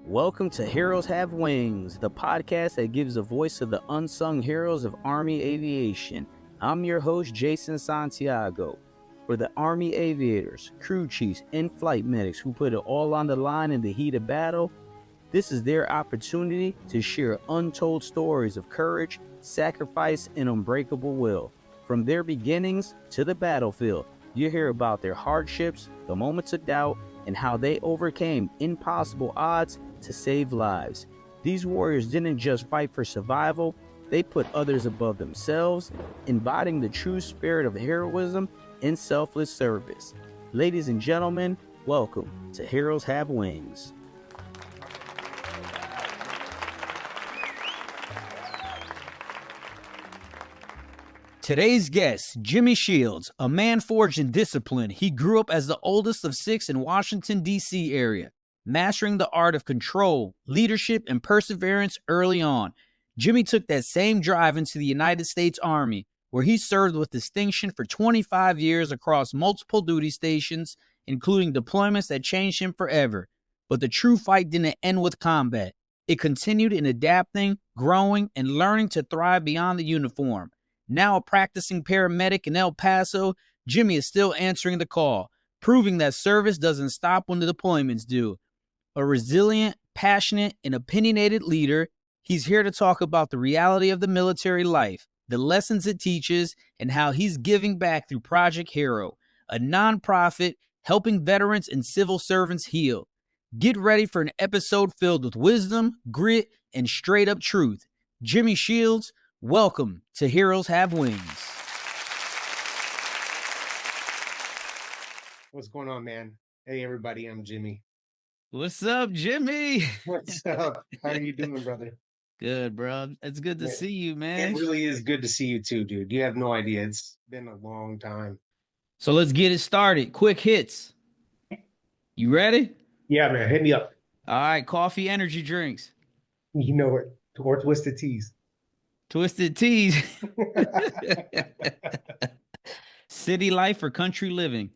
Welcome to Heroes Have Wings, the podcast that gives a voice to the unsung heroes of Army aviation. I'm your host, Jason Santiago. For the Army aviators, crew chiefs, and flight medics who put it all on the line in the heat of battle, this is their opportunity to share untold stories of courage, sacrifice, and unbreakable will. From their beginnings to the battlefield, you hear about their hardships, the moments of doubt, and how they overcame impossible odds to save lives. These warriors didn't just fight for survival, they put others above themselves, embodying the true spirit of heroism and selfless service. Ladies and gentlemen, welcome to Heroes Have Wings. Today's guest, Jimmy Shields, a man forged in discipline. He grew up as the oldest of 6 in Washington, D.C. area, mastering the art of control, leadership, and perseverance early on. Jimmy took that same drive into the United States Army, where he served with distinction for 25 years across multiple duty stations, including deployments that changed him forever. But the true fight didn't end with combat. It continued in adapting, growing, and learning to thrive beyond the uniform. Now a practicing paramedic in El Paso, Jimmy is still answering the call, proving that service doesn't stop when the deployments do. A resilient, passionate, and opinionated leader, he's here to talk about the reality of the military life, the lessons it teaches, and how he's giving back through Project Hero, a nonprofit helping veterans and civil servants heal. Get ready for an episode filled with wisdom, grit, and straight-up truth. Jimmy Shields, welcome to Heroes Have Wings. What's going on, man? Hey, everybody, I'm Jimmy. What's up, Jimmy? What's up? How are you doing, brother? Good, bro. It's good to see you, man. It really is good to see you too, dude. You have no idea. It's been a long time. So let's get it started. Quick hits. You ready? Yeah, man. Hit me up. All right, coffee, energy drinks. You know it. Or twisted teas. Twisted teas. City life or country living?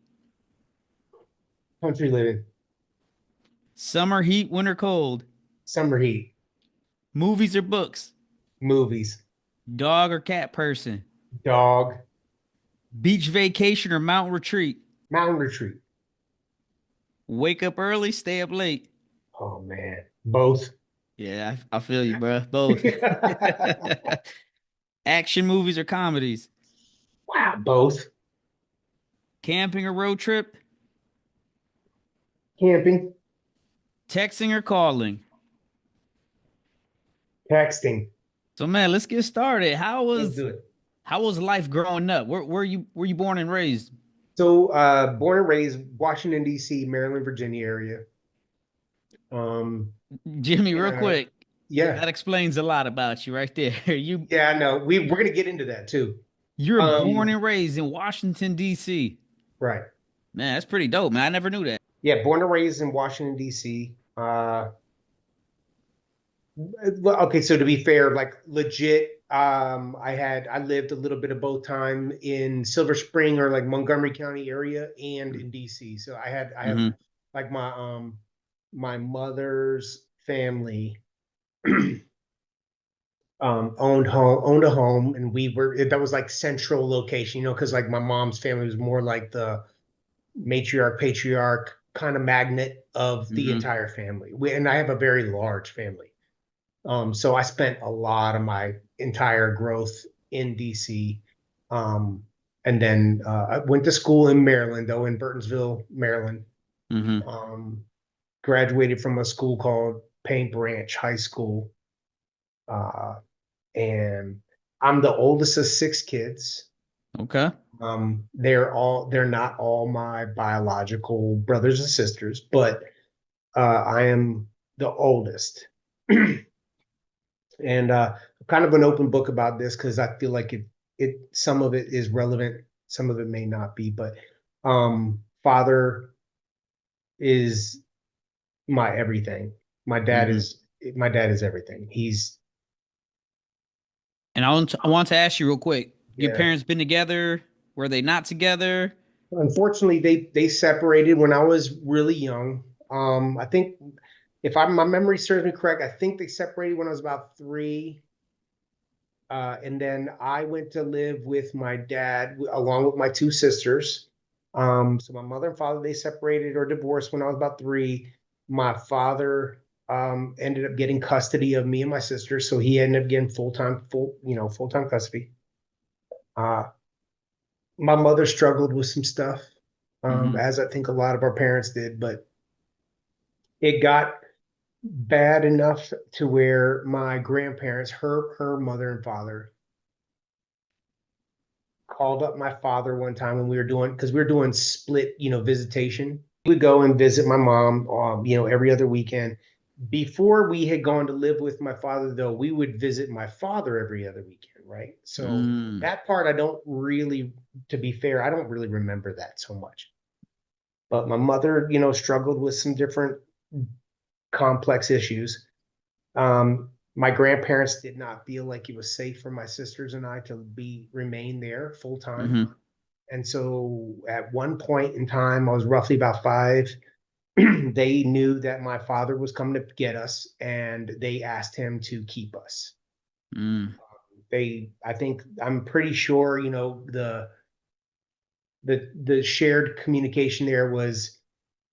Country living. Summer heat, winter cold? Summer heat. Movies or books? Movies. Dog or cat person? Dog. Beach vacation or mountain retreat? Mountain retreat. Wake up early, stay up late? Oh, man. Both. Yeah, I feel you, bro. Both. Action movies or comedies? Wow, both. Camping or road trip? Camping. Texting or calling? Texting. So, man, let's get started. Let's do it. How was life growing up? Where were you born and raised? So, born and raised Washington, D.C., Maryland, Virginia area. Jimmy, real quick. Yeah. That explains a lot about you right there. Yeah, I know. We're going to get into that too. You're born and raised in Washington, D.C. Right. Man, that's pretty dope, man. I never knew that. Yeah, born and raised in Washington, D.C. Okay, so to be fair, like legit, I lived a little bit of both time in Silver Spring or like Montgomery County area and in D.C. So I have like my mother's family owned a home, and that was like central location, because like my mom's family was more like the matriarch patriarch kind of magnet of the entire family. And I have a very large family, so I spent a lot of my entire growth in DC, and then I went to school in Maryland, though, in Burtonsville, Maryland. Graduated from a school called Paint Branch High School. And I'm the oldest of 6 kids. Okay. They're not all my biological brothers and sisters, but I am the oldest. And kind of an open book about this because I feel like some of it is relevant, some of it may not be, but father is my everything. My dad is everything. And I want to ask you real quick. Your parents been together? Were they not together? Unfortunately, they separated when I was really young. I think if my memory serves me correct, I think they separated when I was about 3. And then I went to live with my dad along with my 2 sisters. So my mother and father, they separated or divorced when I was about 3. My father ended up getting custody of me and my sister, so he ended up getting full-time custody. Uh, my mother struggled with some stuff, Hmm. as I think a lot of our parents did, but it got bad enough to where my grandparents, her mother and father, called up my father one time when we were doing because we were doing split, visitation. We would go and visit my mom, every other weekend. Before we had gone to live with my father, though, we would visit my father every other weekend, right? So Mm. that part, I don't really, to be fair, I don't really remember that so much. But my mother, struggled with some different complex issues. My grandparents did not feel like it was safe for my sisters and I to remain there full time. Hmm. And so at one point in time, I was roughly about 5. They knew that my father was coming to get us, and they asked him to keep us. Mm. I think, I'm pretty sure, the shared communication there was,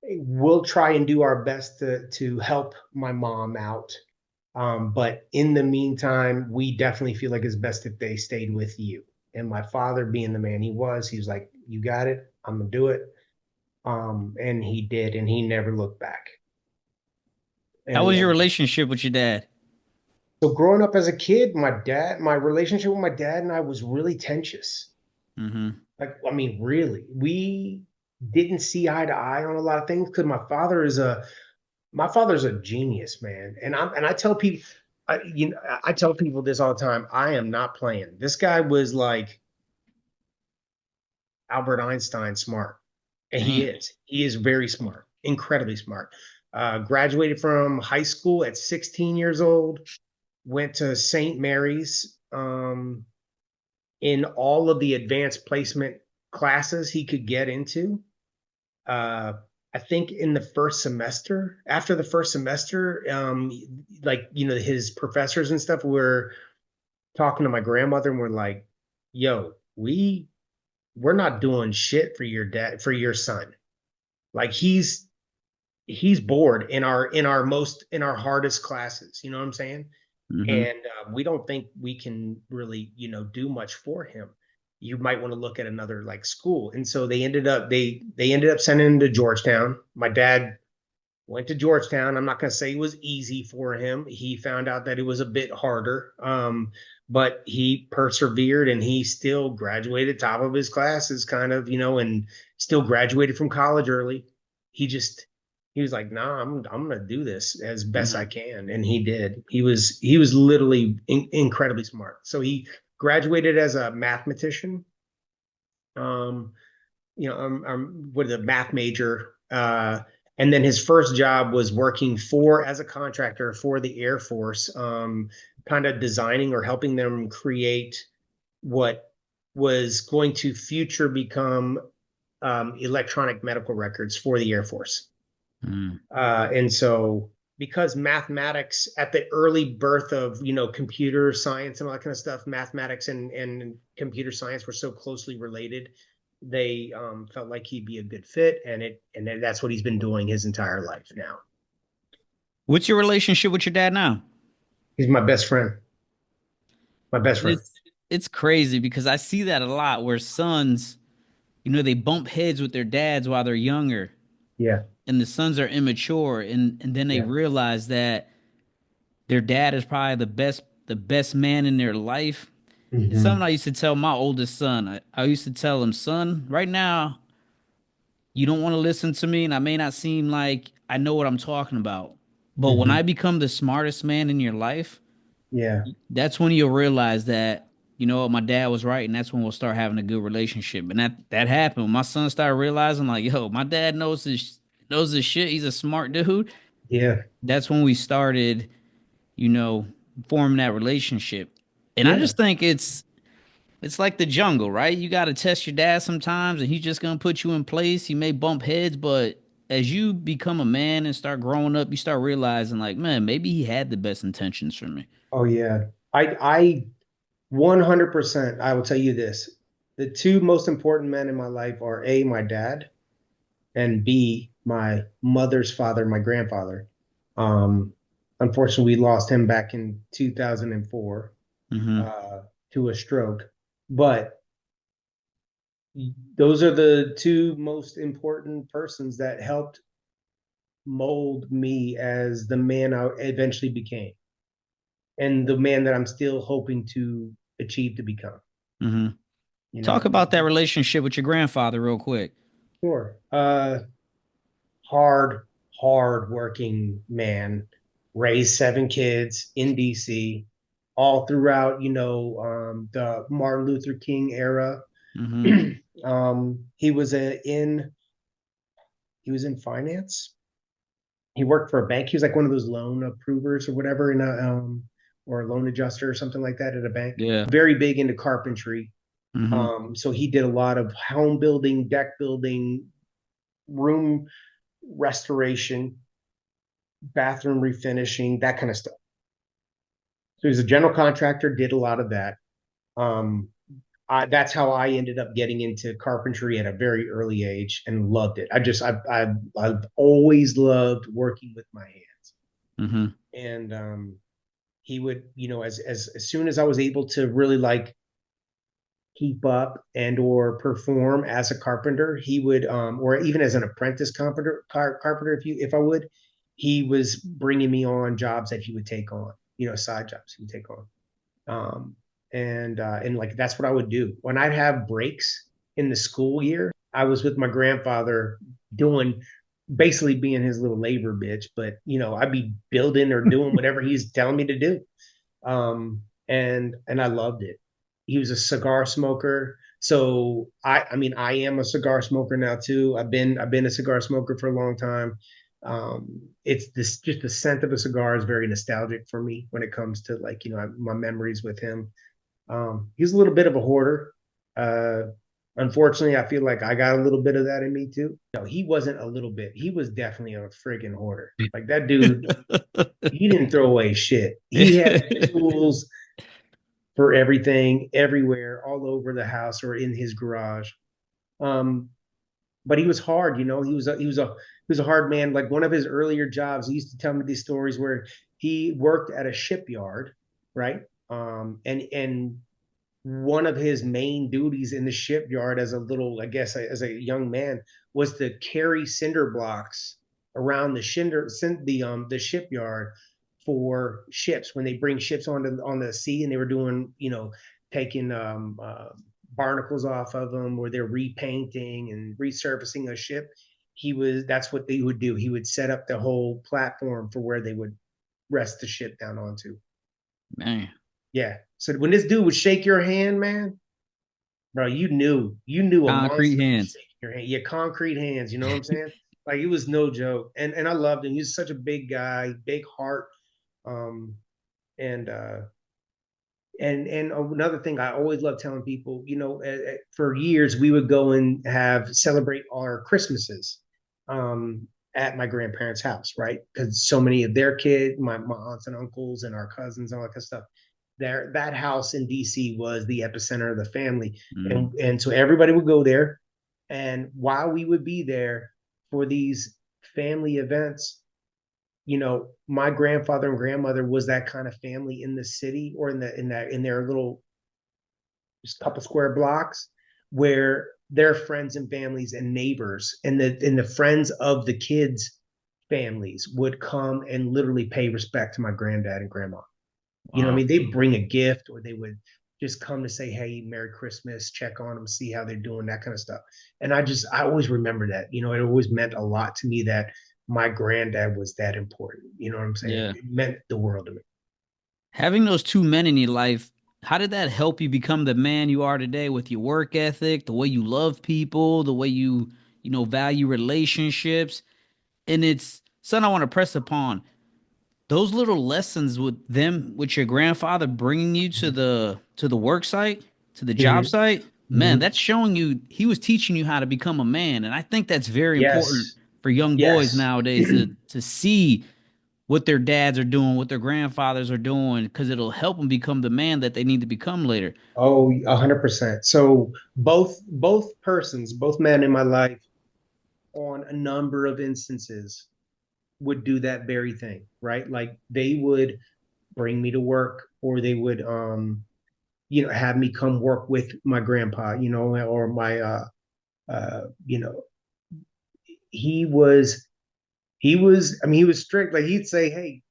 we'll try and do our best to help my mom out. But in the meantime, we definitely feel like it's best if they stayed with you. And my father, being the man he was like, "You got it. I'm gonna do it." And he did, and he never looked back. How And was your relationship with your dad? so growing up as a kid, my relationship with my dad and I was really tense. Hmm. Like, I mean, really, we didn't see eye to eye on a lot of things because my father's a genius, man. And I tell people, I tell people this all the time. I am not playing. This guy was like Albert Einstein smart, and he Damn. is. He is very smart, incredibly smart. Graduated from high school at 16 years old. Went to St. Mary's, in all of the advanced placement classes he could get into. uh, I think in the first semester, after the first semester, like, his professors and stuff were talking to my grandmother and were like, "Yo, we're not doing shit for your dad, for your son. Like, he's bored in our hardest classes. You know what I'm saying? Hmm. And we don't think we can really, do much for him. You might want to look at another like school." And so they ended up sending him to Georgetown. My dad went to Georgetown. I'm not going to say it was easy for him. He found out that it was a bit harder, but he persevered and he still graduated top of his classes, kind of, and still graduated from college early. He just he was like, "Nah, I'm going to do this as best I Hmm. can," and he did. He was literally incredibly smart. So he graduated as a mathematician. Um, I'm with a math major. And then his first job was working as a contractor for the Air Force, kind of designing or helping them create what was going to future become electronic medical records for the Air Force. Mm. And so, because mathematics at the early birth of, computer science and all that kind of stuff, mathematics and computer science were so closely related, they felt like he'd be a good fit, and that's what he's been doing his entire life now. What's your relationship with your dad now? He's my best friend. My best And friend. it's crazy because I see that a lot where sons, they bump heads with their dads while they're younger, Yeah, and the sons are immature, and then they yeah. realize that their dad is probably the best man in their life. It's something Hmm. I used to tell my oldest son. I used to tell him, son, right now you don't want to listen to me, and I may not seem like I know what I'm talking about, but when Hmm. I become the smartest man in your life, Yeah, that's when you'll realize that my dad was right, and that's when we'll start having a good relationship. And that happened when my son started realizing, like, yo, my dad knows his shit. He's a smart dude. yeah, That's when we started, you know, forming that relationship. And I yeah, just think it's like the jungle, right? You got to test your dad sometimes, and he's just gonna put you in place. You may bump heads, but as you become a man and start growing up, you start realizing like, man, maybe he had the best intentions for me. Oh yeah. I 100%, I will tell you this. The two most important men in my life are A, my dad, and B, my mother's father, my grandfather. Um, Unfortunately, we lost him back in 2004 Mm-hmm. uh, to a stroke. But those are the two most important persons that helped mold me as the man I eventually became and the man that I'm still hoping to achieve to become. Mm-hmm. You Talk know, about that relationship with your grandfather real quick. sure. Hard, hard working man, raised seven kids in DC, all throughout, the Martin Luther King era. Mm-hmm. He was in finance. He worked for a bank. He was like one of those loan approvers or whatever in or a loan adjuster or something like that at a bank. Yeah. Very big into carpentry. Mm-hmm. So he did a lot of home building, deck building, room restoration, bathroom refinishing, that kind of stuff. So he's a general contractor, did a lot of that. Um, that's how I ended up getting into carpentry at a very early age and loved it. I've always loved working with my hands. Mm-hmm. And he would, as soon as I was able to really like keep up and or perform as a carpenter, he would, or even as an apprentice carpenter, if I would, he was bringing me on jobs that he would take on, side jobs he would take on. Um, and like that's what I would do when I'd have breaks in the school year. I was with my grandfather doing basically being his little labor bitch, but I'd be building or doing whatever he's telling me to do. And I loved it. He was a cigar smoker, so I mean I am a cigar smoker now too. I've been a cigar smoker for a long time. It's this just the scent of a cigar is very nostalgic for me when it comes to like my memories with him. He's a little bit of a hoarder. Uh, Unfortunately, I feel like I got a little bit of that in me too. No, he wasn't a little bit. He was definitely a friggin' hoarder. Like that dude, he didn't throw away shit. He had tools for everything, everywhere, all over the house or in his garage. Um, but he was hard, he was a hard man. Like one of his earlier jobs, he used to tell me these stories where he worked at a shipyard, right? And one of his main duties in the shipyard as a little, I guess, as a young man, was to carry cinder blocks around the shipyard for ships when they bring ships on the sea, and they were doing, taking barnacles off of them, or they're repainting and resurfacing a ship. That's what they would do. He would set up the whole platform for where they would rest the ship down onto. Man, Yeah. So when this dude would shake your hand, man, bro, you knew a concrete monster was hands. shaking your hand. Yeah, concrete hands. You know what I'm saying? Like it was no joke. And I loved him. He was such a big guy, big heart. Um, and another thing I always love telling people, for years we would go and have celebrate our Christmases at my grandparents' house, right? Because so many of their kids, my aunts and uncles and our cousins and all that kind of stuff, that house in DC was the epicenter of the family. Mm. And so everybody would go there. And while we would be there for these family events, my grandfather and grandmother was that kind of family in the city, or in their little just couple square blocks, where their friends and families and neighbors and the friends of the kids' families would come and literally pay respect to my granddad and grandma. I Wow. mean, they bring a gift, or they would just come to say, "Hey, Merry Christmas," check on them, see how they're doing, that kind of stuff. And I always remember that. It always meant a lot to me that my granddad was that important. You know what I'm saying? Yeah. It meant the world to me. Having those two men in your life, how did that help you become the man you are today with your work ethic, the way you love people, the way you value relationships? And it's something I want to press upon. Those little lessons with your grandfather bringing you to Mm-hmm. the work site, to the job Mm-hmm. site, man, Mm-hmm. that's showing you he was teaching you how to become a man. And I think that's very important Yes. for young boys Yes. nowadays to see what their dads are doing, what their grandfathers are doing, because it'll help them become the man that they need to become later. Oh, 100%. So both persons, both men in my life, on a number of instances, would do that very thing, right? Like they would bring me to work, or they would have me come work with my grandpa, or my you know, he was strict. Like he'd say, "Hey,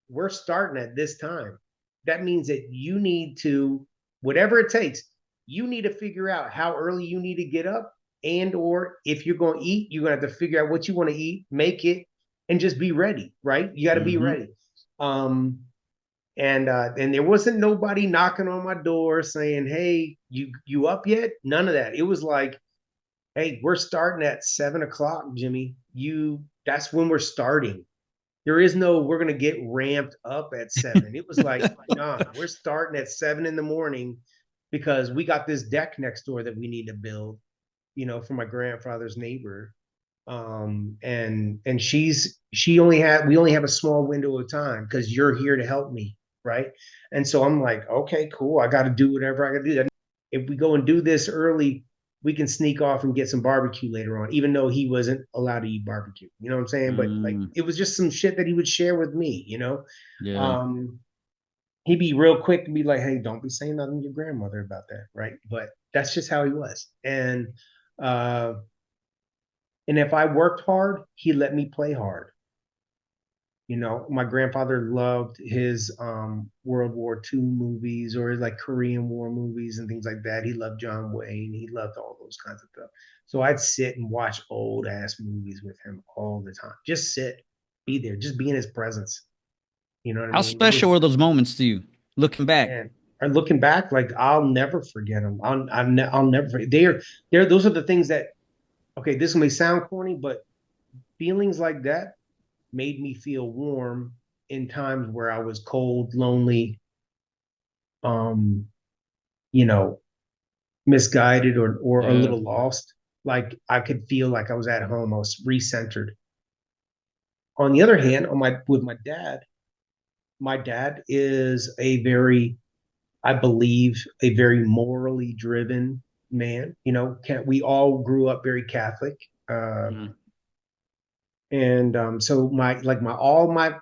we're starting at this time. That means that you need to, whatever it takes, you need to figure out how early you need to get up, and or if you're going to eat, you're going to have to figure out what you want to eat, make it, and just be ready, right? You got to be Mm-hmm. ready." Um, and there wasn't nobody knocking on my door saying, "Hey, you up yet?" None of that. It was like, "Hey, we're starting at 7 o'clock, Jimmy. That's when we're starting. There is no we're gonna get ramped up at 7." It was like, nah, we're starting at 7 in the morning because we got this deck next door that we need to build, for my grandfather's neighbor. And she only had we only have a small window of time because you're here to help me, right? And so I'm like, okay, cool. I got to do whatever I got to do. If we go and do this early, we can sneak off and get some barbecue later on, even though he wasn't allowed to eat barbecue. You know what I'm saying? But like, Mm, it was just some shit that he would share with me. yeah. Um, he'd be real quick to be like, "Hey, don't be saying nothing to your grandmother about that," right? But that's just how he was. Uh, and if I worked hard, he let me play hard. My grandfather loved his World War II movies, or like Korean War movies and things like that. He loved John Wayne. He loved all those kinds of stuff. So I'd sit and watch old ass movies with him all the time. Just sit, be there, just be in his presence. You know what I How mean? It special was, were those moments to you, looking back? man. And looking back, like I'll never forget them. I'll never forget. They're those are the things that. Okay, this may sound corny, but feelings like that made me feel warm in times where I was cold, lonely, um, you know, misguided, or a Yeah. little lost. Like I could feel like I was at home. I was recentered. On the other hand, on my with my dad is I believe, a very morally driven man. We all grew up very Catholic. Uh, Mm, and so all my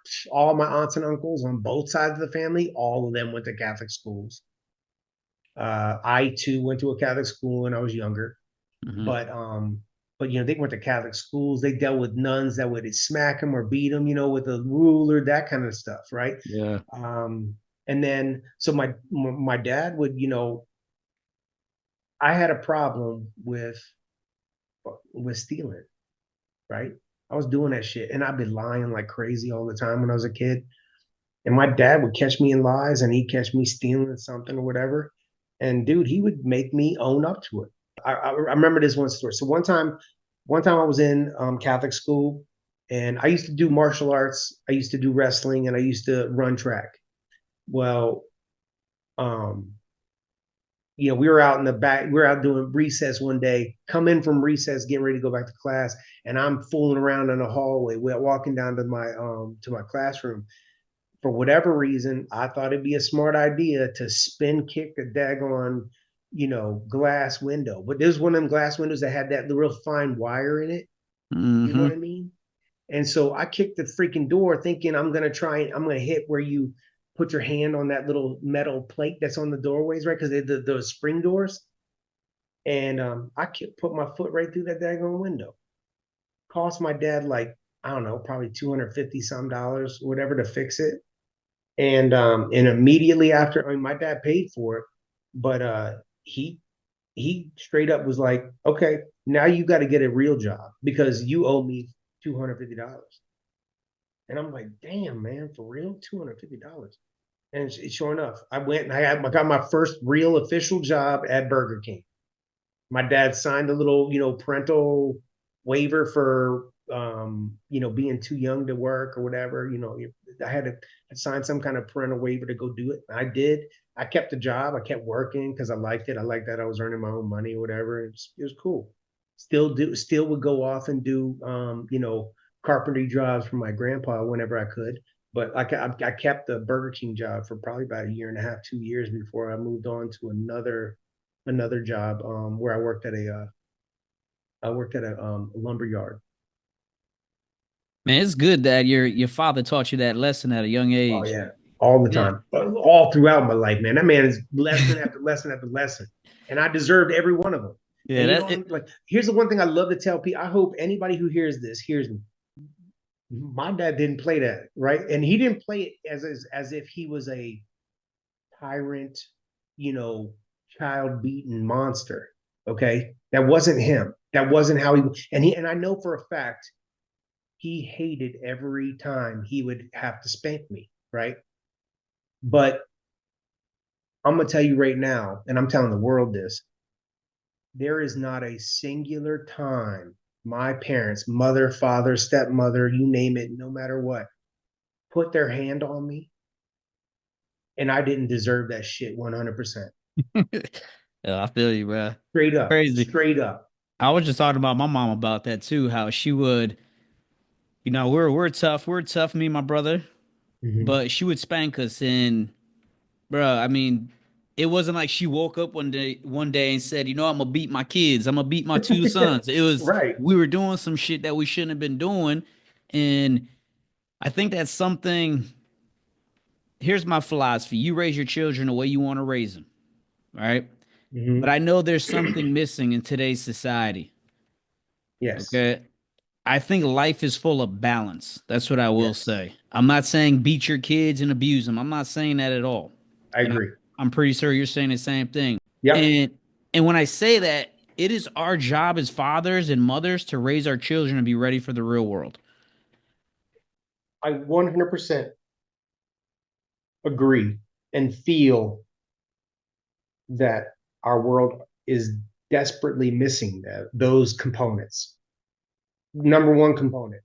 aunts and uncles on both sides of the family, all of them went to Catholic schools. I too went to a Catholic school when I was younger, mm-hmm. but they went to Catholic schools. They dealt with nuns that would smack them or beat them, with a ruler, that kind of stuff, right? Yeah. Um, and then so my dad would, I had a problem with stealing, right? I was doing that shit, and I'd be lying like crazy all the time when I was a kid. And my dad would catch me in lies, and he'd catch me stealing something or whatever. And dude, he would make me own up to it. I remember this one story. So one time I was in Catholic school, and I used to do martial arts. I used to do wrestling, and I used to run track. Well, um, we were out in the back. We were out doing recess one day. Come in from recess, getting ready to go back to class, and I'm fooling around in the hallway. We're walking down to my classroom. For whatever reason, I thought it'd be a smart idea to spin kick the daggone, glass window. But there's one of them glass windows that had that real fine wire in it. You know what Mm-hmm. I mean? And so I kicked the freaking door thinking I'm gonna hit where you put your hand on that little metal plate that's on the doorways, right? Because the spring doors. And put my foot right through that daggone window. Cost my dad, like, I don't know, probably 250 some dollars, whatever, to fix it. And immediately after, I mean, my dad paid for it, but he he straight up was like, "Okay, now you got to get a real job because you owe me $250." And I'm like, "Damn, man, for real, $250?" And sure enough, I went and I got my first real official job at Burger King. My dad signed a little, parental waiver for, being too young to work or whatever. I had to sign some kind of parental waiver to go do it. I did. I kept the job. I kept working because I liked it. I liked that I was earning my own money or whatever. It was cool. Still would go off and do carpentry jobs for my grandpa whenever I could. But I kept the Burger King job for probably about a year and a half, 2 years before I moved on to another job where I worked at a lumber yard. Man, it's good that your father taught you that lesson at a young Oh age. yeah, all the Yeah. time, all throughout my life, man. That man is lesson after lesson after lesson, and I deserved every one of them. Yeah, And that it, like, here's the one thing I love to tell people. I hope anybody who hears this hears me. My dad didn't play that, right? And he didn't play it as if he was a tyrant, you know, child beaten monster. Okay, that wasn't him. That wasn't how he. And I know for a fact he hated every time he would have to spank me, right? But I'm gonna tell you right now, and I'm telling the world this: there is not a singular time my parents, mother, father, stepmother, you name it, no matter what, put their hand on me and I didn't deserve that shit 100%. yeah, I feel you, bro. Straight up, Crazy. straight up. I was just talking about my mom about that too, how she would, we're tough, me and my brother, Mm-hmm. but she would spank us and bruh, I mean, it wasn't like she woke up one day and said, I'm gonna beat my kids. I'm gonna beat my two sons. It was Right. we were doing some shit that we shouldn't have been doing. And I think that's something. Here's my philosophy. You raise your children the way you want to raise them, right? But Mm-hmm. I know there's something missing in today's society. Yes. Okay. I think life is full of balance. That's what I will Yes. say. I'm not saying beat your kids and abuse them. I'm not saying that at all. I And agree. I'm pretty sure you're saying the same thing. Yep. And and when I say that, it is our job as fathers and mothers to raise our children and be ready for the real world. I 100% agree and feel that our world is desperately missing those components. Number one component,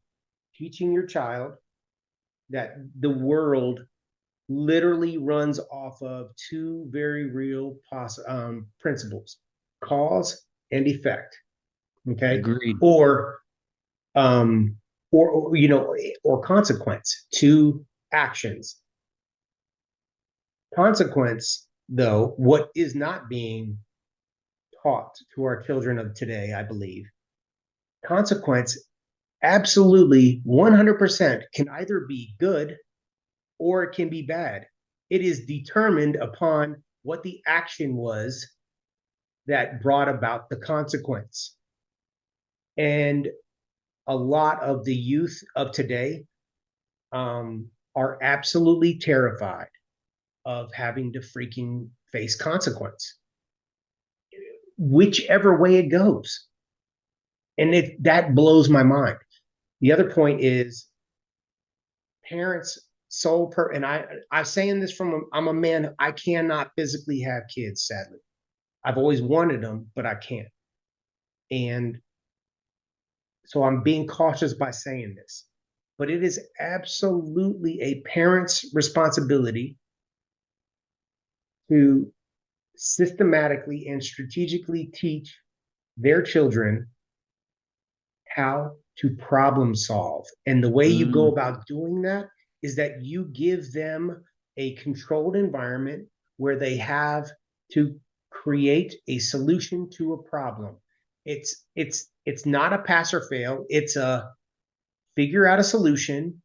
teaching your child that the world literally runs off of two very real principles: cause and effect. Okay. Agreed. Or um or consequence, two actions. Consequence, though, what is not being taught to our children of today, I believe, consequence absolutely 100% can either be good or it can be bad. It is determined upon what the action was that brought about the consequence. And a lot of the youth of today are absolutely terrified of having to freaking face consequence, whichever way it goes. And that blows my mind. The other point is parents and I'm saying this I'm a man. I cannot physically have kids, sadly. I've always wanted them, but I can't. And so I'm being cautious by saying this, but it is absolutely a parent's responsibility to systematically and strategically teach their children how to problem solve. And the way you go Mm, about doing that is that you give them a controlled environment where they have to create a solution to a problem. It's not a pass or fail. It's a figure out a solution,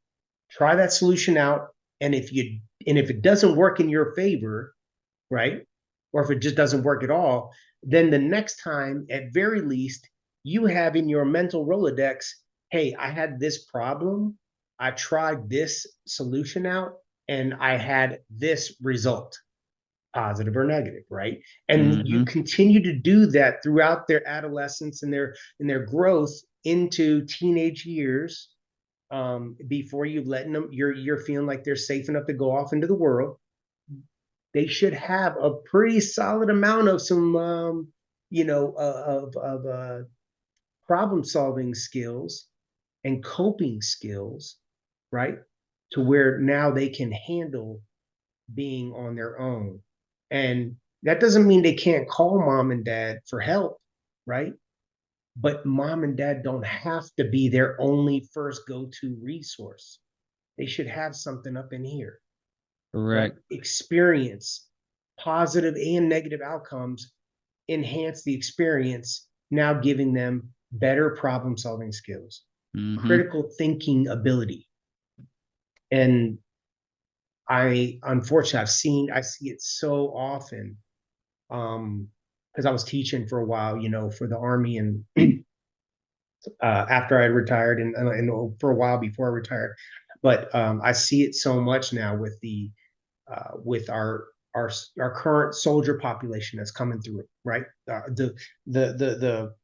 try that solution out, and if it doesn't work in your favor, right? Or if it just doesn't work at all, then the next time, at very least, you have in your mental Rolodex, hey, I had this problem. I tried this solution out and I had this result, positive or negative, right? And you hmm continue to do that throughout their adolescence and their growth into teenage years, before you letting them, you're feeling like they're safe enough to go off into the world. They should have a pretty solid amount of some problem solving skills and coping skills, right? To where now they can handle being on their own. And that doesn't mean they can't call mom and dad for help, right? But mom and dad don't have to be their only first go-to resource. They should have something up in here, right? Correct. Experience, positive and negative outcomes, enhance the experience, now giving them better problem solving skills, Mm-hmm. critical thinking ability. And I unfortunately I see it so often. Because I was teaching for a while, for the army, and after I retired, and for a while before I retired. But I see it so much now with the with our current soldier population that's coming through it, right? The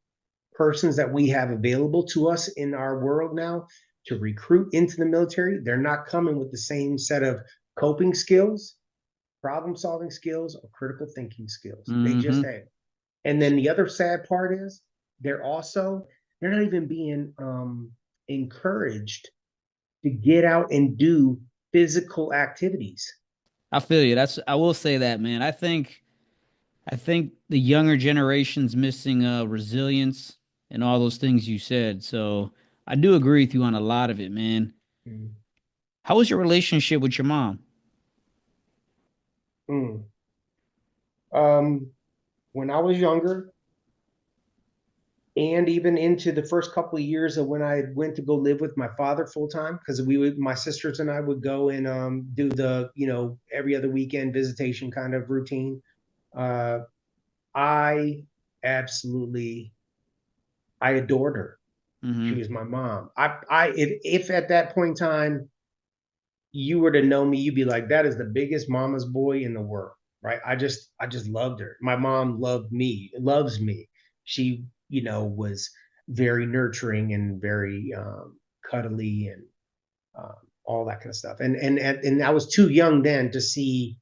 persons that we have available to us in our world now to recruit into the military, they're not coming with the same set of coping skills, problem solving skills, or critical thinking skills. They just Mm-hmm. have. And then the other sad part is they're not even being encouraged to get out and do physical activities. I feel you. I will say that, man. I think the younger generation's missing resilience and all those things you said. So I do agree with you on a lot of it, man. Mm. How was your relationship with your mom? Mm. Um, when I was younger, and even into the first couple of years of when I went to go live with my father full time, because my sisters and I would go and do the, every other weekend visitation kind of routine. Uh, I absolutely, I adored her. She Mm-hmm. was my mom. If at that point in time you were to know me, you'd be like, that is the biggest mama's boy in the world, right? I just loved her. My mom loved me, loves me. She, was very nurturing and very cuddly and um, all that kind of stuff. And I was too young then to see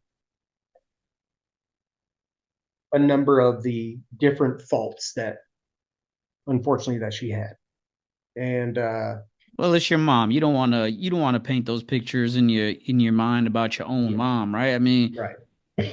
a number of the different faults that, unfortunately, that she had. And Well, it's your mom. You don't want to paint those pictures in your mind about your own yeah, mom, right? I mean, right,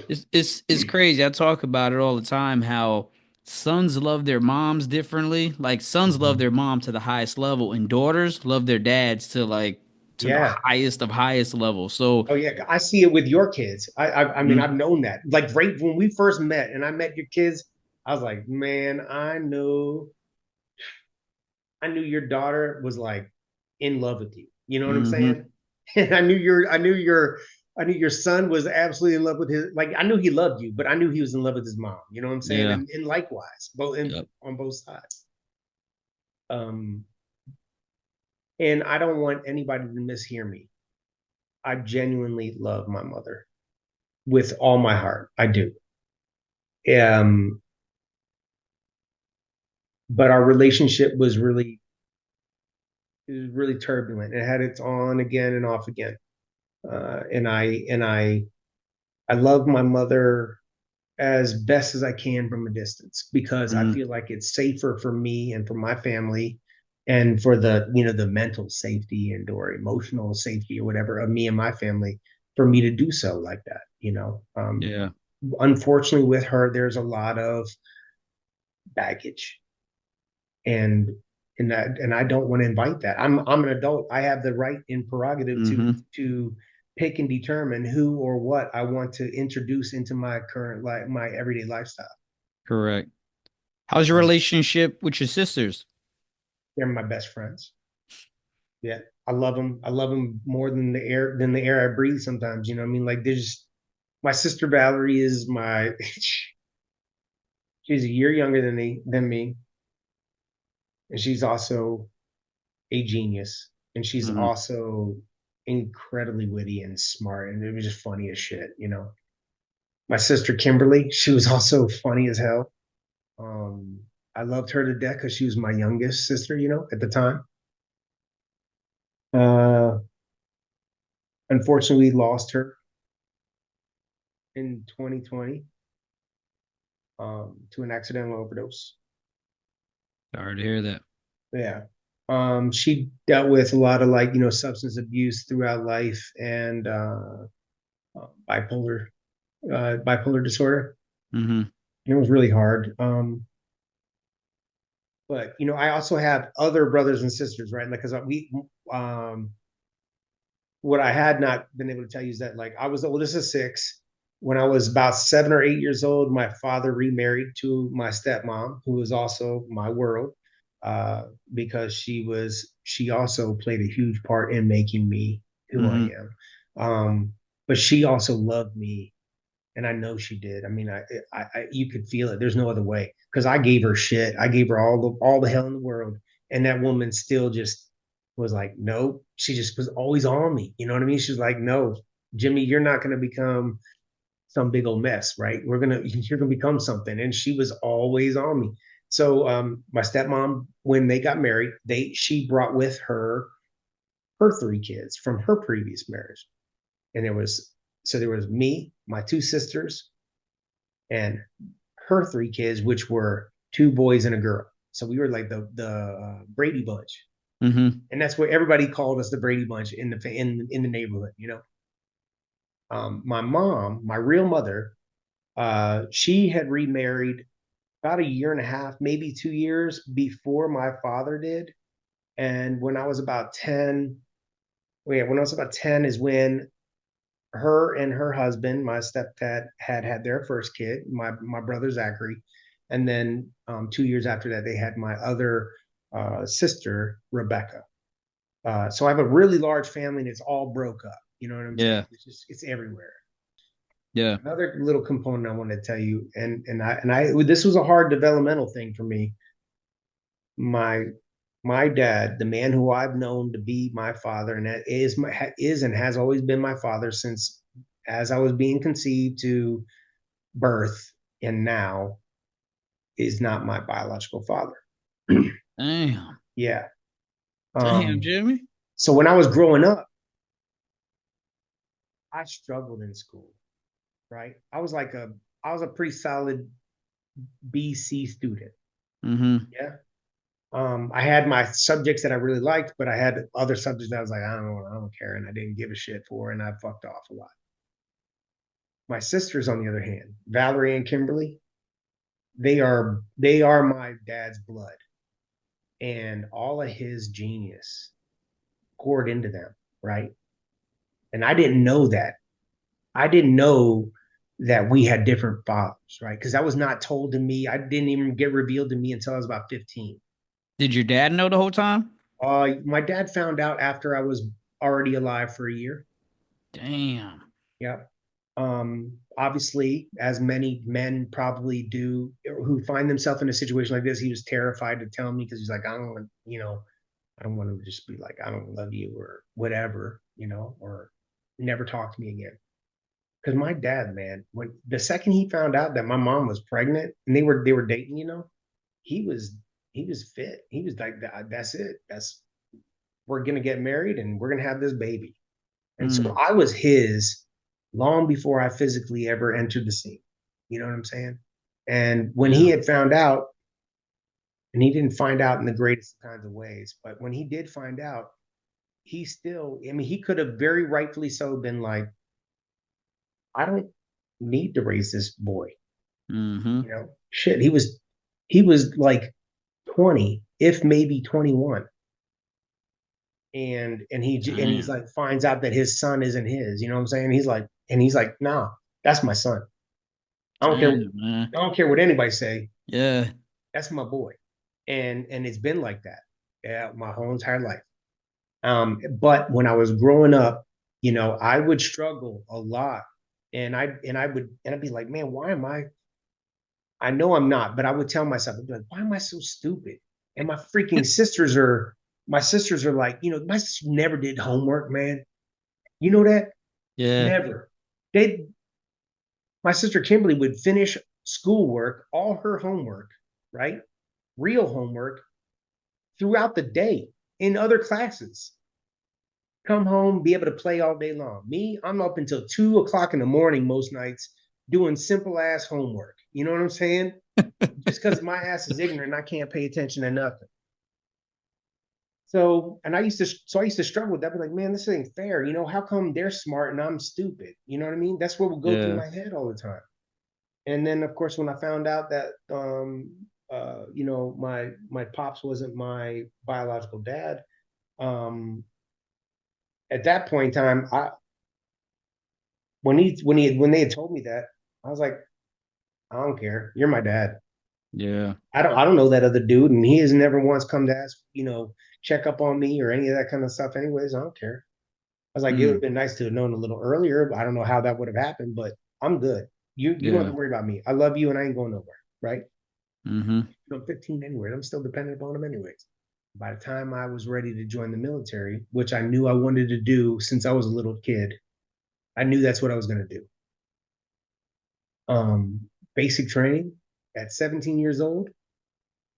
it's crazy. I talk about it all the time how sons love their moms differently. Like sons love mm-hmm. their mom to the highest level, and daughters love their dads to the Yeah. highest of highest level. So, Oh yeah, I see it with your kids. I mean, mm, I've known that. Like right when we first met, and I met your kids, I was like, man, I knew your daughter was like in love with you. You know what I'm hmm, saying? And I knew your son was absolutely in love with his. Like I knew he loved you, but I knew he was in love with his mom. You know what I'm saying? yeah, And likewise, both yep, on both sides. Um, and I don't want anybody to mishear me. I genuinely love my mother with all my heart. I do. Um, but our relationship was really turbulent. It had its on again and off again. And I love my mother as best as I can from a distance because I hmm, feel like it's safer for me and for my family and for the mental safety and or emotional safety or whatever of me and my family for me to do so like that. yeah, Unfortunately with her, there's a lot of baggage and and I don't want to invite that. I'm an adult. I have the right and prerogative to hmm, to pick and determine who or what I want to introduce into my current life, my everyday lifestyle. correct. How's your relationship with your sisters? They're my best friends. Yeah, I love them. I love them more than the air I breathe. Sometimes, you know what I mean. Like they're just my sister Valerie is my. She's a year younger than me, and she's also a genius, and she's Hmm. also incredibly witty and smart, and it was just funny as shit. My sister Kimberly, she was also funny as hell. Um, I loved her to death because she was my youngest sister, at the time. Uh, Unfortunately, we lost her in 2020 to an accidental overdose. Sorry to hear that. Yeah. She dealt with a lot of like, substance abuse throughout life and bipolar disorder. Hmm. It was really hard. But I also have other brothers and sisters, right? Like, because what I had not been able to tell you is that, like, I was the oldest of six. When I was about 7 or 8 years old, my father remarried to my stepmom, who was also my world, uh, because she also played a huge part in making me who I Mm-hmm. am. But she also loved me, and I know she did. I mean, you could feel it. There's no other way, because I gave her shit. I gave her all the hell in the world, and that woman still just was like, no. She just was always on me. You know what I mean? She's like, no, Jimmy, you're not going to become some big old mess, right? You're gonna become something. And she was always on me. So my stepmom, when they got married, she brought with her 3 kids from her previous marriage. And there was me, my 2 sisters, and her 3 kids, which were 2 boys and a girl. So we were like the Brady Bunch, Mm-hmm. and that's what everybody called us, the Brady Bunch in the neighborhood. My mom, my real mother, she had remarried about a year and a half, maybe 2 years before my father did. And when I was about 10, when I was about 10 is when her and her husband, my stepdad, had their first kid, my brother Zachary. And then 2 years after that, they had my other sister, Rebecca. So I have a really large family, and it's all broke up. You know what I'm saying? Yeah. It's everywhere. Yeah. Another little component I want to tell you, and I this was a hard developmental thing for me. My my dad, the man who I've known to be my father, and that is and has always been my father since as I was being conceived to birth, and now is not my biological father. Damn. Yeah. Damn, Um. Jimmy. So when I was growing up, I struggled in school. Right. I was a pretty solid BC student. Mm-hmm. Yeah. I had my subjects that I really liked, but I had other subjects that I was like, I don't care, and I didn't give a shit for, and I fucked off a lot. My sisters, on the other hand, Valerie and Kimberly, they are my dad's blood, and all of his genius poured into them, right? And I didn't know that. I didn't know that we had different fathers, right? Because that was not told to me. I didn't even get revealed to me until I was about 15. Did your dad know the whole time? My dad found out after I was already alive for a year. Damn. Yeah. Obviously, as many men probably do who find themselves in a situation like this, he was terrified to tell me, because he's like, I don't want, I don't want to just be like, I don't love you or whatever, or never talk to me again. Because my dad, man, when the second he found out that my mom was pregnant and they were dating, he was he was fit. He was like, that's it. We're gonna get married and we're gonna have this baby. And so Mm. I was his long before I physically ever entered the scene. You know what I'm saying? And when he Yeah. had found out, and he didn't find out in the greatest kinds of ways, but when he did find out, he still, I mean, he could have very rightfully so been like, I don't need to raise this boy. Mm-hmm. Shit. He was like 20, if maybe 21. And he's Damn. like finds out that his son isn't his, you know what I'm saying? He's like, nah, that's my son. I don't care. Damn, man. I don't care what anybody say. Yeah. That's my boy, and it's been like that, yeah, my whole entire life. But when I was growing up, I would struggle a lot, and I'd be like, man, why am I? I know I'm not, but I would tell myself, I'd be like, why am I so stupid? And my sisters are like, my sister never did homework, man. You know that? Yeah. Never. They My sister Kimberly would finish schoolwork, all her homework, right? Real homework throughout the day in other classes. Come home, be able to play all day long. Me, I'm up until 2 o'clock in the morning most nights doing simple ass homework. You know what I'm saying? Just because my ass is ignorant, I can't pay attention to nothing. So I used to struggle with that. Be like, man, this ain't fair. How come they're smart and I'm stupid? You know what I mean? That's what would go through Yeah. my head all the time. And then, of course, when I found out that my pops wasn't my biological dad. Um, at that point in time, when they had told me that, I was like, I don't care. You're my dad. Yeah. I don't know that other dude, and he has never once come to ask, check up on me or any of that kind of stuff. Anyways, I don't care. I was like, it would have Mm. been nice to have known a little earlier. But I don't know how that would have happened, but I'm good. You don't have Yeah. to worry about me. I love you, and I ain't going nowhere. Right? Mm-hmm. I'm 15 anyway. I'm still dependent upon him anyways. By the time I was ready to join the military, which I knew I wanted to do since I was a little kid, I knew that's what I was going to do. Basic training at 17 years old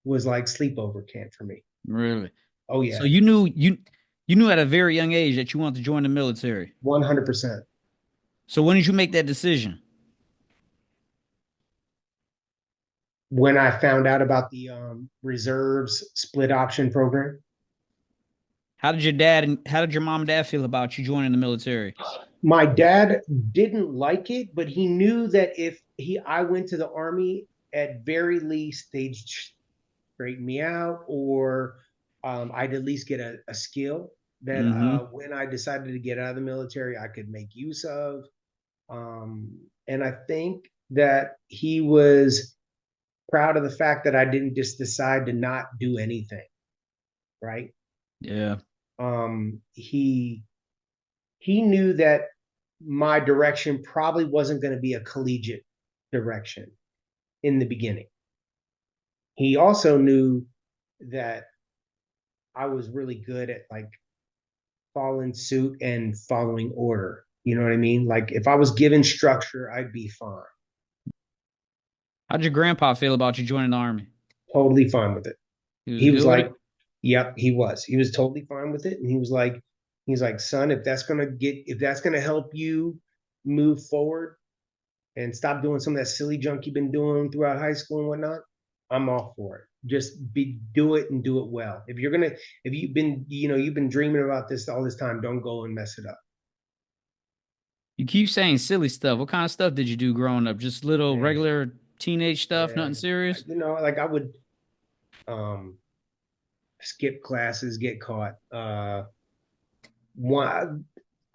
was like sleepover camp for me. Really? Oh So yeah, you knew at a very young age that you wanted to join the military. 100%. So when did you make that decision? When I found out about the reserves split option program, How did your mom and dad feel about you joining the military? my dad didn't like it, but he knew that if I went to the army, at very least they'd straighten me out, or I'd at least get a skill that Mm-hmm. when I decided to get out of the military, I could make use of. And I think that he was proud of the fact that I didn't just decide to not do anything, right? Yeah. He knew that my direction probably wasn't going to be a collegiate direction in the beginning. He also knew that I was really good at like following suit and following order. You know what I mean? Like if I was given structure, I'd be fine. How'd your grandpa feel about you joining the army? Totally fine with it. He was He was good with like, it? yep, he was. He was totally fine with it. And he's like, son, if that's gonna help you move forward and stop doing some of that silly junk you've been doing throughout high school and whatnot, I'm all for it. Just do it and do it well. If you've been dreaming about this all this time, don't go and mess it up. You keep saying silly stuff. What kind of stuff did you do growing up? Just little Man, regular teenage stuff, yeah. nothing serious? Like I would um skip classes, get caught. One,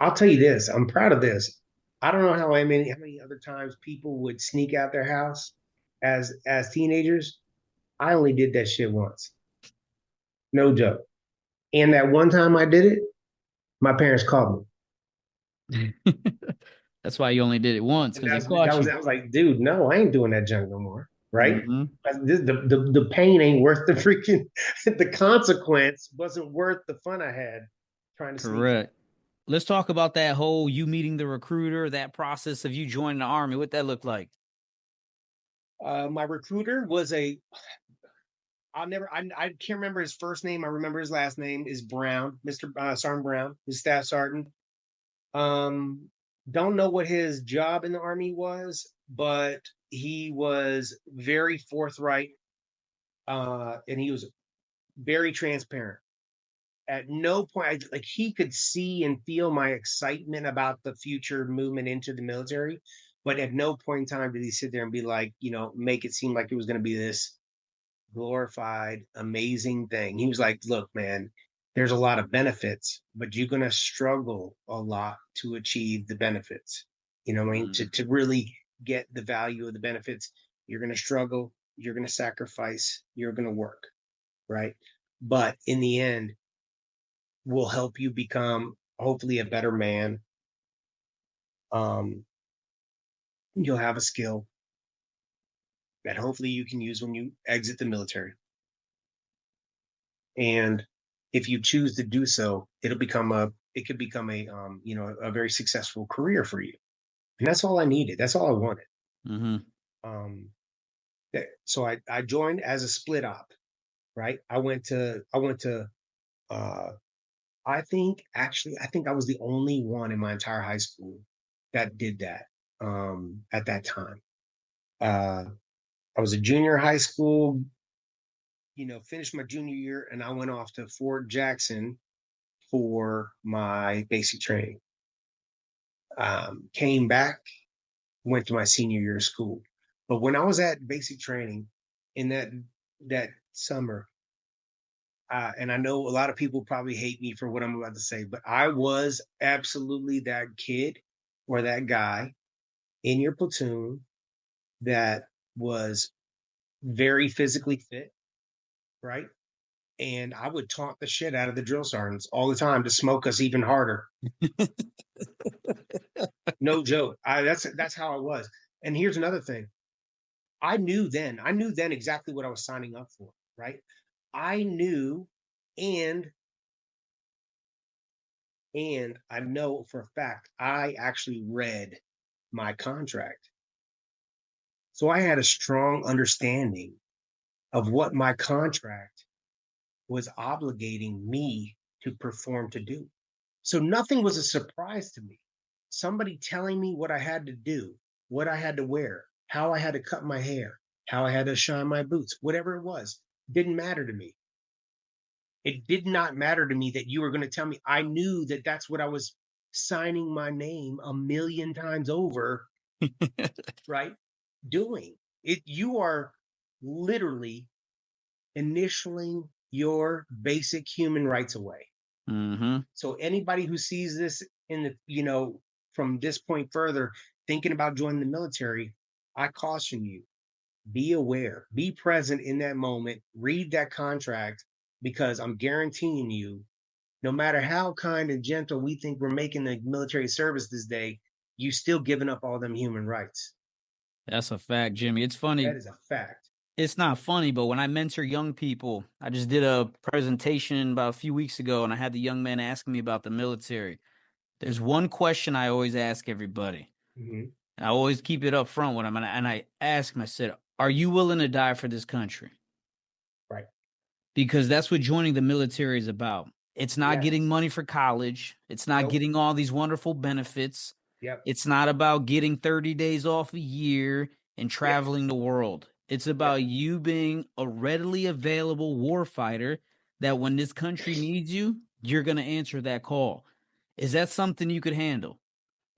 I'll tell you this, I'm proud of this. I don't know how many other times people would sneak out their house as teenagers. I only did that shit once. No joke. And that one time I did it, my parents called me. That's why you only did it once, And because they that's that caught was you. I was like, dude, no, I ain't doing that junk no more. Right? Mm-hmm. The pain ain't worth the freaking the consequence wasn't worth the fun I had trying to sneak out. Correct. Let's talk about that whole you meeting the recruiter, that process of you joining the army. What that looked like. My recruiter was a I can't remember his first name. I remember his last name is Brown, Mr. Sergeant Brown, his staff sergeant. Um, don't know what his job in the army was, but he was very forthright, and he was very transparent. At no point, like he could see and feel my excitement about the future movement into the military, but at no point in time did he sit there and be like, make it seem like it was going to be this glorified, amazing thing. He was like, look, man, there's a lot of benefits, but you're going to struggle a lot to achieve the benefits. You know what I mean? Mm. To really get the value of the benefits, you're going to struggle, you're going to sacrifice, you're going to work, right? But in the end, will help you become hopefully a better man. Um, you'll have a skill that hopefully you can use when you exit the military. And if you choose to do so, it could become a very successful career for you. And that's all I needed. That's all I wanted. Mm-hmm. Um, so I joined as a split op, right? I went to uh, I think I was the only one in my entire high school that did that at that time. Uh, I was a junior high school, finished my junior year, and I went off to Fort Jackson for my basic training. Came back, went to my senior year of school. But when I was at basic training, in that that summer, and I know a lot of people probably hate me for what I'm about to say, but I was absolutely that kid or that guy in your platoon that was very physically fit, right? And I would taunt the shit out of the drill sergeants all the time to smoke us even harder. No joke. That's how I was. And here's another thing. I knew then exactly what I was signing up for, right? I knew and I know for a fact I actually read my contract. So I had a strong understanding of what my contract was obligating me to perform to do. So nothing was a surprise to me. Somebody telling me what I had to do, what I had to wear, how I had to cut my hair, how I had to shine my boots, whatever it was, didn't matter to me. It did not matter to me that you were going to tell me. I knew that that's what I was signing my name a million times over, right? Doing it. You are literally initialing your basic human rights away. Mm-hmm. So anybody who sees this in the, from this point further, thinking about joining the military, I caution you, be aware, be present in that moment, read that contract, because I'm guaranteeing you, no matter how kind and gentle we think we're making the military service this day, you still giving up all them human rights. That's a fact, Jimmy. It's funny. That is a fact. It's not funny, but when I mentor young people, I just did a presentation about a few weeks ago, and I had the young man asking me about the military. There's one question I always ask everybody. Mm-hmm. And I always keep it up front with them, and I ask him, I said, "Are you willing to die for this country?" Right. Because that's what joining the military is about. It's not Yes. getting money for college. It's not Nope. getting all these wonderful benefits. Yep. It's not about getting 30 days off a year and Yep. traveling the world. It's Yep. about you being a readily available warfighter that when this country needs you, you're going to answer that call. Is that something you could handle?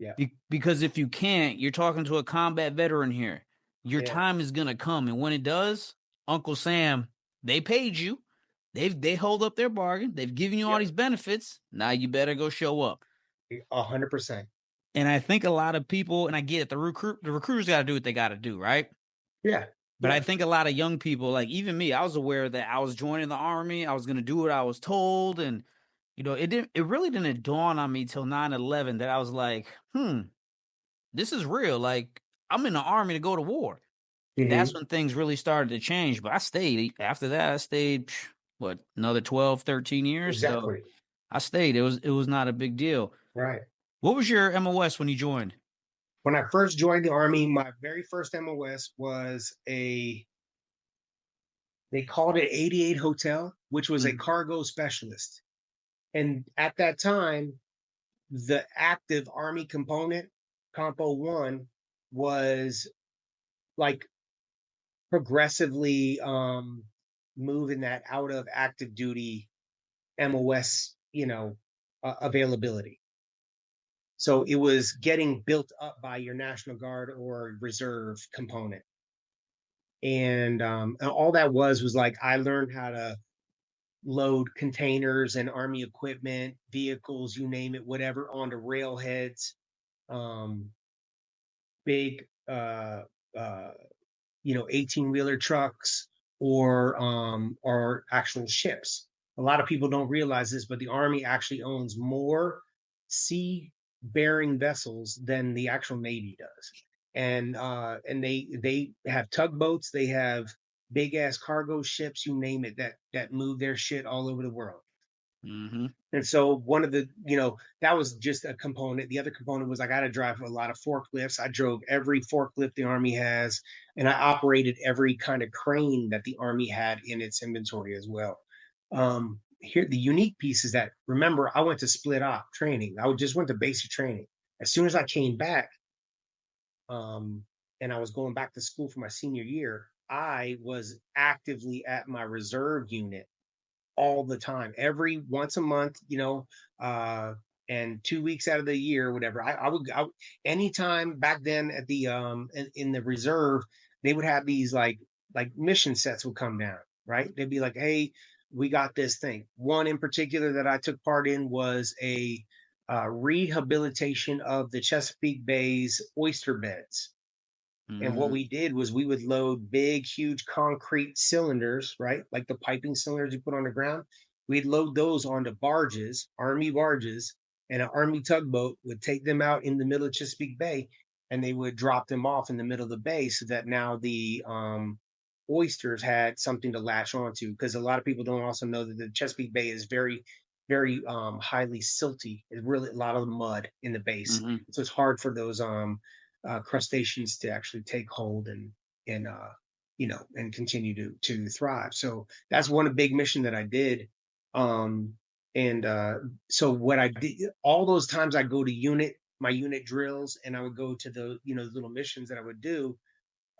Yep. Because if you can't, you're talking to a combat veteran here. Your Yeah. time is going to come. And when it does, Uncle Sam, they paid you. They hold up their bargain. They've given you all Yep. these benefits. Now you better go show up. 100%. And I think a lot of people, and I get it, the recruiters got to do what they got to do, right? Yeah. But I Yeah. think a lot of young people, like even me, I was aware that I was joining the army. I was going to do what I was told, and it really didn't dawn on me till 9/11 that I was like, this is real. Like I'm in the army to go to war. And that's Mm-hmm. when things really started to change. But I stayed after that. I stayed what, another 12, 13 years. So Exactly. I stayed. It was not a big deal. Right. What was your MOS when you joined? When I first joined the Army, my very first MOS was they called it 88 Hotel, which was a Mm. cargo specialist. And at that time, the active Army component, Compo 1, was like progressively moving that out of active duty MOS, availability. So it was getting built up by your National Guard or Reserve component. And all that was like I learned how to load containers and army equipment, vehicles, you name it, whatever, onto railheads, um, big, uh, 18-wheeler trucks or actual ships. A lot of people don't realize this, but the Army actually owns more sea bearing vessels than the actual Navy does. And they have tugboats, they have big ass cargo ships, you name it, that move their shit all over the world. Mm-hmm. And so one of the, that was just a component. The other component was I got to drive a lot of forklifts. I drove every forklift the Army has, and I operated every kind of crane that the Army had in its inventory as well. Here, the unique piece is that, remember, I went to split op training. I just went to basic training. As soon as I came back, and I was going back to school for my senior year, I was actively at my reserve unit all the time, every once a month, and 2 weeks out of the year, whatever. Anytime back then at the in the reserve, they would have these like mission sets would come down. right? They'd be like, hey, we got this thing. One in particular that I took part in was a rehabilitation of the Chesapeake Bay's oyster beds. And what Mm-hmm. we did was we would load big, huge concrete cylinders, right? Like the piping cylinders you put on the ground. We'd load those onto barges, Army barges, and an Army tugboat would take them out in the middle of Chesapeake Bay and they would drop them off in the middle of the bay so that now the oysters had something to latch onto. Because a lot of people don't also know that the Chesapeake Bay is very, very highly silty. It's really a lot of mud in the base. Mm-hmm. So it's hard for those crustaceans to actually take hold and and continue to thrive. So that's one big mission that I did. Um, and so what I did all those times I go to my unit drills, and I would go to the little missions that I would do.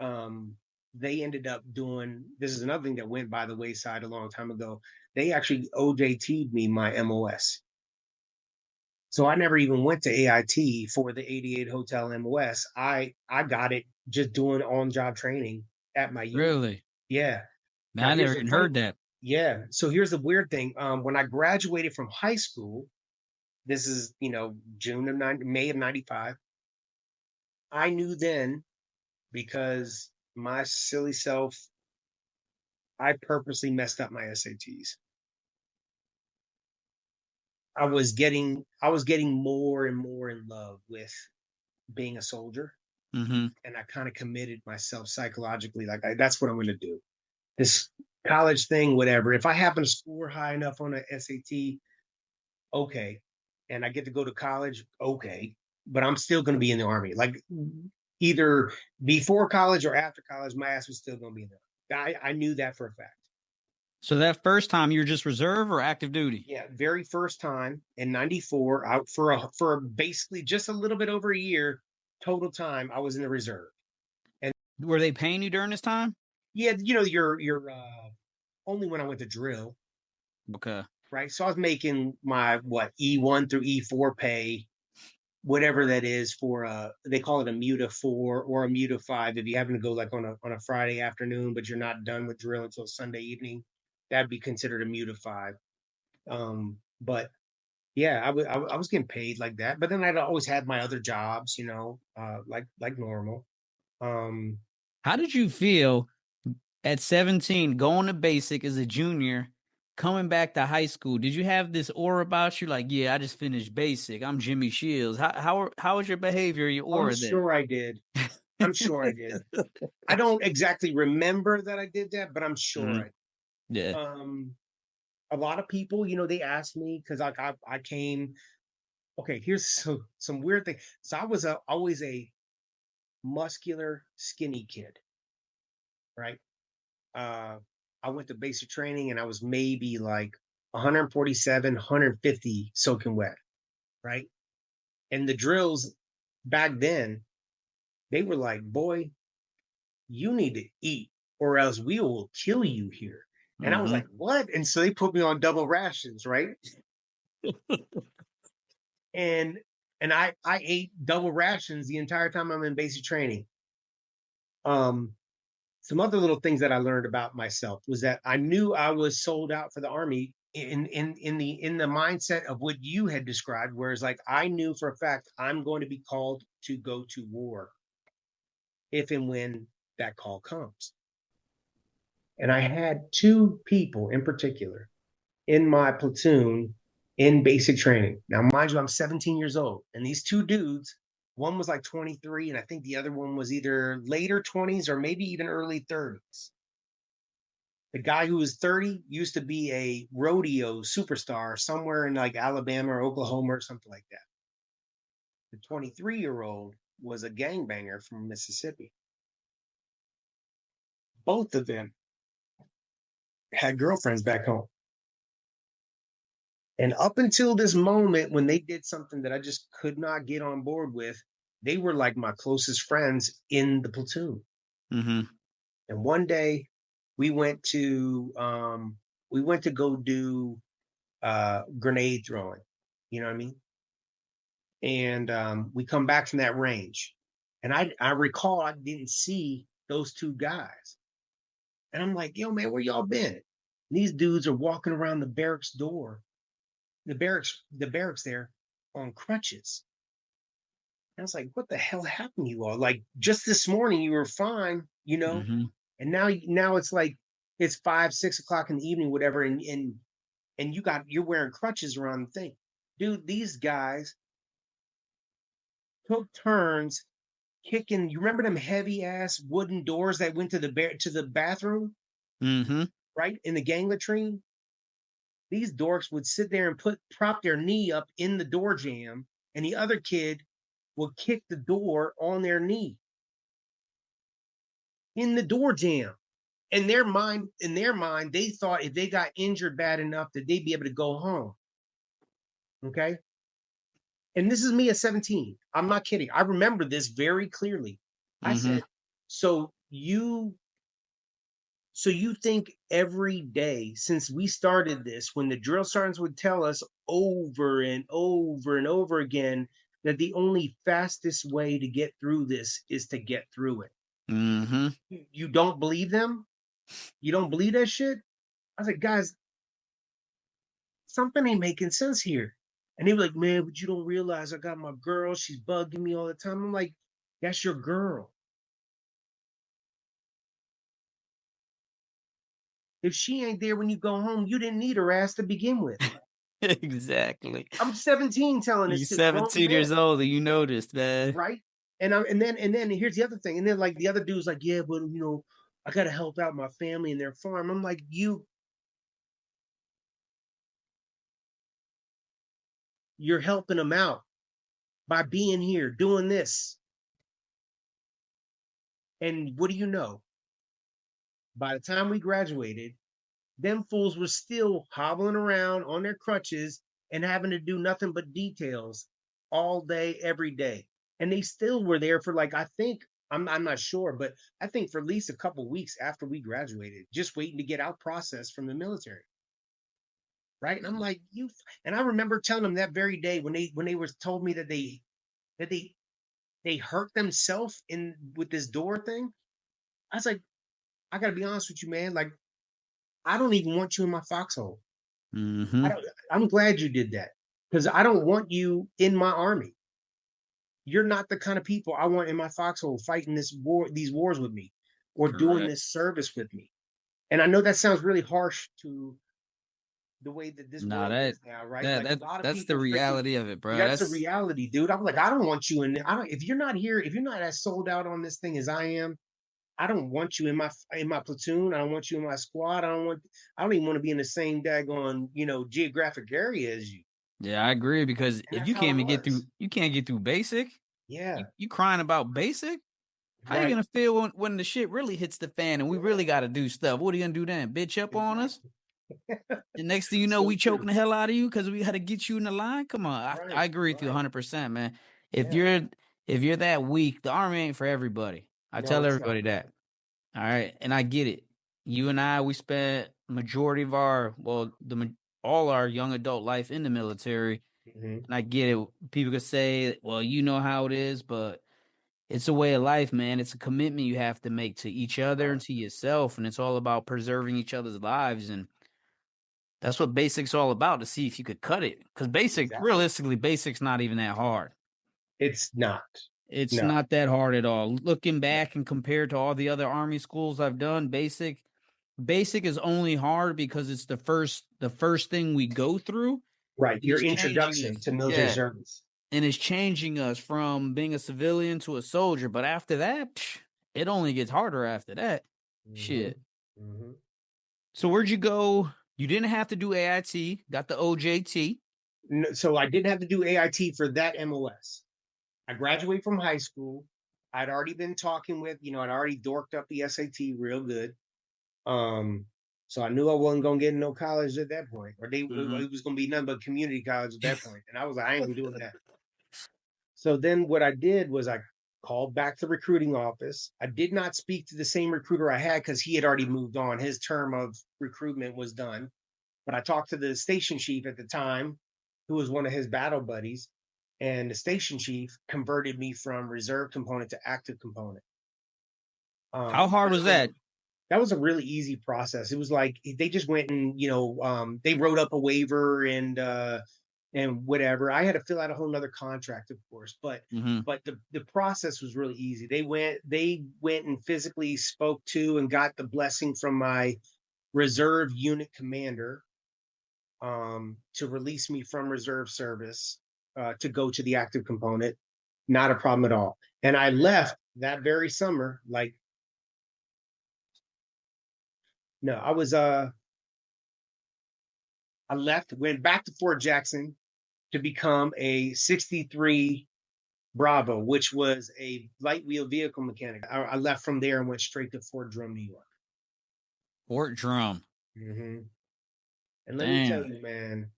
Um, they ended up doing this is another thing that went by the wayside a long time ago. They actually OJT'd me my MOS. So I never even went to AIT for the 88 Hotel MOS. I got it just doing on-job training at my unit. Really? Yeah. Man, Now I here's never the even funny. heard that. Yeah. So here's the weird thing. When I graduated from high school, this is May of '95. I knew then because my silly self, I purposely messed up my SATs. I was getting more and more in love with being a soldier, Mm-hmm. and I kind of committed myself psychologically. Like that's what I'm going to do. This college thing, whatever. If I happen to score high enough on a SAT, okay, and I get to go to college, okay, but I'm still going to be in the Army. Like either before college or after college, my ass was still going to be in there. I knew that for a fact. So that first time you were just reserve or active duty? Yeah, very first time in '94, out for basically just a little bit over a year total time, I was in the reserve. And Were they paying you during this time? yeah, you're only when I went to drill, Okay. right? So I was making my E1 through E4 pay, whatever that is for they call it a muta 4 or a muta 5 if you happen to go like on a Friday afternoon, but you're not done with drill until Sunday evening, that'd be considered a muta 5. But yeah, I was getting paid like that, but then I'd always had my other jobs, like normal. Um, How did you feel at 17 going to basic as a junior, coming back to high school? Did you have this aura about you? Like, yeah, I just finished basic. I'm Jimmy Shields. How was your behavior, your I'm aura then? sure I did. I'm sure I did. I don't exactly remember that I did that, but I'm sure Mhm. I did. Yeah. A lot of people, they asked me because I came. Okay, here's some weird thing. So I was always a muscular, skinny kid, right? Uh, I went to basic training and I was maybe like 147, 150 soaking wet, right? And the drills back then, they were like, boy, you need to eat or else we will kill you here. And I was Mm-hmm. like, what? And so they put me on double rations, right? And I ate double rations the entire time I'm in basic training. Um, some other little things that I learned about myself was that I knew I was sold out for the army in the mindset of what you had described, whereas like I knew for a fact I'm going to be called to go to war if and when that call comes. And I had two people in particular in my platoon in basic training. Now, mind you, I'm 17 years old, and these two dudes, one was like 23, and I think the other one was either later 20s or maybe even early 30s. The guy who was 30 used to be a rodeo superstar somewhere in like Alabama or Oklahoma or something like that. The 23-year-old was a gangbanger from Mississippi. Both of them had girlfriends back home. And up until this moment, when they did something that I just could not get on board with, they were like my closest friends in the platoon. Mm-hmm. And one day we went to go do grenade throwing. You know what I mean? And we come back from that range. And I recall I didn't see those two guys. And I'm like, yo, man, where y'all been? And these dudes are walking around the barracks door, the barracks there on crutches. And I was like, what the hell happened to you all? Like just this morning you were fine, Mm-hmm. and now it's like it's 5, 6 o'clock in the evening, whatever, and you're wearing crutches around the thing. Dude, these guys took turns kicking. You remember them heavy ass wooden doors that went to the bathroom, Mm-hmm. right? In the gang latrine? These dorks would sit there and prop their knee up in the door jamb, and the other kid would kick the door on their knee in the door jamb. In their mind, they thought if they got injured bad enough that they'd be able to go home. Okay. And this is me at 17. I'm not kidding. I remember this very clearly. I Mm-hmm. said, so you think every day since we started this, when the drill sergeants would tell us over and over and over again that the only fastest way to get through this is to get through it. Mm-hmm. You don't believe them? You don't believe that shit? I was like, guys, something ain't making sense here. And they were like, man, but you don't realize I got my girl. She's bugging me all the time. I'm like, that's your girl. If she ain't there when you go home, you didn't need her ass to begin with. Exactly. I'm 17 telling You this to grown 17 men, years old and you noticed, man. right? And then here's the other thing. And then like the other dude's like, yeah, but I gotta help out my family and their farm. I'm like, you're helping them out by being here, doing this. And what do you know? By the time we graduated, them fools were still hobbling around on their crutches and having to do nothing but details all day, every day. And they still were there for like, I think, I'm not sure, but I think for at least a couple weeks after we graduated, just waiting to get out processed from the military. Right. And I'm like, and I remember telling them that very day when they was told me that they hurt themselves in with this door thing. I was like, I gotta be honest with you, man. Like, I don't even want you in my foxhole. Mm-hmm. I'm glad you did that because I don't want you in my army. You're not the kind of people I want in my foxhole fighting these wars with me, or doing Correct. this service with me. And I know that sounds really harsh to the way that this Nah, world that is now, right? that Like a that lot of that's the people freaking. reality of it, bro. That's a That's reality, dude. I'm like, I don't want you in. I don't. If you're not here, if you're not as sold out on this thing as I am, I don't want you in my platoon. I don't want you in my squad. I don't even want to be in the same daggone geographic area as you. yeah, I agree because And if that's you how can't it even get through, works. you can't get through basic. Yeah. You crying about basic? How you Right. gonna feel when the shit really hits the fan and we really got to do stuff? What are you gonna do then? Bitch up on us? Exactly. And next thing you know, So we choking true. the hell out of you because we had to get you in the line. Come on, I Right. agree with you Right. 100%, man. If Yeah. you're if you're that weak, the army ain't for everybody. I No, tell it's not. everybody that. All right, and I get it. You and I, we spent majority of all our young adult life in the military, Hmm. and I get it. People could say, "Well, you know how it is," but it's a way of life, man. It's a commitment you have to make to each other Right. and to yourself, and it's all about preserving each other's lives, and that's what basic's all about to see if you could cut it. Because Exactly. realistically, basic's not even that hard. It's not. It's No. not that hard at all. Looking back and compared to all the other army schools I've done, basic is only hard because it's the first thing we go through. Right. And Your it's changing introduction us. to military Yeah. service. And it's changing us from being a civilian to a soldier. But after that, it only gets harder after that. Hmm. Shit. Hmm. So where'd you go? You didn't have to do AIT, got the OJT. No, so I didn't have to do AIT for that MOS. I graduated from high school. I'd already been talking I'd already dorked up the SAT real good. Um, so I knew I wasn't gonna get in no college at that point, or Mm-hmm. it was gonna be nothing but community college at that point. And I was like, I ain't doing that. So then what I did was I called back the recruiting office. I did not speak to the same recruiter I had because he had already moved on. His term of recruitment was done. But I talked to the station chief at the time, who was one of his battle buddies, and the station chief converted me from reserve component to active component. How hard By was the way, that? That was a really easy process. It was like they just went and they wrote up a waiver and whatever. I had to fill out a whole nother contract, of course, but Mm-hmm. the process was really easy. They went and physically spoke to and got the blessing from my reserve unit commander to release me from reserve service to go to the active component. Not a problem at all. And I left that very summer. Like, no, I left, went back to Fort Jackson to become a 63 Bravo, which was a light wheel vehicle mechanic. I left from there and went straight to Fort Drum, New York. Fort Drum. Mm-hmm. And let me tell Damn. you, man,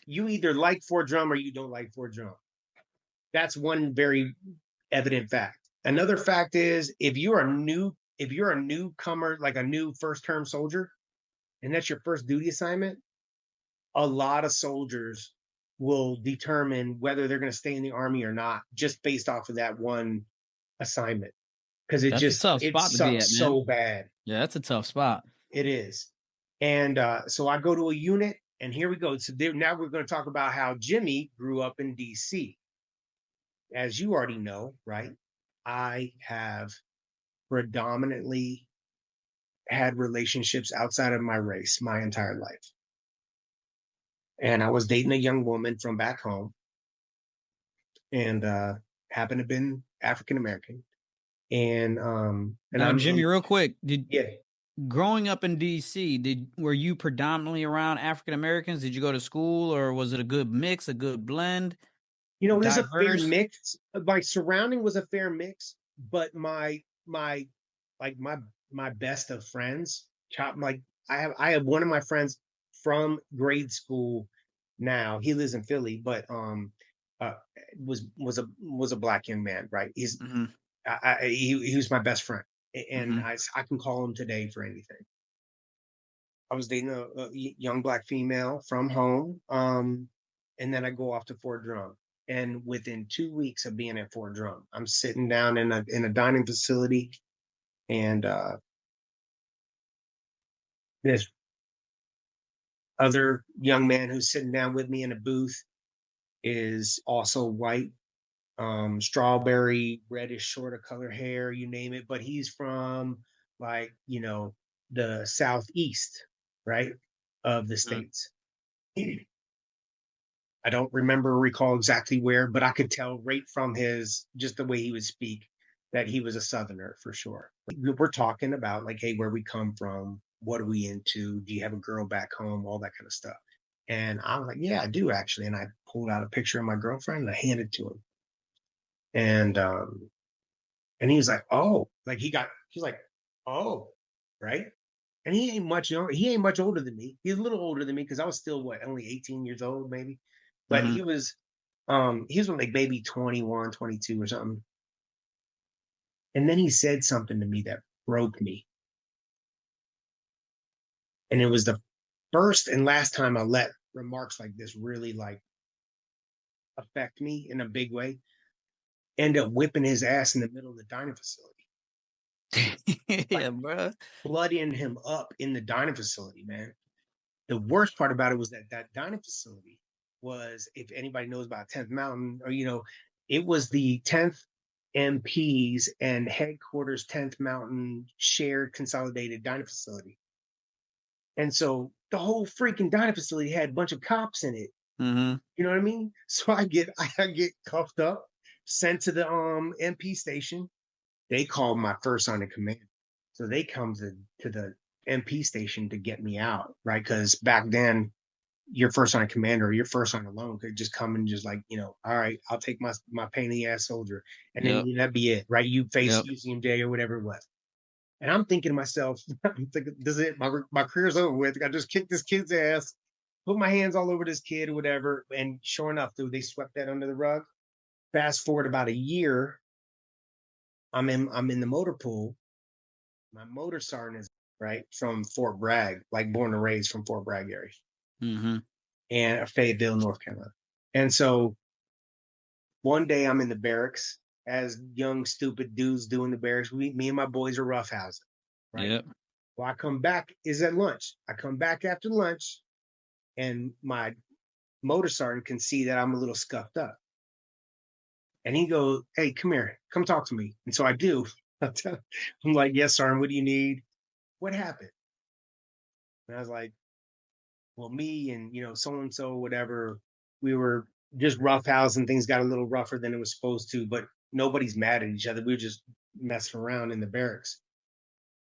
you either like Fort Drum or you don't like Fort Drum. That's one very evident fact. Another fact is if you're a newcomer, like a new first term soldier, and that's your first duty assignment, a lot of soldiers will determine whether they're going to stay in the army or not just based off of that one assignment because That's a tough it spot to be at, sucks man. so bad. Yeah, that's a tough spot. It is. And so I go to a unit, and here we go. So now we're going to talk about how Jimmy grew up in DC. As you already know, right? I have predominantly had relationships outside of my race my entire life. And I was dating a young woman from back home and happened to have been African American. And Now, Jimmy, real quick, yeah. growing up in DC, were you predominantly around African Americans? Did you go to school, or was it a good mix, a good blend? There's a fair Diverse? mix. My surrounding was a fair mix, but my best of friends, like I have one of my friends from grade school now. He lives in Philly, but uh was a black young man, right? Mm-hmm. He was my best friend, and Mm-hmm. I can call him today for anything. I was dating a young black female from home, and then I go off to Fort Drum. And within 2 weeks of being at Fort Drum, I'm sitting down in a dining facility, and this other young man who's sitting down with me in a booth is also white, strawberry, reddish, shorter color hair, you name it. But he's from like the southeast, right, of the states. I don't recall exactly where, but I could tell right from his just the way he would speak that he was a Southerner for sure. We're talking about like, hey, where we come from, what are we into? Do you have a girl back home? All that kind of stuff. And I was like, yeah, I do actually. And I pulled out a picture of my girlfriend and I handed it to him. And he was like, oh, like he's like, oh, right. And he ain't much younger. He ain't much older than me. He's a little older than me because I was still only 18 years old, maybe. But Mm-hmm. he was like maybe 21, 22 or something. And then he said something to me that broke me. And it was the first and last time I let remarks like this really like affect me in a big way. End up whipping his ass in the middle of the dining facility. Yeah, Like bro. bloodying him up in the dining facility, man. The worst part about it was that dining facility was, if anybody knows about 10th Mountain, or it was the 10th MPs and headquarters 10th Mountain shared consolidated dining facility. And so the whole freaking dining facility had a bunch of cops in it. Mm-hmm. You know what I mean? So I get cuffed up, sent to the MP station. They called my first sergeant command. So they come to the MP station to get me out, right? Because back then, your first sergeant commander or your first sergeant alone could just come and just like, all right, I'll take my pain in the ass soldier. And then Yep. that'd be it, right? You face Yep. UCMJ or whatever it was. And I'm thinking to myself, I'm thinking, this is it. My career's over with. I just kicked this kid's ass, put my hands all over this kid or whatever. And sure enough, dude, they swept that under the rug. Fast forward about a year, I'm in the motor pool. My motor sergeant is right from Fort Bragg, like born and raised from Fort Bragg area, Mm-hmm. and Fayetteville, North Carolina. And so one day I'm in the barracks, as young stupid dudes do in the barracks. Me and my boys are roughhousing, right? Yep. Well, I come back is at lunch. I come back after lunch, and my motor sergeant can see that I'm a little scuffed up. And he goes, "Hey, come here, come talk to me." And so I do. I'm like, "Yes, sergeant, what do you need? What happened?" And I was like, "Well, me and so and so, whatever, we were just roughhousing. Things got a little rougher than it was supposed to, but nobody's mad at each other. We were just messing around in the barracks."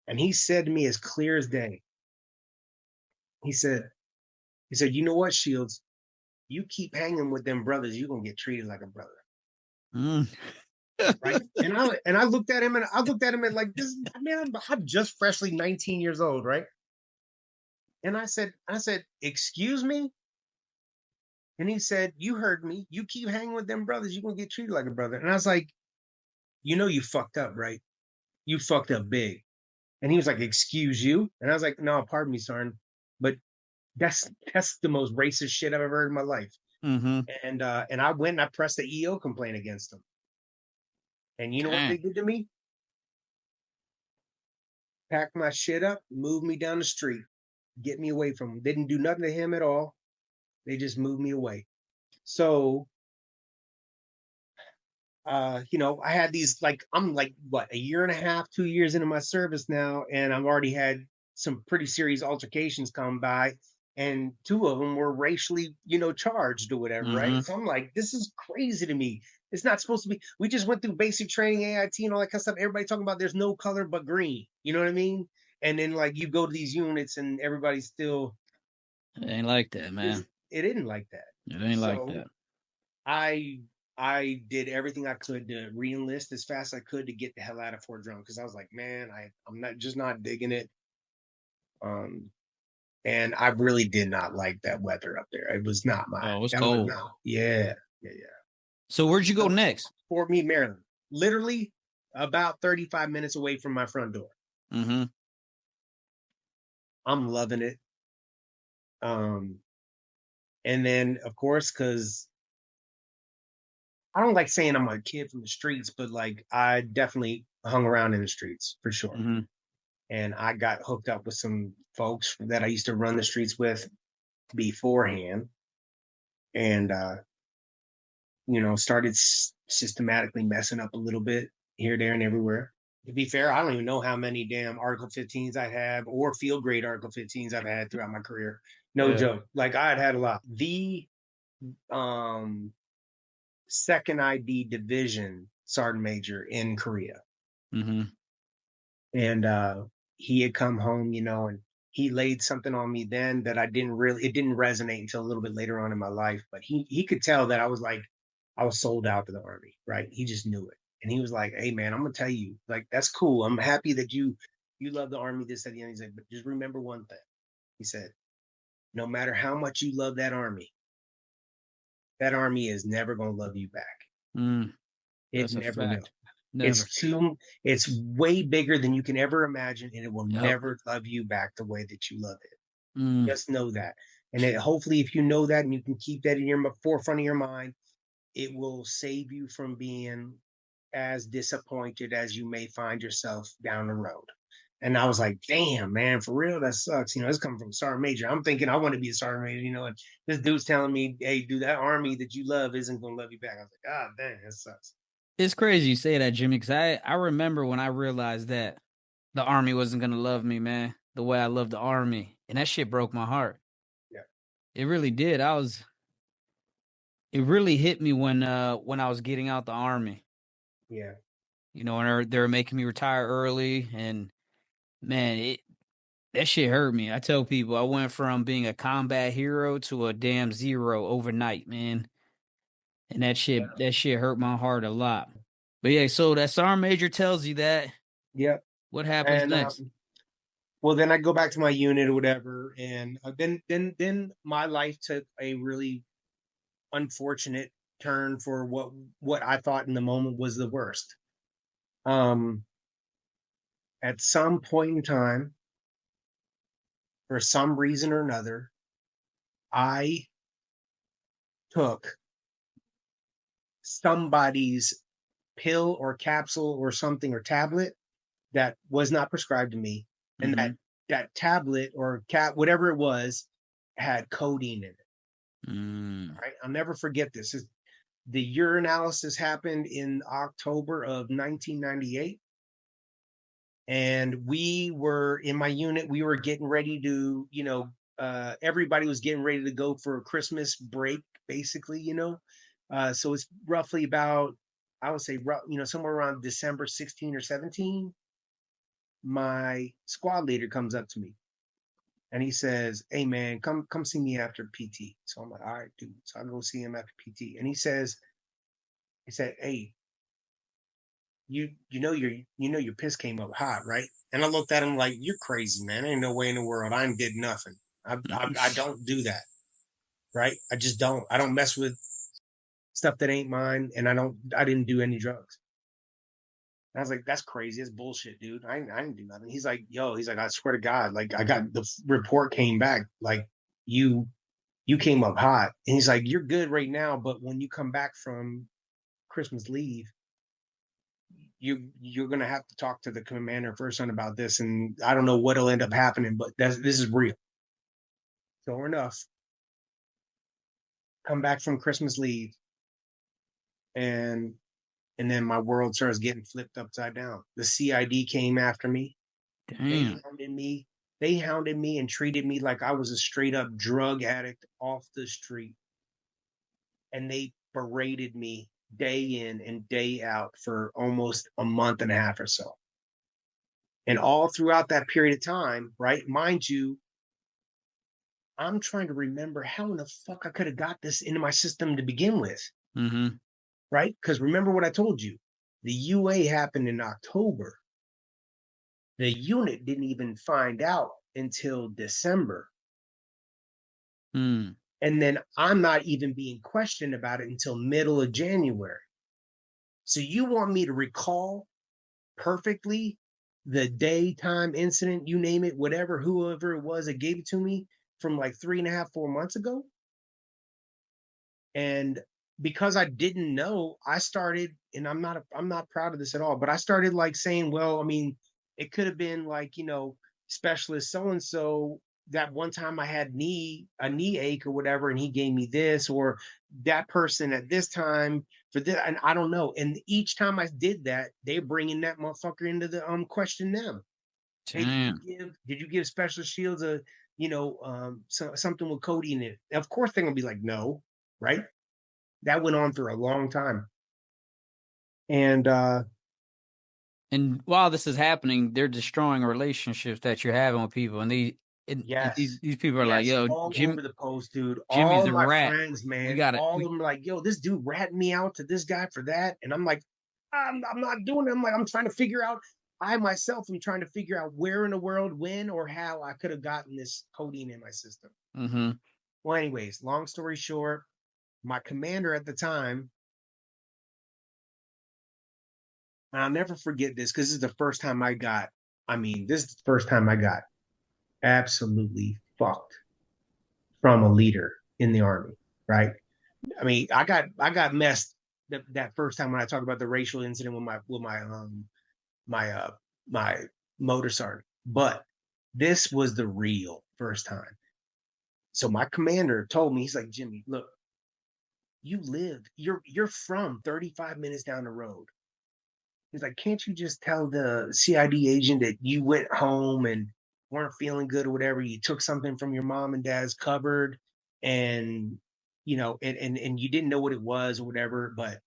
And he said to me as clear as day, he said, "You know what, Shields? You keep hanging with them brothers, you're gonna get treated like a brother." Mm. Right. And I looked at him and like this man, I'm just freshly 19 years old, right? And I said, "Excuse me?" And he said, "You heard me. You keep hanging with them brothers, you're gonna get treated like a brother." And I was like, you fucked up, right? You fucked up big. And he was like, "Excuse you?" And I was like, "No, pardon me, son, but that's the most racist shit I've ever heard in my life." Mm-hmm. And I went and I pressed the EO complaint against him. And you know what they Dang. did to me? Packed my shit up, moved me down the street, get me away from him. Didn't do nothing to him at all. They just moved me away. So, I had these I'm like what, a year and a half, 2 years into my service now, and I've already had some pretty serious altercations come by, and two of them were racially, charged or whatever, Mm-hmm. right? So I'm like, this is crazy to me. It's not supposed to be. We just went through basic training, AIT, and all that kind of stuff. Everybody talking about there's no color but green. You know what I mean? And then like you go to these units, and everybody's still It ain't like that, is. man. It isn't like that. It ain't like So that. I I did everything I could to re-enlist as fast as I could to get the hell out of Fort Drum because I was like, man, I'm not digging it. Um, and I really did not like that weather up there. It was not my Oh, it's that was cold. no, yeah, yeah, yeah. So where'd you go So next? Fort Meade, Maryland, literally about 35 minutes away from my front door. Mm-hmm. I'm loving it. Um, and then of course, because I don't like saying I'm a kid from the streets, but like I definitely hung around in the streets for sure. Mm-hmm. And I got hooked up with some folks that I used to run the streets with beforehand, and started systematically messing up a little bit here, there, and everywhere. To be fair, I don't even know how many damn Article 15s I have or field grade Article 15s I've had throughout my career. No Yeah. joke. Like I had a lot. The um, second ID division sergeant major in Korea, Mm-hmm. and he had come home, and he laid something on me then that it didn't resonate until a little bit later on in my life, but he could tell that I was sold out to the army, right? He just knew it. And he was like, "Hey man, I'm gonna tell you, like, that's cool. I'm happy that you love the army, this, that, the end." He's like, "But just remember one thing." He said, "No matter how much you love that army is never gonna love you back. Mm. It That's a never will. fact. Never. It's way bigger than you can ever imagine, and it will Yep. never love you back the way that you love it. Mm. Just know that." And hopefully, if you know that and you can keep that in your forefront of your mind, it will save you from being as disappointed as you may find yourself down the road. And I was like, damn, man, for real, that sucks. This coming from Sergeant Major. I'm thinking I want to be a Sergeant Major, and this dude's telling me, "Hey, dude, that army that you love isn't going to love you back." I was like, "Ah, dang, that sucks." It's crazy you say that, Jimmy, because I remember when I realized that the army wasn't gonna love me, man, the way I love the army. And that shit broke my heart. Yeah, It really did. It really hit me when I was getting out the army. yeah, And they were making me retire early, and man, that shit hurt me. I tell people I went from being a combat hero to a damn zero overnight, man. And that shit hurt my heart a lot. But yeah, so that sergeant major tells you that. yeah. What happens And next? well, then I go back to my unit or whatever, and then my life took a really unfortunate turn for what I thought in the moment was the worst. Um, at some point in time, for some reason or another, I took somebody's pill or capsule or something or tablet that was not prescribed to me, And that tablet or whatever it was, had codeine in it. Right? I'll never forget this. The urinalysis happened in October of 1998. And we were in my unit, we were getting ready to, everybody was getting ready to go for a Christmas break, basically, so it's roughly about, I would say, somewhere around December 16 or 17. My squad leader comes up to me and he says, "Hey man, come see me after PT." So I'm like, "All right, dude." So I go see him after PT, and he said, "Hey, your piss came up hot, right?" And I looked at him like, "You're crazy, man. Ain't no way in the world. I did nothing. I don't do that, right? I just don't. I don't mess with stuff that ain't mine, and I didn't do any drugs." And I was like, "That's crazy. It's bullshit, dude. I didn't do nothing." He's like, he's like, "I swear to God, like I got the report came back, like you came up hot." And he's like, "You're good right now, but when you come back from Christmas leave, you're gonna have to talk to the commander first on about this, and I don't know what'll end up happening, but this is real." Sure enough, come back from Christmas leave, and then my world starts getting flipped upside down. The CID came after me. Damn. They hounded me and treated me like I was a straight up drug addict off the street, and they berated me day in and day out for almost a month and a half or so. And all throughout that period of time, right? Mind you, I'm trying to remember how in the fuck I could have got this into my system to begin with, right? Because remember what I told you, the UA happened in October. The unit didn't even find out until December. And then I'm not even being questioned about it until middle of January. So you want me to recall perfectly the daytime incident, you name it, whatever, whoever it was that gave it to me from like 3.5, 4 months ago? And because I didn't know, I started, and I'm not proud of this at all, but I started like saying, well, I mean, it could have been like, specialist so and so, that one time I had a knee ache or whatever, and he gave me this, or that person at this time for this, and I don't know. And each time I did that, they're bringing that motherfucker into the question them. Hey, did you give Specialist Shields a something with codeine in it? Of course they're gonna be like, no, right? That went on for a long time. And while this is happening, they're destroying relationships that you're having with people, and yes, these people are like, "Yo, all over the post, dude. Jimmy's All a my rat. friends, man, all of them like, "Yo, this dude ratting me out to this guy for that," and I'm like, I'm not doing it. I'm like, I'm trying to figure out. I myself am trying to figure out where in the world, when, or how I could have gotten this codeine in my system. Well, anyways, long story short, my commander at the time, and I'll never forget this because this is the first time I got. This is the first time I got absolutely fucked from a leader in the army, right? I got messed that first time when I talk about the racial incident with my motor sergeant, but this was the real first time. So my commander told me, he's like, "Jimmy, look, you're from 35 minutes down the road." He's like, "Can't you just tell the CID agent that you went home and weren't feeling good or whatever? You took something from your mom and dad's cupboard, and and you didn't know what it was or whatever, but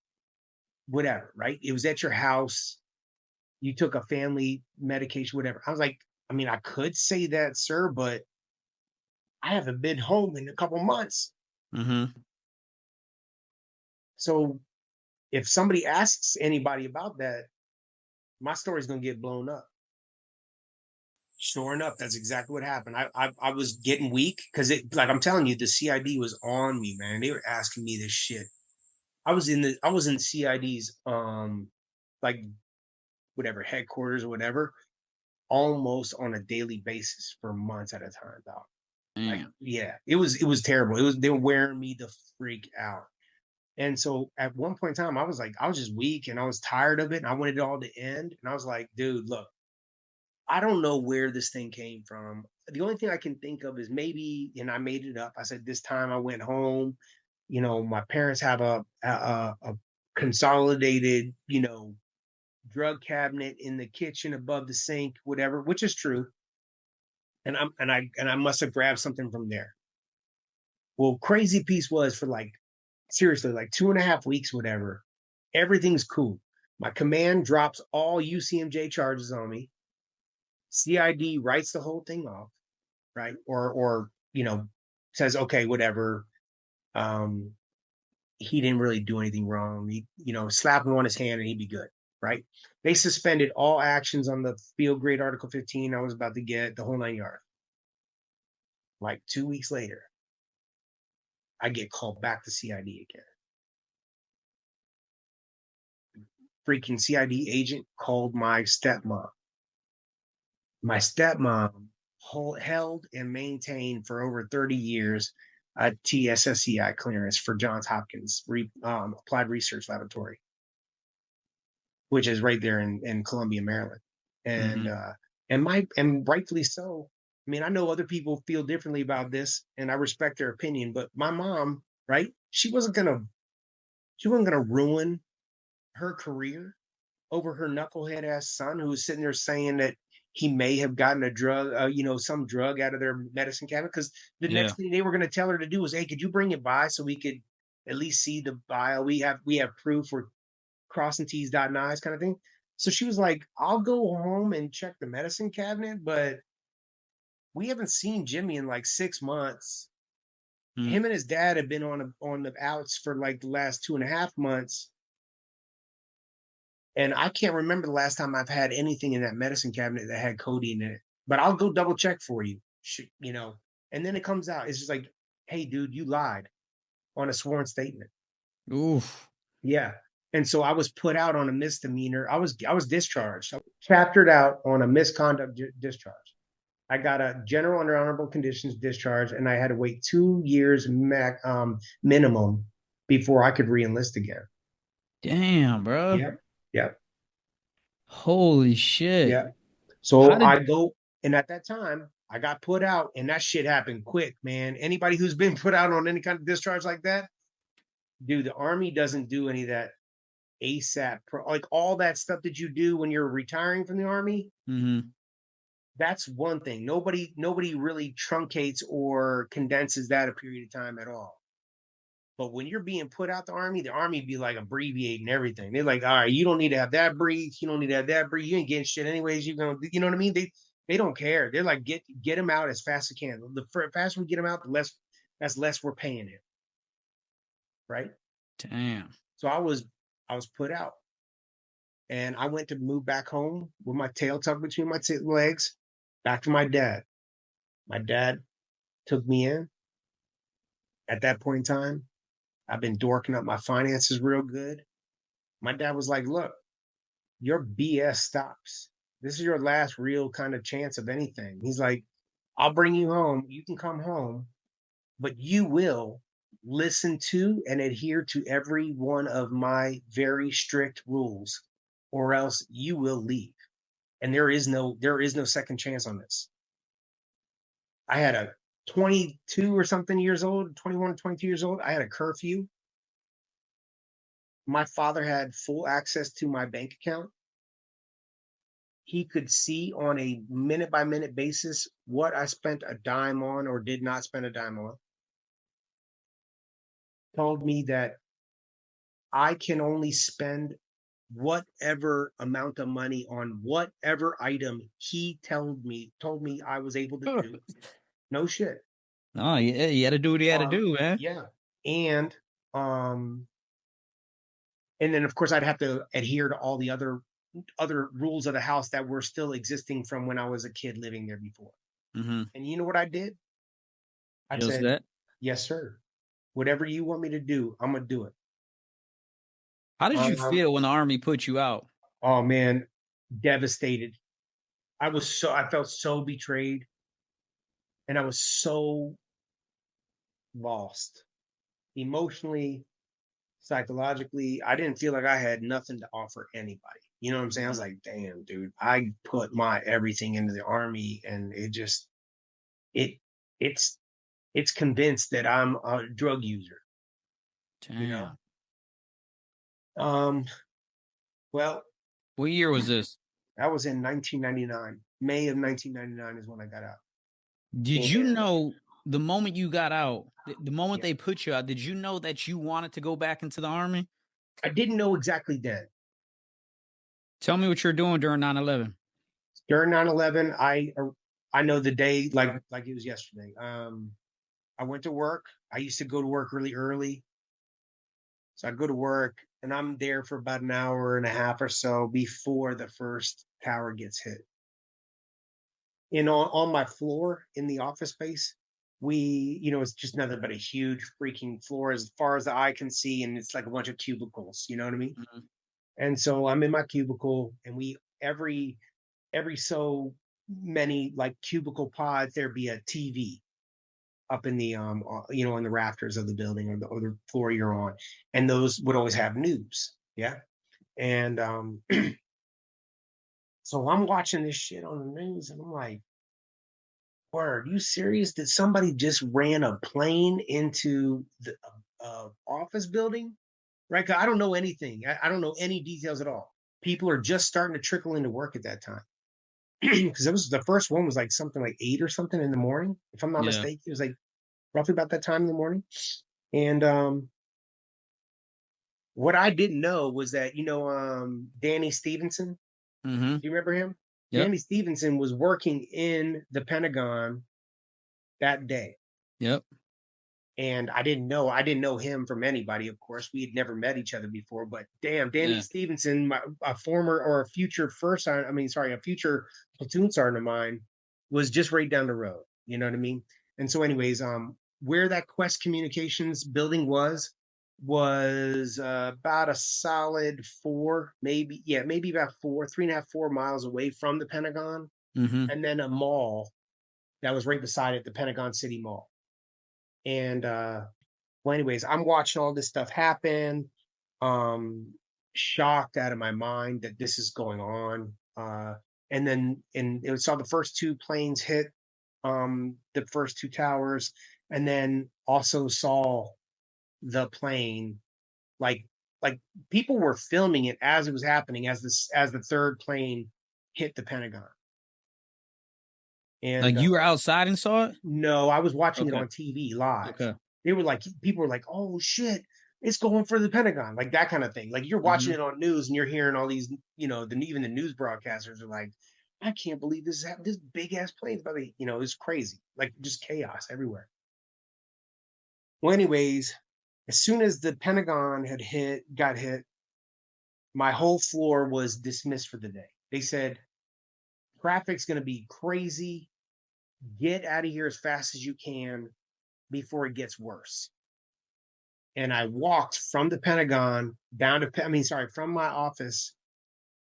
whatever, right? It was at your house. You took a family medication, whatever." I was like, I could say that, sir, but I haven't been home in a couple months. So if somebody asks anybody about that, my story's gonna get blown up. Sure enough, that's exactly what happened. I was getting weak because like I'm telling you, the CID was on me, man. They were asking me this shit. I was in CID's like whatever headquarters or whatever, almost on a daily basis for months at a time, dog. Like, yeah, it was terrible. They were wearing me the freak out. And so at one point in time, I was just weak and I was tired of it and I wanted it all to end. And I was like, dude, look, I don't know where this thing came from. The only thing I can think of is maybe, and I made it up. I said this time I went home. My parents have a consolidated, drug cabinet in the kitchen above the sink, whatever, which is true. And I must have grabbed something from there. Well, crazy piece was for like seriously like 2.5 weeks, whatever. Everything's cool. My command drops all UCMJ charges on me. CID writes the whole thing off, right? Or says okay, whatever. Um, he didn't really do anything wrong. He, slap him on his hand and he'd be good, right? They suspended all actions on the field grade Article 15 I was about to get, the whole 9 yards. Like 2 weeks later, I get called back to CID again. Freaking CID agent called my stepmom. My stepmom held and maintained for over 30 years a TSSCI clearance for Johns Hopkins Applied Research Laboratory, which is right there in Columbia, Maryland. And and rightfully so. I mean, I know other people feel differently about this, and I respect their opinion. But my mom, right? She wasn't gonna ruin her career over her knucklehead ass son who was sitting there saying that he may have gotten a drug, some drug out of their medicine cabinet. Because the next thing they were going to tell her to do was, "Hey, could you bring it by so we could at least see the vial? We have proof we're crossing T's, dotting I's, kind of thing." So she was like, "I'll go home and check the medicine cabinet, but we haven't seen Jimmy in like 6 months. Him and his dad have been on the outs for like the last 2.5 months. And I can't remember the last time I've had anything in that medicine cabinet that had codeine in it, but I'll go double check for you, And then it comes out. It's just like, hey, dude, you lied on a sworn statement. Oof. Yeah. And so I was put out on a misdemeanor. I was discharged. I was chaptered out on a misconduct discharge. I got a general under honorable conditions discharge, and I had to wait 2 years minimum before I could reenlist again. Damn, bro. Yeah. Yeah. Holy shit. Yeah. How So did I go, and at that time, I got put out, and that shit happened quick, man. Anybody who's been put out on any kind of discharge like that, dude, the Army doesn't do any of that ASAP, like all that stuff that you do when you're retiring from the Army. That's one thing. Nobody really truncates or condenses that a period of time at all. But when you're being put out the Army be like abbreviating everything. They're like, all right, you don't need to have that brief. You don't need to have that brief. You ain't getting shit anyways. You're gonna, you know what I mean? They don't care. They're like, get them out as fast as can. The faster we get them out, the less we're paying it. Right? Damn. So I was put out, and I went to move back home with my tail tucked between my legs, back to my dad. My dad took me in. At that point in time, I've been dorking up my finances real good. My dad was like, look, your BS stops. This is your last real kind of chance of anything. He's like, I'll bring you home. You can come home, but you will listen to and adhere to every one of my very strict rules, or else you will leave. And there is no second chance on this. I had a 22 or something years old, 21, 22 years old. I had a curfew. My father had full access to my bank account. He could see on a minute by minute basis what I spent a dime on or did not spend a dime on. Told me that I can only spend whatever amount of money on whatever item he told me I was able to do. No shit. Oh, yeah, you had to do what you had to do, man. Yeah. And then of course I'd have to adhere to all the other rules of the house that were still existing from when I was a kid living there before. And you know what I did? I said, that. yes, sir. Whatever you want me to do, I'm gonna do it. How did you feel when the Army put you out? Oh man, devastated. I felt so betrayed, and I was so lost emotionally, psychologically. I didn't feel like I had nothing to offer anybody. You know what I'm saying? I was like, damn, dude, I put my everything into the Army, and it it's it's convinced that I'm a drug user, you know? Damn. Um, well, What year was this? that was in 1999. May of 1999 is when I got out. Did you And know the moment you got out, the moment yeah, they put you out, did you know that you wanted to go back into the Army? I didn't know exactly then. Tell me what you're doing during 9/11. During 9/11, I know the day like it was yesterday. I went to work. I used to go to work really early. So I go to work and I'm there for about an hour and a half or so before the first tower gets hit. And on my floor in the office space, it's just nothing but a huge freaking floor as far as the eye can see. And it's like a bunch of cubicles, you know what I mean? Mhm. And so I'm in my cubicle, and we every so many like cubicle pods, there'd be a TV up in the on the rafters of the building, or the floor you're on, and those would always have news. Yeah. And so I'm watching this shit on the news, and I'm like, word, you serious? Did somebody just ran a plane into the office building? Right? 'Cause I don't know anything. I don't know any details at all. People are just starting to trickle into work at that time. Because it was the first one was like something like 8 or something in the morning, if I'm not Yeah. mistaken. It was like roughly about that time in the morning. And what I didn't know was that, Danny Stevenson, Mm-hmm. do you remember him? Yep. Danny Stevenson was working in the Pentagon that day. Yep. And I didn't know him from anybody, of course. We had never met each other before, but damn, Danny Yeah. Stevenson, a former or a future a future platoon sergeant of mine, was just right down the road. You know what I mean? And so, anyways, where that Quest Communications building was about a solid maybe about 3.5, 4 miles away from the Pentagon, Mm-hmm. and then a mall that was right beside it, the Pentagon City Mall. And well, anyways, I'm watching all this stuff happen. Shocked out of my mind that this is going on. And it saw the first two planes hit the first two towers, and then also saw the plane like like people were filming it as it was happening, as the third plane hit the Pentagon. Like And you were outside and saw it? no, I was watching it Okay. on TV live. Okay. People were like, "Oh shit, it's going for the Pentagon," like that kind of thing. Like you're watching Mm-hmm. it on news and you're hearing all these, even the news broadcasters are like, "I can't believe this is this big ass plane's about to," it's crazy, like just chaos everywhere. Well, anyways, as soon as the Pentagon got hit, my whole floor was dismissed for the day. They said traffic's going to be crazy. Get out of here as fast as you can before it gets worse. And I walked from the Pentagon from my office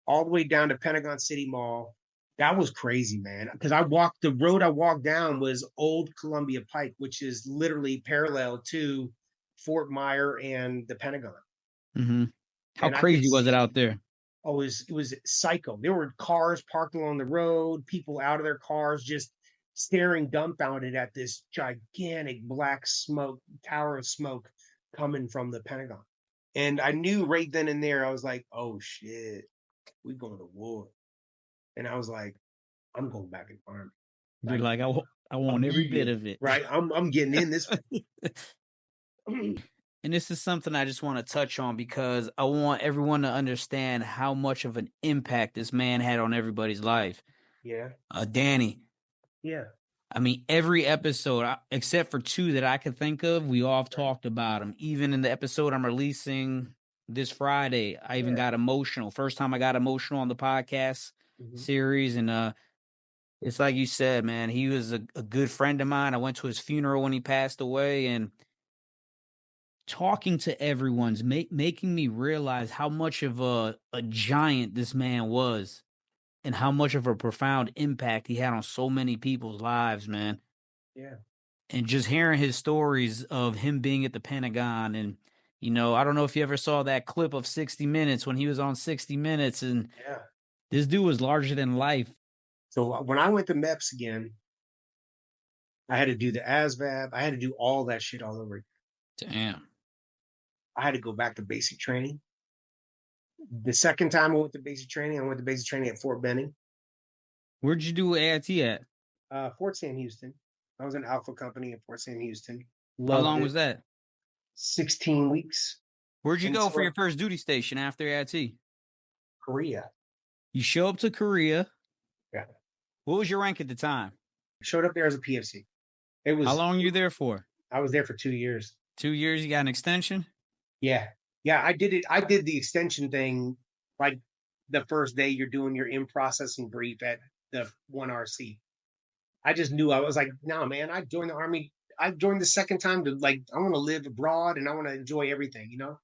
all the way down to Pentagon City Mall. That was crazy, man. Because the road I walked down was Old Columbia Pike, which is literally parallel to Fort Myer and the Pentagon. Mm-hmm. How And I could crazy was it out see, there? it was psycho. There were cars parked along the road, people out of their cars just staring dumbfounded at this gigantic black smoke tower of smoke coming from the Pentagon. And I knew right then and there, I was like, oh shit, we going to war. And I was like, I'm going back in the Army. You're Like like, I want every bit immediately, of it. right? I'm getting in this. And this is something I just want to touch on because I want everyone to understand how much of an impact this man had on everybody's life. Yeah. Danny, Yeah. I mean, every episode, except for two that I could think of, we all have Right. talked about him. Even in the episode I'm releasing this Friday, I even Yeah. got emotional. First time I got emotional on the podcast Mm-hmm. series. And it's like you said, man, he was a good friend of mine. I went to his funeral when he passed away, and talking to everyone's making me realize how much of a giant this man was and how much of a profound impact he had on so many people's lives, man. Yeah. And just hearing his stories of him being at the Pentagon and You know, I don't know if you ever saw that clip of 60 Minutes when he was on 60 Minutes, and Yeah. this dude was larger than life. So when I went to MEPS again, I had to do the ASVAB. I had to do all that shit all over again. Damn. I had to go back to basic training. The second time I went to basic training, I went to basic training at Fort Benning, Where'd you do AIT at? Fort Sam Houston. I was in Alpha Company at Fort Sam Houston. How Loved long it. was that? 16 weeks. Where'd you And go for so your first duty station after AIT? Korea. You show up to Korea. Yeah. What was your rank at the time? Showed up there as a PFC. It How was long were you there for? I was there for 2 years. 2 years? You got an extension? Yeah. Yeah, I did it. I did the extension thing like the first day you're doing your in processing brief at the 1RC. I just knew I was like, no, man, I joined the Army. I joined the second time to like, I want to live abroad and I want to enjoy everything, you know?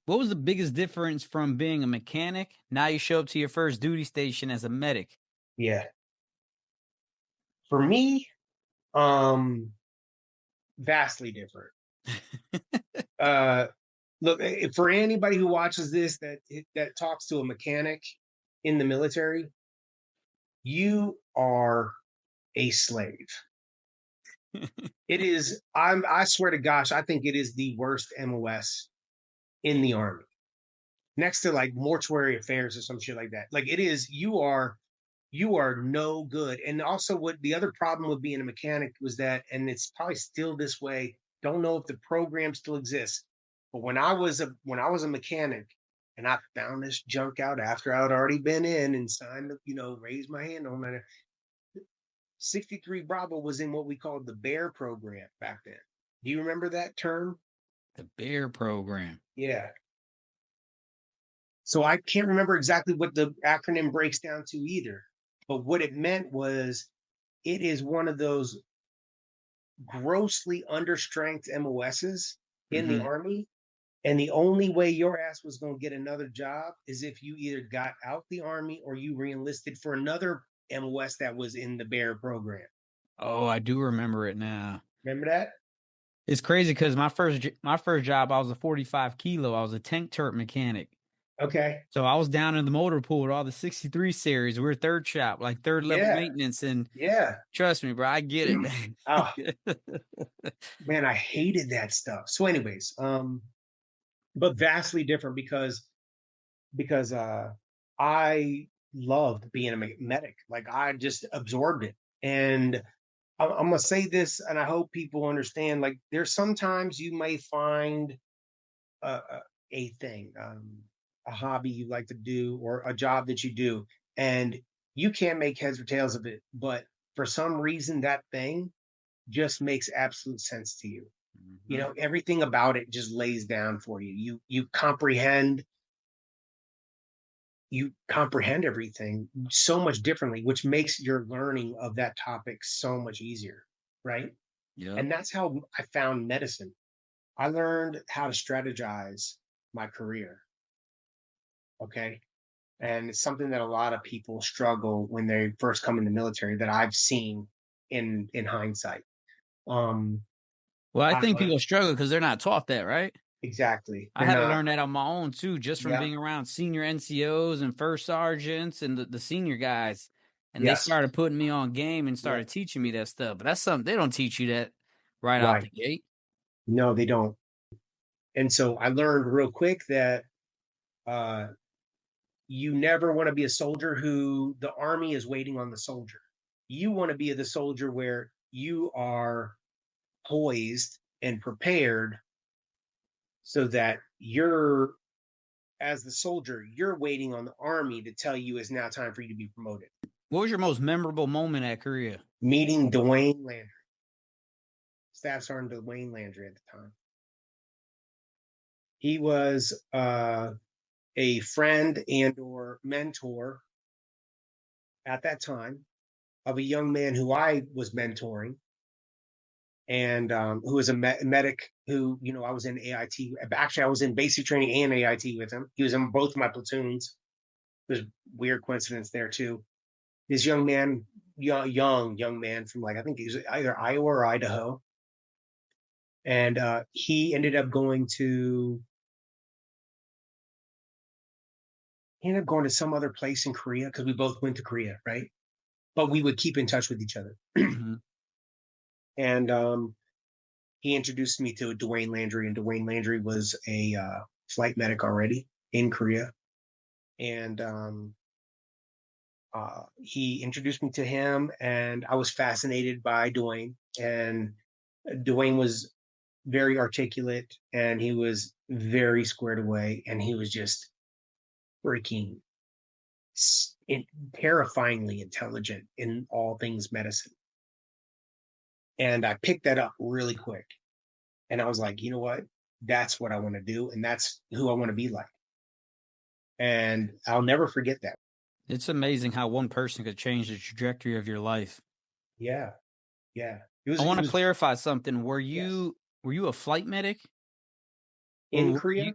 What was the biggest difference from being a mechanic? Now you show up to your first duty station as a medic. Yeah. For me, vastly different. Look, for anybody who watches this that talks to a mechanic in the military, you are a slave. It is, I swear to gosh, I think it is the worst MOS in the Army. Next to like mortuary affairs or some shit like that. Like it is, you are no good. And also what the other problem with being a mechanic was that, and it's probably still this way, don't know if the program still exists, but when I was a mechanic and I found this junk out after I'd already been in and signed, raised my hand on it. 63 Bravo was in what we called the Bear program back then. Do you remember that term? The Bear program. Yeah. So I can't remember exactly what the acronym breaks down to either. But what it meant was it is one of those grossly understrength MOSs in the Army. And the only way your ass was going to get another job is if you either got out the Army or you reenlisted for another MOS that was in the Bear program. Oh, I do remember it now. Remember that? It's crazy because my first job, I was a 45 kilo. I was a tank turret mechanic. Okay. So I was down in the motor pool with all the 63 series. We were third shop, like third level maintenance. And trust me, bro, I get it, man. Oh, man, I hated that stuff. So anyways, but vastly different because I loved being a medic. Like I just absorbed it. And I'm gonna say this, and I hope people understand. Like, there's sometimes you may find a thing, a hobby you like to do, or a job that you do, and you can't make heads or tails of it. But for some reason, that thing just makes absolute sense to you. You know, everything about it just lays down for you. You comprehend everything so much differently, which makes your learning of that topic so much easier, right? Yeah. And that's how I found medicine. I learned how to strategize my career. Okay. And it's something that a lot of people struggle when they first come in the military that I've seen in hindsight. Well, I think people struggle because they're not taught that, right? Exactly. I had to learn that on my own too, just from Yeah. being around senior NCOs and first sergeants and the senior guys. And they Yes. started putting me on game and started teaching me that stuff. But that's something they don't teach you that right out the gate. No, they don't. And so I learned real quick that you never want to be a soldier who the Army is waiting on the soldier. You want to be the soldier where you are poised and prepared so that you're, as the soldier, you're waiting on the Army to tell you it's now time for you to be promoted. What was your most memorable moment at Korea? Meeting Dwayne Landry. Staff Sergeant Dwayne Landry at the time. He was a friend and or mentor at that time of a young man who I was mentoring, and who was a medic who, I was in AIT. Actually, I was in basic training and AIT with him. He was in both of my platoons. There's weird coincidence there too. This young man, young man from, like, I think he was either Iowa or Idaho. And he ended up going some other place in Korea because we both went to Korea, right? But we would keep in touch with each other. Mm-hmm. And he introduced me to Dwayne Landry, and Dwayne Landry was a flight medic already in Korea. And he introduced me to him, and I was fascinated by Dwayne. And Dwayne was very articulate, and he was very squared away, and he was just freaking terrifyingly intelligent in all things medicine. And I picked that up really quick. And I was like, you know what? That's what I want to do. And that's who I want to be like. And I'll never forget that. It's amazing how one person could change the trajectory of your life. Yeah. Yeah. I want It to was clarify something. Were yes. you a flight medic? In Or Korea.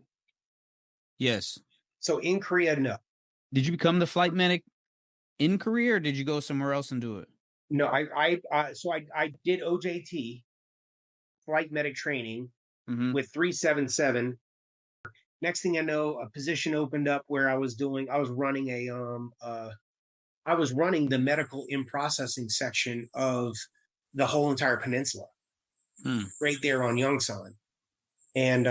yes. So in Korea, no. Did you become the flight medic in Korea, or did you go somewhere else and do it? No, I did OJT, flight medic training Mm-hmm. with 377. Next thing I know, a position opened up where I was running the medical in processing section of the whole entire peninsula, right there on Yongsan. And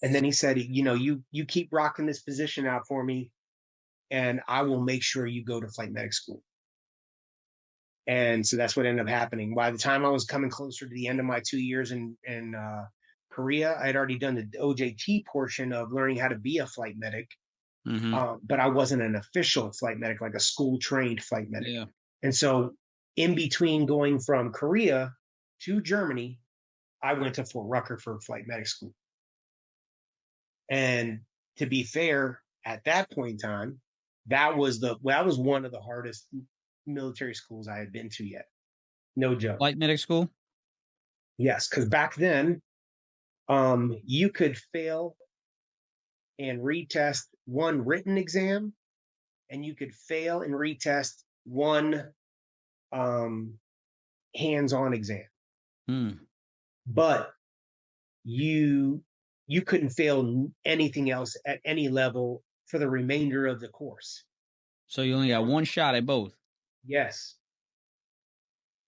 then he said, you keep rocking this position out for me, and I will make sure you go to flight medic school. And so that's what ended up happening. By the time I was coming closer to the end of my 2 years in Korea, I had already done the OJT portion of learning how to be a flight medic. Mm-hmm. But I wasn't an official flight medic, like a school trained flight medic. Yeah. And so in between going from Korea to Germany, I went to Fort Rucker for flight medic school. And to be fair, at that point in time, that was one of the hardest military schools I had been to yet. No joke. Flight medic school? Yes, because back then, you could fail and retest one written exam, and you could fail and retest one hands-on exam. But you couldn't fail anything else at any level for the remainder of the course. So you only got one shot at both? Yes.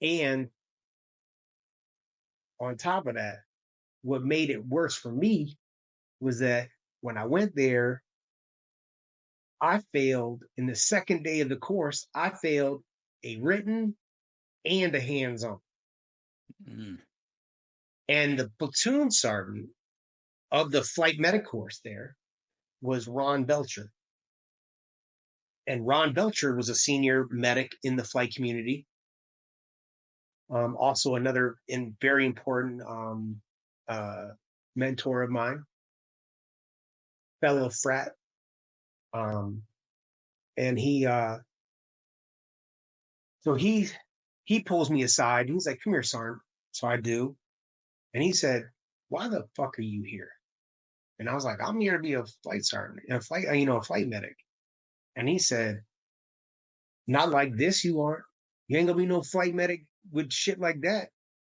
And on top of that, what made it worse for me was that when I went there, I failed in the second day of the course. I failed a written and a hands-on. And the platoon sergeant of the flight medic course there was Ron Belcher. And Ron Belcher was a senior medic in the flight community. Also another very important mentor of mine, fellow frat. And he pulls me aside. He's like, "Come here, Sergeant." So I do. And he said, "Why the fuck are you here?" And I was like, "I'm here to be a flight sergeant, a flight medic." And he said, "Not like this, you aren't. You ain't gonna be no flight medic with shit like that,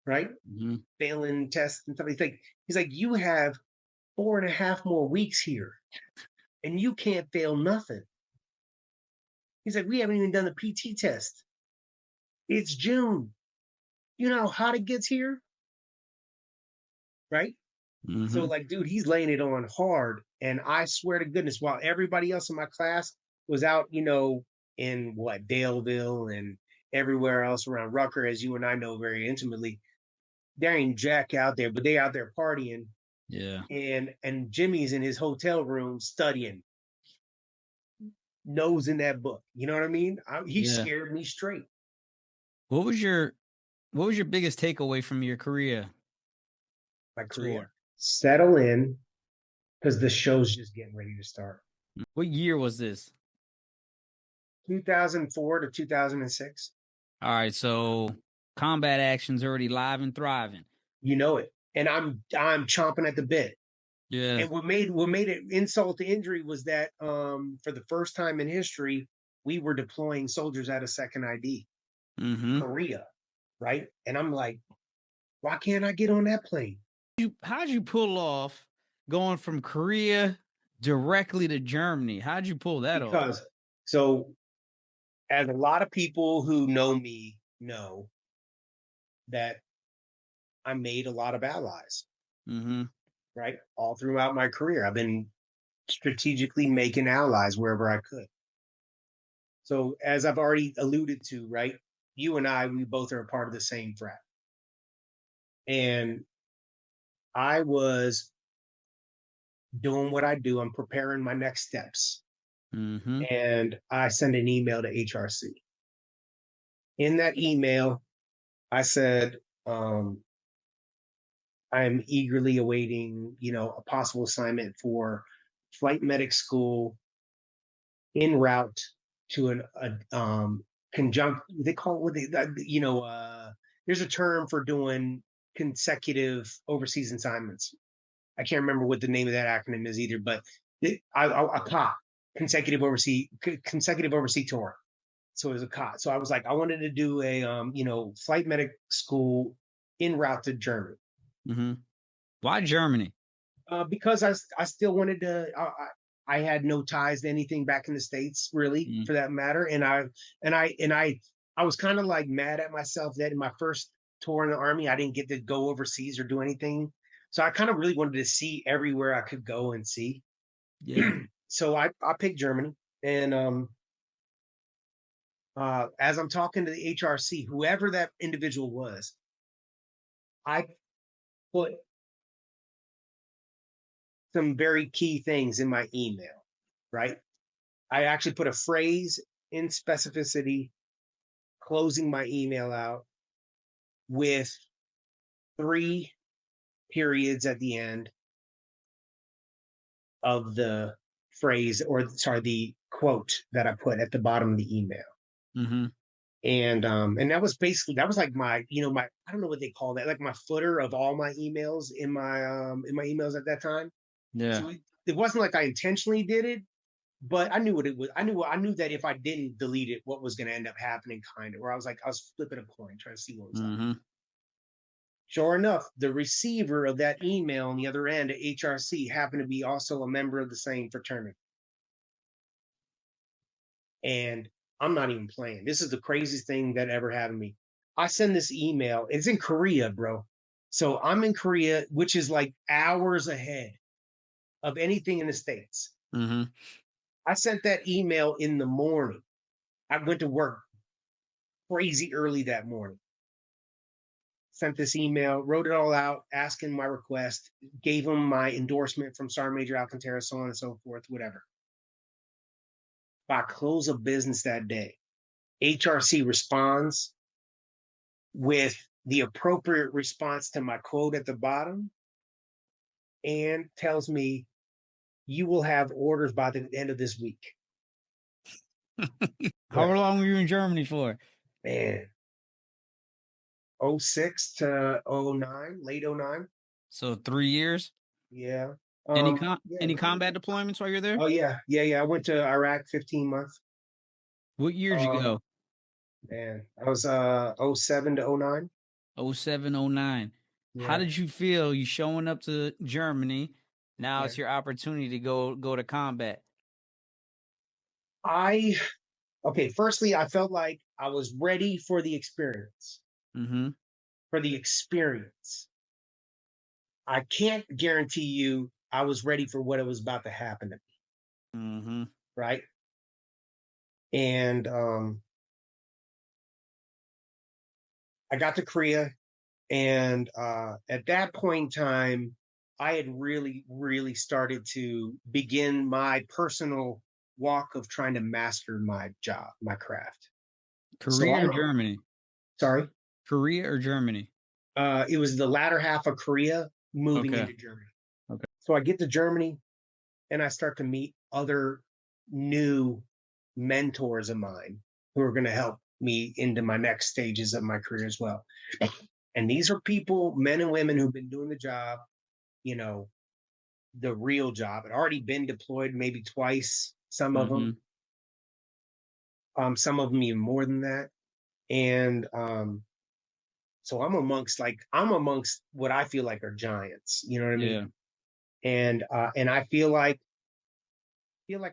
right? Mm-hmm. Failing tests and stuff." He's like, "You have 4.5 more weeks here, and you can't fail nothing." He's like, "We haven't even done the PT test. It's June. You know how hot it gets here, right?" Mm-hmm. So, like, dude, he's laying it on hard. And I swear to goodness, while everybody else in my class was out, in Daleville and everywhere else around Rucker, as you and I know very intimately, there ain't Jack out there, but they out there partying. Yeah. And Jimmy's in his hotel room studying, nose in that book. You know what I mean? He scared me straight. What was your biggest takeaway from your Korea? My career. Settle in, because the show's just getting ready to start. What year was this? 2004 to 2006. All right, so combat action's already live and thriving. You know it. And I'm chomping at the bit. Yeah. And what made it insult to injury was that for the first time in history, we were deploying soldiers at a second ID. Mm-hmm. Korea, right? And I'm like, Why can't I get on that plane? How'd you pull off going from Korea directly to Germany? How'd you pull that off? Because so as a lot of people who know me know that I made a lot of allies, Mm-hmm. right? All throughout my career. I've been strategically making allies wherever I could. So as I've already alluded to, right? You and I, we both are a part of the same frat. And I was doing what I do. I'm preparing my next steps. Mm-hmm. And I send an email to HRC. In that email, I said, I'm eagerly awaiting, a possible assignment for flight medic school en route to a conjunct. They call it what they, there's a term for doing consecutive overseas assignments. I can't remember what the name of that acronym is either, but a COT, consecutive overseas tour. So it was a COT. So I was like, I wanted to do a flight medic school en route to Germany. Mm-hmm. Why Germany? Because I still wanted to. I had no ties to anything back in the States, really, Mm. for that matter. And I was kind of like mad at myself that in my first tour in the Army, I didn't get to go overseas or do anything. So I kind of really wanted to see everywhere I could go and see. Yeah. So I picked Germany, and as I'm talking to the HRC, whoever that individual was, I put some very key things in my email, right? I actually put a phrase in specificity, closing my email out with 3 periods at the end of the phrase, or sorry, the quote that I put at the bottom of the email. Mm-hmm. And that was like my, I don't know what they call that, like my footer of all my emails in my emails at that time. Yeah. So it wasn't like I intentionally did it, but I knew what it was. I knew that if I didn't delete it, what was going to end up happening, kind of. Where I was flipping a coin, trying to see what was up. Mm-hmm. Sure enough, the receiver of that email on the other end at HRC happened to be also a member of the same fraternity. And I'm not even playing. This is the craziest thing that ever happened to me. I send this email. It's in Korea, bro. So I'm in Korea, which is like hours ahead of anything in the States. Mm-hmm. I sent that email in the morning. I went to work crazy early that morning. Sent this email, wrote it all out, asking my request, gave him my endorsement from Sergeant Major Alcantara, so on and so forth, whatever. By close of business that day, HRC responds with the appropriate response to my quote at the bottom and tells me, you will have orders by the end of this week. How Right. long were you in Germany for? Man, 06 to 09, late 09. So 3 years. Yeah. Yeah. Any combat deployments while you're there? Oh, yeah. Yeah. I went to Iraq 15 months. What year did you go? Man, I was 07 to 09. 07, 09. How Yeah. did you feel you showing up to Germany? Now Yeah. it's your opportunity to go to combat. I okay, firstly, I felt like I was ready for the experience. Mm-hmm. For the experience. I can't guarantee you I was ready for what it was about to happen to me. Mm-hmm. Right. And I got to Korea, and at that point in time, I had really, really started to begin my personal walk of trying to master my job, my craft. So Korea or Germany? sorry. Korea or Germany? It was the latter half of Korea moving Okay. into Germany. Okay. So I get to Germany and I start to meet other new mentors of mine who are going to help me into my next stages of my career as well. And these are people, men and women, who've been doing the job, the real job, had already been deployed maybe twice, Mm-hmm. some of them even more than that. And So I'm amongst what I feel like are giants. You know what I mean? Yeah. And I feel like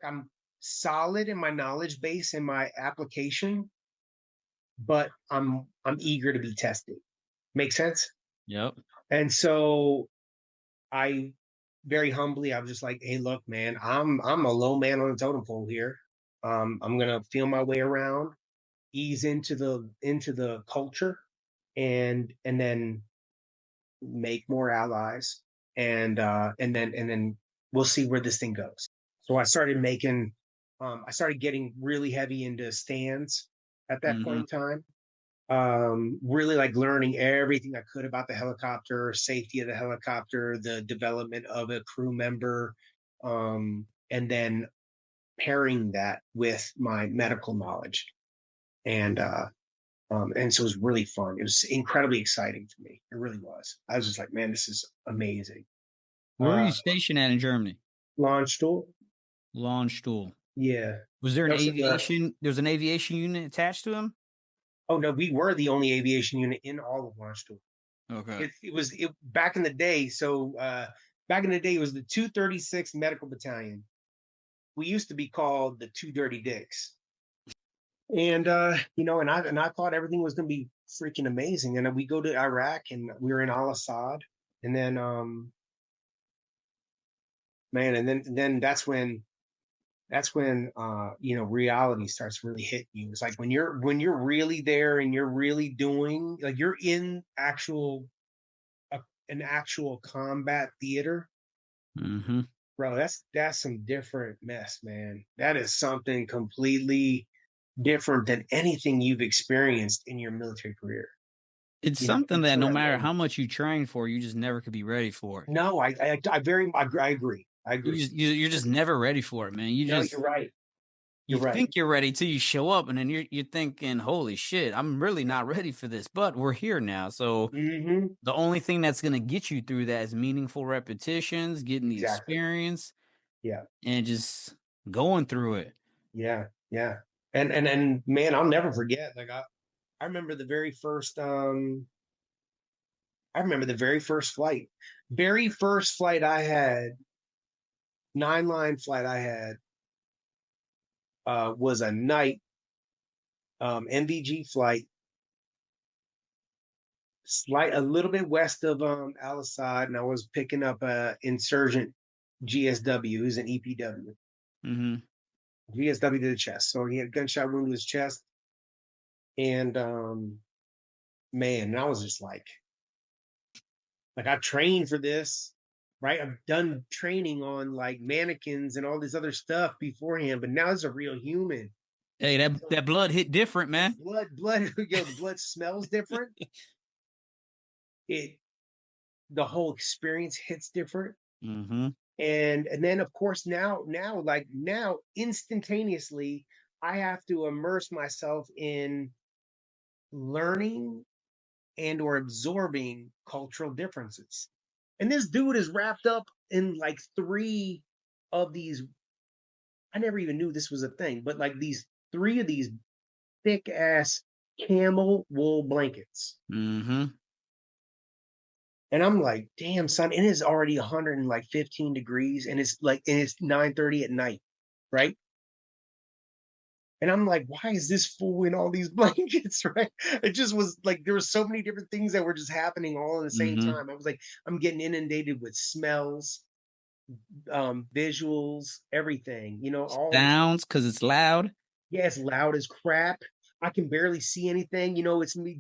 I'm solid in my knowledge base and my application, but I'm eager to be tested. Make sense? Yep. And so I very humbly, I was just like, hey, look, man, I'm a low man on the totem pole here. I'm gonna feel my way around, ease into the culture, and then make more allies, and then we'll see where this thing goes. So I started getting really heavy into stands at that point Mm-hmm. in time. Really like learning everything I could about the helicopter, safety of the helicopter, the development of a crew member, and then pairing that with my medical knowledge. And so it was really fun. It was incredibly exciting for me. It really was. I was just like, man, this is amazing. Where were Uh, you stationed at in Germany? Launch tool. Launchstool. Yeah. Was there an That was aviation? There was an aviation unit attached to him. oh no, we were the only aviation unit in all of launch tool. Okay. It was back in the day. So back in the day, it was the 236 Medical Battalion. We used to be called the Two Dirty Dicks. And and I thought everything was gonna be freaking amazing. And then we go to Iraq and we were in Al Assad. And then man, and then that's when reality starts really hitting you. It's like when you're really there and you're really doing, like, you're in an actual combat theater. Mm-hmm. Bro, that's some different mess, man. That is something completely different than anything you've experienced in your military career. It's You something that feel no that matter way. how much you train for, you just never could be ready for it. No, I agree. I agree. You're just never ready for it, man. No, you're right. You You're right. think you're ready till you show up, and then you're thinking, "Holy shit, I'm really not ready for this." But we're here now, so Mm-hmm. the only thing that's gonna get you through that is meaningful repetitions, getting the Exactly. experience, Yeah. and just going through it. Yeah. Yeah. And man, I'll never forget. Like I remember the very first I remember the very first flight. Very first flight I had, 9-line flight I had, was a night MVG flight, a little bit west of Al Assad, and I was picking up a insurgent GSW, who's an EPW. Mm-hmm. GSW to the chest. So he had a gunshot wound to his chest. And man, and I was just like I trained for this, right? I've done training on like mannequins and all this other stuff beforehand, but now it's a real human. Hey, that blood hit different, man. Blood, the blood smells different. It The whole experience hits different. Mm-hmm. And then of course now instantaneously I have to immerse myself in learning and or absorbing cultural differences. And this dude is wrapped up in like three of these. I never even knew this was a thing, but like these three of these thick ass camel wool blankets. Mm-hmm. And I'm like, damn, son, it is already 115 degrees, and it's 9:30 at night, right? And I'm like, why is this fool in all these blankets, right? It just was like there were so many different things that were just happening all at the same Mm-hmm. time. I was like, I'm getting inundated with smells, visuals, everything, all this. Sounds because it's loud. Yeah, it's loud as crap. I can barely see anything. It's me,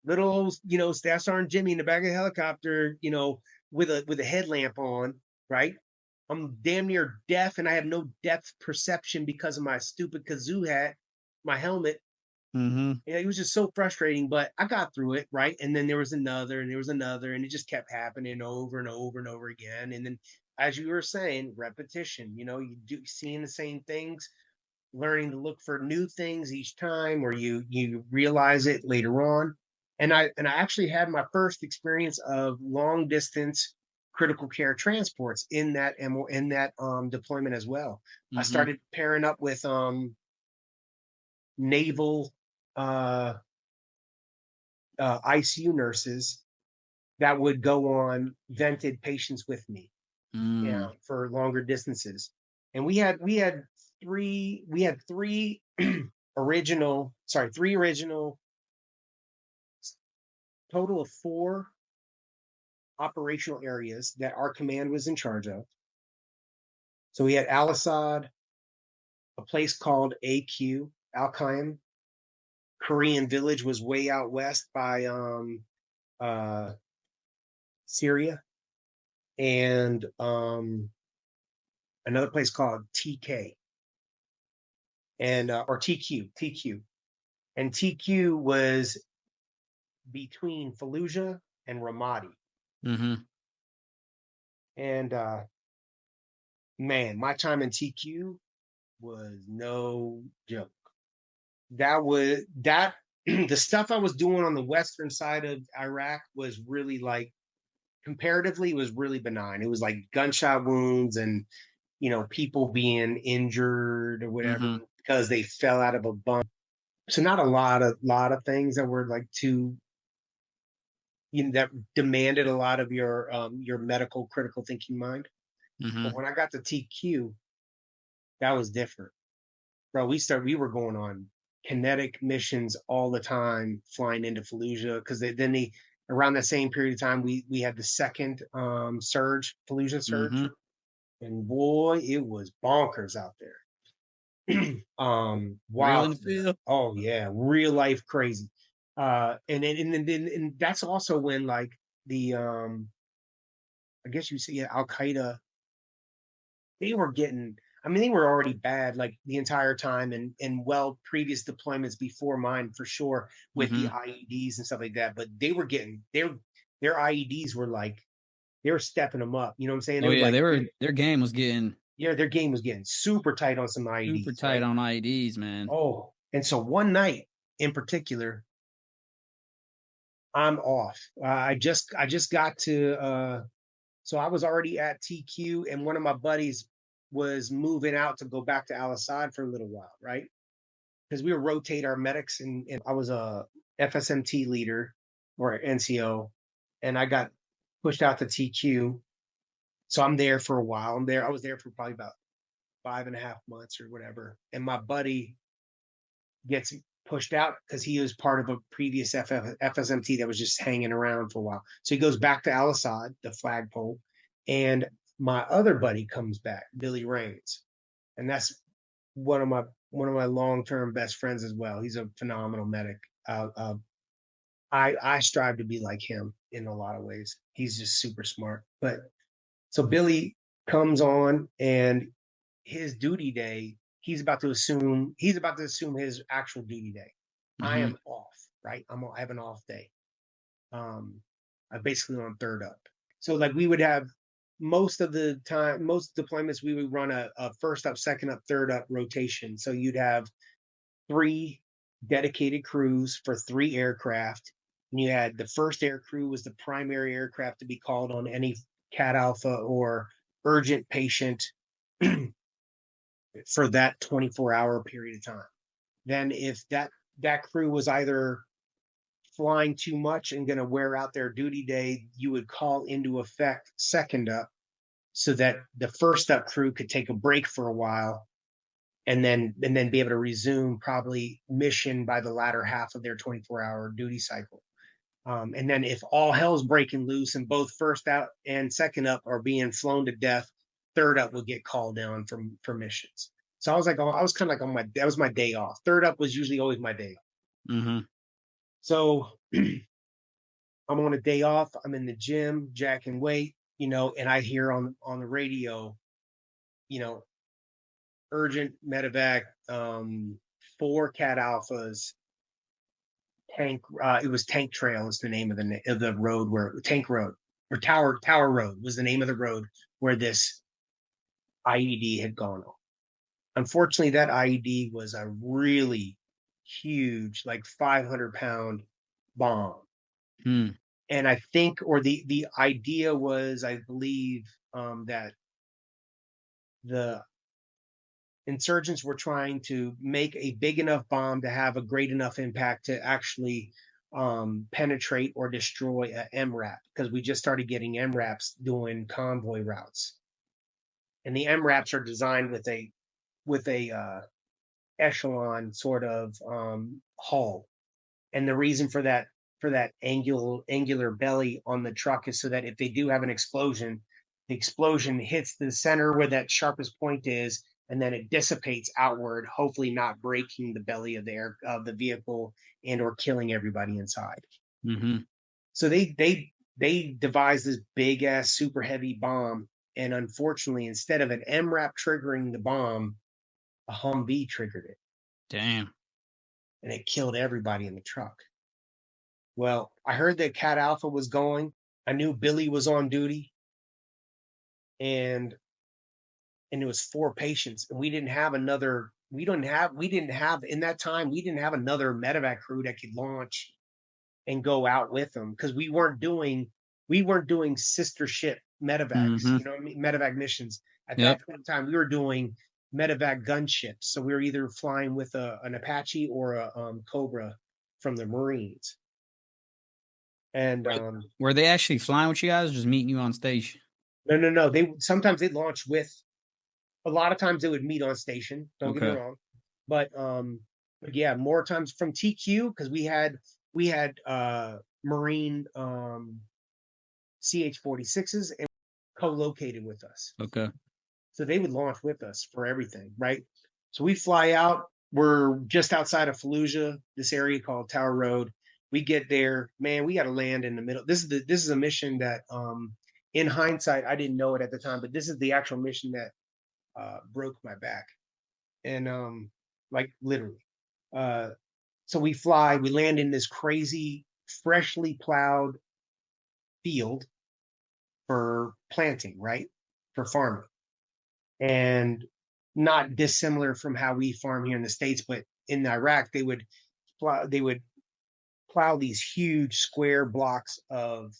little old, Staff Sergeant Jimmy in the back of the helicopter, with a headlamp on, right? I'm damn near deaf, and I have no depth perception because of my stupid kazoo hat, my helmet. Mm-hmm. And it was just so frustrating, but I got through it, right? And then there was another, and there was another, and it just kept happening over and over and over again. And then, as you were saying, repetition. You do seeing the same things, learning to look for new things each time, or you realize it later on. And I actually had my first experience of long distance critical care transports in that deployment as well. I Mm-hmm. started pairing up with naval uh ICU nurses that would go on vented patients with me, for longer distances. And we had three original, total of four operational areas that our command was in charge of. So we had Al Assad, a place called AQ, Al Qaim. Korean Village was way out west by uh, Syria, and another place called TK and or TQ, and TQ was between Fallujah and Ramadi. Mm-hmm. And man, my time in TQ was no joke. That the stuff I was doing on the western side of Iraq was really like comparatively was really benign. It was like gunshot wounds and people being injured or whatever because they fell out of a bunk. So not a lot of things that were like too that demanded a lot of your medical critical thinking mind. But when I got to TQ, that was different. Bro, we were going on kinetic missions all the time, flying into Fallujah because then around that same period of time we had the second surge, Fallujah surge, and boy, it was bonkers out there. Real in Wild. the field. Oh yeah, real life crazy. And that's also when like the I guess you see Al Qaeda, they were getting, I mean, they were already bad like the entire time and well previous deployments before mine for sure with the IEDs and stuff like that. But they were getting their IEDs were like they were stepping them up. You know what I'm saying? They Oh were yeah, like their game was getting yeah, their game was getting super tight on some super IEDs, tight right? on IEDs, man. Oh, and so one night in particular, I'm off. I just got to so I was already at TQ, and one of my buddies was moving out to go back to Al Assad for a little while, right? Because we would rotate our medics, and I was a FSMT leader or NCO, and I got pushed out to TQ. So I'm there for a while. I was there for probably about 5.5 months or whatever. And my buddy gets pushed out because he was part of a previous FSMT that was just hanging around for a while. So he goes back to Al Assad, the flagpole, and my other buddy comes back, Billy Rains, and that's one of my long term best friends as well. He's a phenomenal medic. I strive to be like him in a lot of ways. He's just super smart. But so Billy comes on, and his duty day, he's about to assume his actual duty day. I am off, right? I have an off day. I'm basically on third up. So like we would have most of the time, most deployments, we would run a first up, second up, third up rotation. So you'd have three dedicated crews for three aircraft. And you had the first air crew was the primary aircraft to be called on any Cat Alpha or urgent patient for that 24-hour period of time. Then if that crew was either flying too much and going to wear out their duty day, you would call into effect second up so that the first up crew could take a break for a while and then be able to resume probably mission by the latter half of their 24-hour duty cycle. And then if all hell's breaking loose and both first out and second up are being flown to death, third up will get called down for missions. So I was kind of like that was my day off. Third up was usually always my day off. So I'm on a day off. I'm in the gym, jacking weight, and I hear on the radio, urgent medevac, 4 Cat Alphas, tank. It was Tank Trail is the name of the road where Tank Road or Tower Road was the name of the road where this IED had gone on. Unfortunately, that IED was a really huge, like 500-pound bomb. And I think, or the idea was, I believe, that the insurgents were trying to make a big enough bomb to have a great enough impact to actually penetrate or destroy a MRAP, because we just started getting MRAPs doing convoy routes. And the MRAPs are designed with a echelon sort of hull. And the reason for that angular belly on the truck is so that if they do have an explosion, the explosion hits the center where that sharpest point is, and then it dissipates outward, hopefully not breaking the belly of the vehicle and or killing everybody inside. Mm-hmm. So they devised this big ass super heavy bomb, and unfortunately, instead of an MRAP triggering the bomb, a Humvee triggered it. Damn. And it killed everybody in the truck. Well, I heard that Cat Alpha was going. I knew Billy was on duty, and it was 4 patients, and we didn't have in that time, we didn't have another medevac crew that could launch and go out with them, because we weren't doing sister ship medevacs, Mm-hmm. you know what I mean? Medevac missions. At Yep. that point in time, we were doing medevac gunships. So we were either flying with an Apache or a Cobra from the Marines. And Were they actually flying with you guys or just meeting you on station? no. Sometimes they'd launch with. A lot of times they would meet on station. Don't get me wrong, but yeah, more times from TQ, because we had Marine CH-46s and co-located with us. Okay. So they would launch with us for everything, right? So we fly out. We're just outside of Fallujah, this area called Tower Road. We get there, man. We got to land in the middle. This is a mission that, in hindsight, I didn't know it at the time, but this is the actual mission that broke my back, and like literally. So we land in this crazy, freshly plowed field for planting, right? For farming. And not dissimilar from how we farm here in the States, but in Iraq, they would plow these huge square blocks of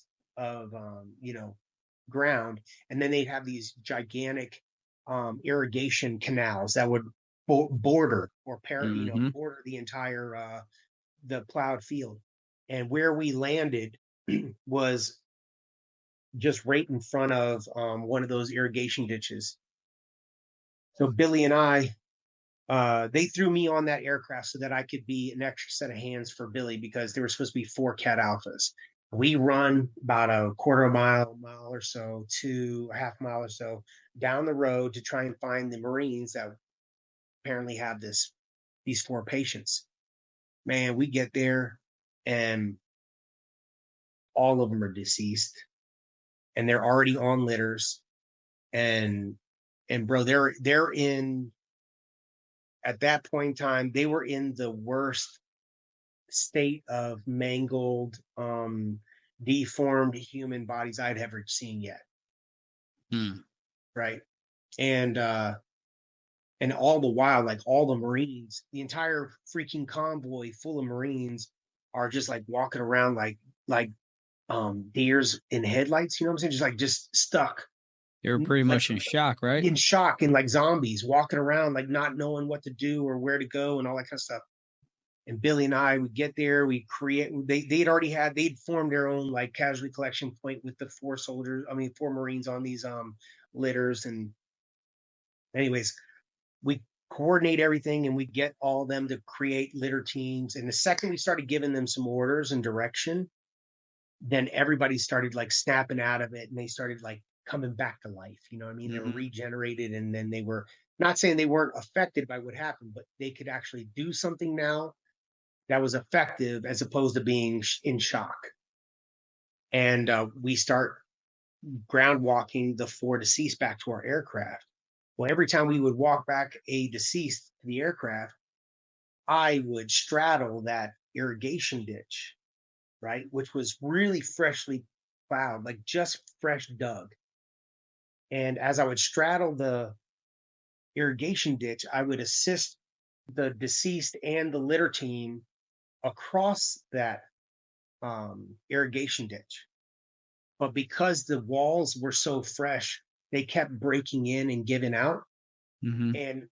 ground, and then they'd have these gigantic irrigation canals that would border border the entire the plowed field. And where we landed was just right in front of one of those irrigation ditches. So Billy and I, they threw me on that aircraft so that I could be an extra set of hands for Billy, because there were supposed to be 4 Cat Alphas. We run about a quarter mile or so to a half mile or so down the road to try and find the Marines that apparently have these 4 patients. Man, we get there and all of them are deceased, and they're already on litters, and bro, they're in, at that point in time, they were in the worst state of mangled, deformed human bodies I'd ever seen yet. Right. And all the while, like, all the Marines, the entire freaking convoy full of Marines are just like walking around like deers in headlights, you know what I'm saying? Just stuck. They were pretty much in shock, right? In shock, and like zombies walking around, like not knowing what to do or where to go and all that kind of stuff. And Billy and I would get there. They'd formed their own like casualty collection point with the 4 Marines on these litters. And anyways, we coordinate everything, and we get all of them to create litter teams. And the second we started giving them some orders and direction, then everybody started like snapping out of it, and they started like coming back to life. You know what I mean? They were regenerated, and then they were, not saying they weren't affected by what happened, but they could actually do something now that was effective, as opposed to being in shock. And we start ground walking the 4 deceased back to our aircraft. Well, every time we would walk back a deceased to the aircraft, I would straddle that irrigation ditch, right? Which was really freshly plowed, like just fresh dug. And as I would straddle the irrigation ditch, I would assist the deceased and the litter team across that irrigation ditch. But because the walls were so fresh, they kept breaking in and giving out. And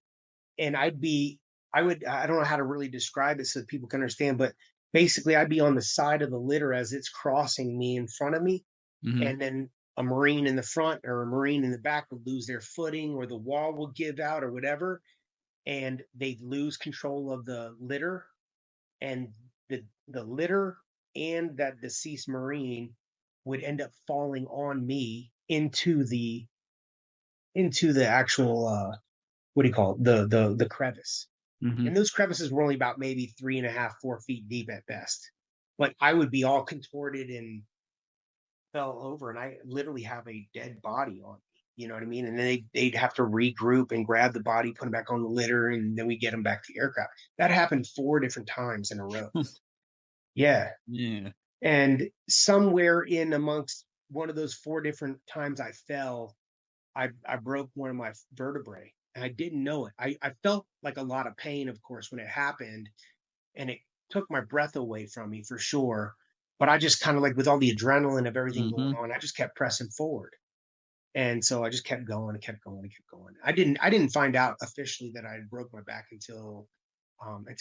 I don't know how to really describe it so that people can understand, but basically I'd be on the side of the litter as it's crossing me in front of me, Mm-hmm. and then a Marine in the front or a Marine in the back would lose their footing, or the wall will give out or whatever, and they'd lose control of the litter, and the litter and that deceased Marine would end up falling on me into the actual what do you call it, the crevice. Mm-hmm. And those crevices were only about maybe 3.5, 4 feet deep at best. But I would be all contorted and fell over, and I literally have a dead body on me. You know what I mean? And then they'd have to regroup and grab the body, put him back on the litter, and then we get him back to the aircraft. That happened 4 different times in a row. Yeah. Yeah. And somewhere in amongst one of those 4 different times I fell, I broke one of my vertebrae, and I didn't know it. I felt like a lot of pain, of course, when it happened, and it took my breath away from me for sure. But I just kind of, like, with all the adrenaline of everything going Mm-hmm. on, I just kept pressing forward. And so I just kept going and kept going and kept going. I didn't find out officially that I had broke my back until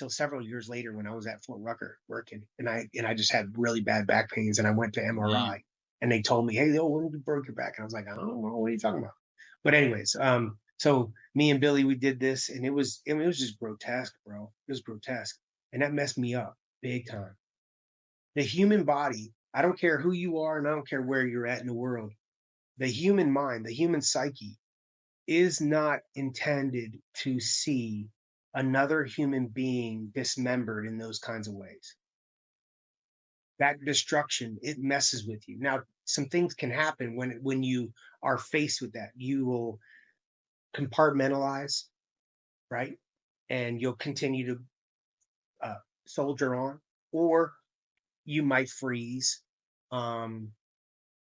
several years later when I was at Fort Rucker working, and I just had really bad back pains, and I went to Yeah. MRI, and they told me, "Hey, when did you broke your back?" And I was like, "I don't know, what are you talking about?" But anyways, so me and Billy, we did this, and it was just grotesque, bro. It was grotesque, and that messed me up big time. The human body, I don't care who you are, and I don't care where you're at in the world. The human mind, the human psyche, is not intended to see another human being dismembered in those kinds of ways. That destruction, it messes with you. Now, some things can happen when you are faced with that. You will compartmentalize, right? And you'll continue to soldier on, or you might freeze, um,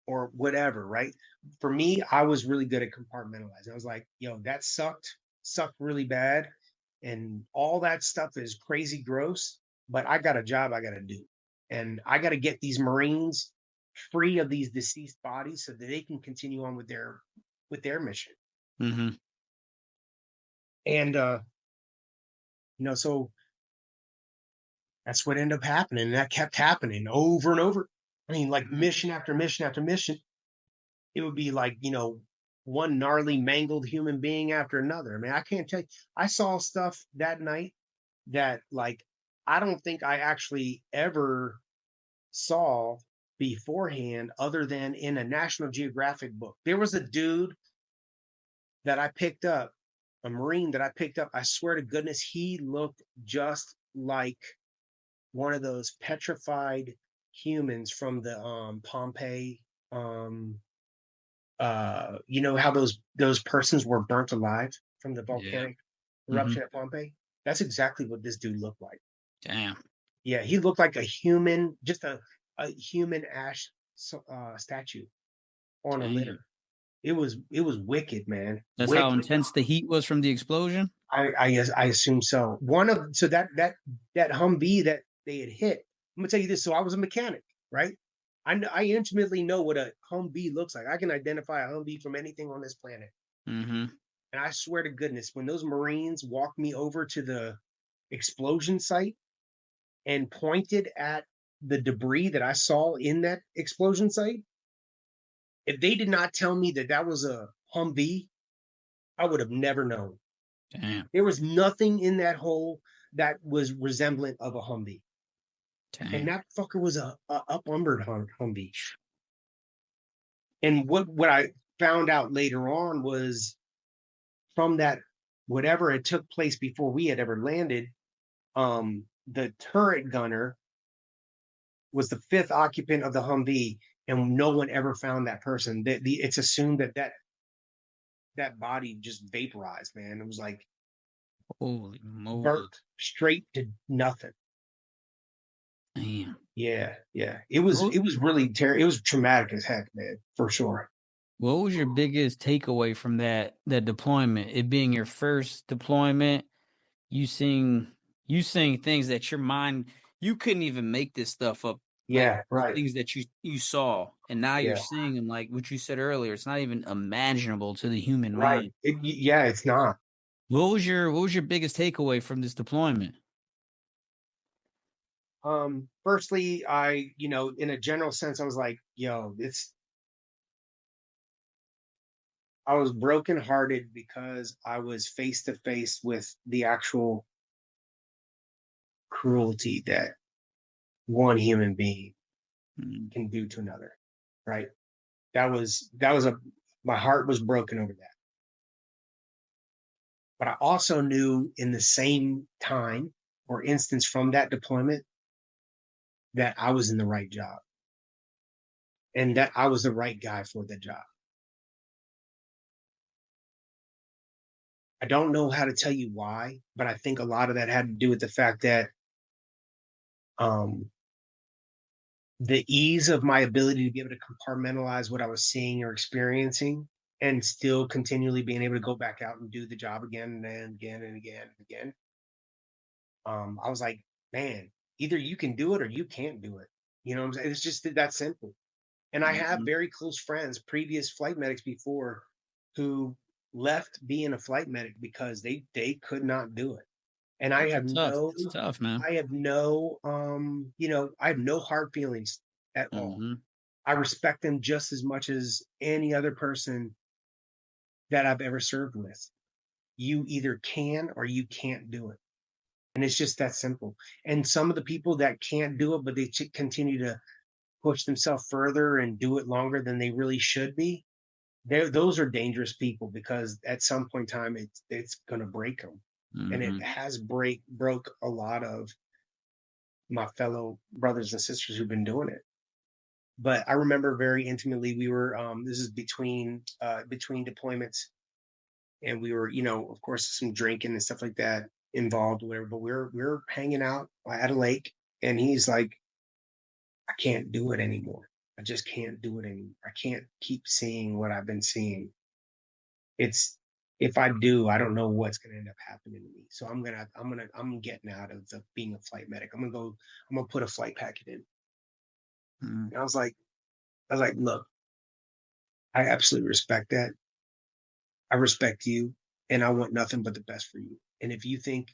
or whatever, right? For me, I was really good at compartmentalizing. I was like, yo, that sucked really bad. And all that stuff is crazy gross, but I got a job I got to do. And I got to get these Marines free of these deceased bodies so that they can continue on with their mission. Mm-hmm. And so that's what ended up happening. And that kept happening over and over. I mean, like mission after mission after mission. It would be like, one gnarly, mangled human being after another. I mean, I can't tell you. I saw stuff that night that, like, I don't think I actually ever saw beforehand other than in a National Geographic book. There was a dude that I picked up, a Marine that I picked up. I swear to goodness, he looked just like one of those petrified humans from the Pompeii. You know how those persons were burnt alive from the Yeah. volcanic Mm-hmm. eruption at Pompeii? That's exactly what this dude looked like. Damn. Yeah, he looked like a human, just a human ash statue on a Damn. litter. It was wicked, man. That's how Wicked. intense the heat was from the explosion? I assume so. So that Humvee that they had hit. I'm gonna tell you this. So I was a mechanic, right? I intimately know what a Humvee looks like. I can identify a Humvee from anything on this planet. Mm-hmm. And I swear to goodness, when those Marines walked me over to the explosion site and pointed at the debris that I saw in that explosion site, if they did not tell me that that was a Humvee, I would have never known. Damn. There was nothing in that hole that was resemblant of a Humvee. And Damn. that fucker was a up-umbered Humvee. And what I found out later on was, from that, whatever it took place before we had ever landed, the turret gunner was the fifth occupant of the Humvee, and no one ever found that person. It's assumed that body just vaporized, man. It was like Holy moly. burnt straight to nothing. Damn. Yeah, yeah. It was really terrible. It was traumatic as heck, man, for sure. What was your biggest takeaway from that deployment? It being your first deployment, you seeing you seeing things that your mind you couldn't even make this stuff up, like Yeah, the right. things that you saw, and now you're Yeah, seeing them like what you said earlier. It's not even imaginable to the human right. mind. Yeah, it's not. What was your biggest takeaway from this deployment? Firstly, in a general sense, I was like, yo, I was brokenhearted because I was face to face with the actual cruelty that one human being Mm, can do to another. Right. That was my heart was broken over that. But I also knew in the same time or instance from that deployment that I was in the right job and that I was the right guy for the job. I don't know how to tell you why, but I think a lot of that had to do with the fact that um, the ease of my ability to be able to compartmentalize what I was seeing or experiencing and still continually being able to go back out and do the job again and again and again and again. I was like, man, either you can do it or you can't do it. You know what I'm saying? It's just that simple. And I have mhm. very close friends, previous flight medics before, who left being a flight medic because they could not do it. And I That's have tough. no It's tough, man. I have no hard feelings at all. Hmm. I respect them just as much as any other person that I've ever served with. You either can or you can't do it. And it's just that simple. And some of the people that can't do it, but they continue to push themselves further and do it longer than they really should be, those are dangerous people because at some point in time it's going to break them, and it Hmm. has broke a lot of my fellow brothers and sisters who've been doing it. But I remember very intimately we were this is between deployments, and we were, of course, some drinking and stuff like that involved, whatever. But we're hanging out at a lake, and he's like, I can't do it anymore. I just can't do it anymore. I can't keep seeing what I've been seeing. It's If I do, I don't know what's gonna end up happening to me. So I'm getting out of being a flight medic. I'm gonna put a flight packet in. Hmm. And I was like, look, I absolutely respect that. I respect you, and I want nothing but the best for you. And if you think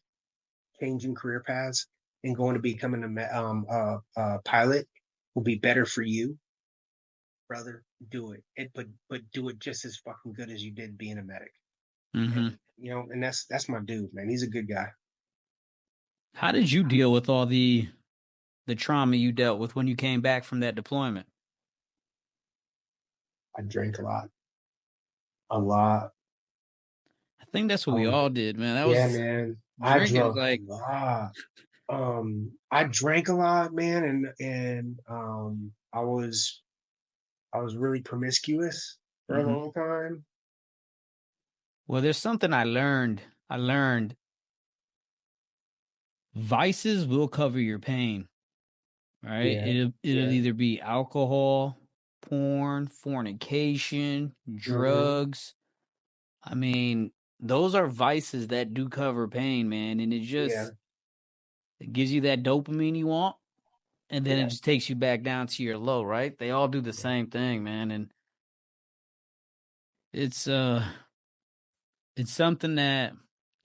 changing career paths and going to becoming a pilot will be better for you, brother, do it. But do it just as fucking good as you did being a medic. And Hmm. and that's my dude, man. He's a good guy. How did you deal with all the trauma you dealt with when you came back from that deployment? I drank a lot. I think that's what I we was, all did, man. That yeah, was man. I drinking. drunk a Like, lot. I drank a lot, man, and I was really promiscuous for a mhm. long time. Well, there's something I learned. I learned vices will cover your pain, right? Yeah, It'll yeah. either be alcohol, porn, fornication, Hmm. drugs. I mean, those are vices that do cover pain, man, and Yeah, it gives you that dopamine you want, and then it yeah, just takes you back down to your low, right? They all do the yeah, same thing, man, and it's it's something that,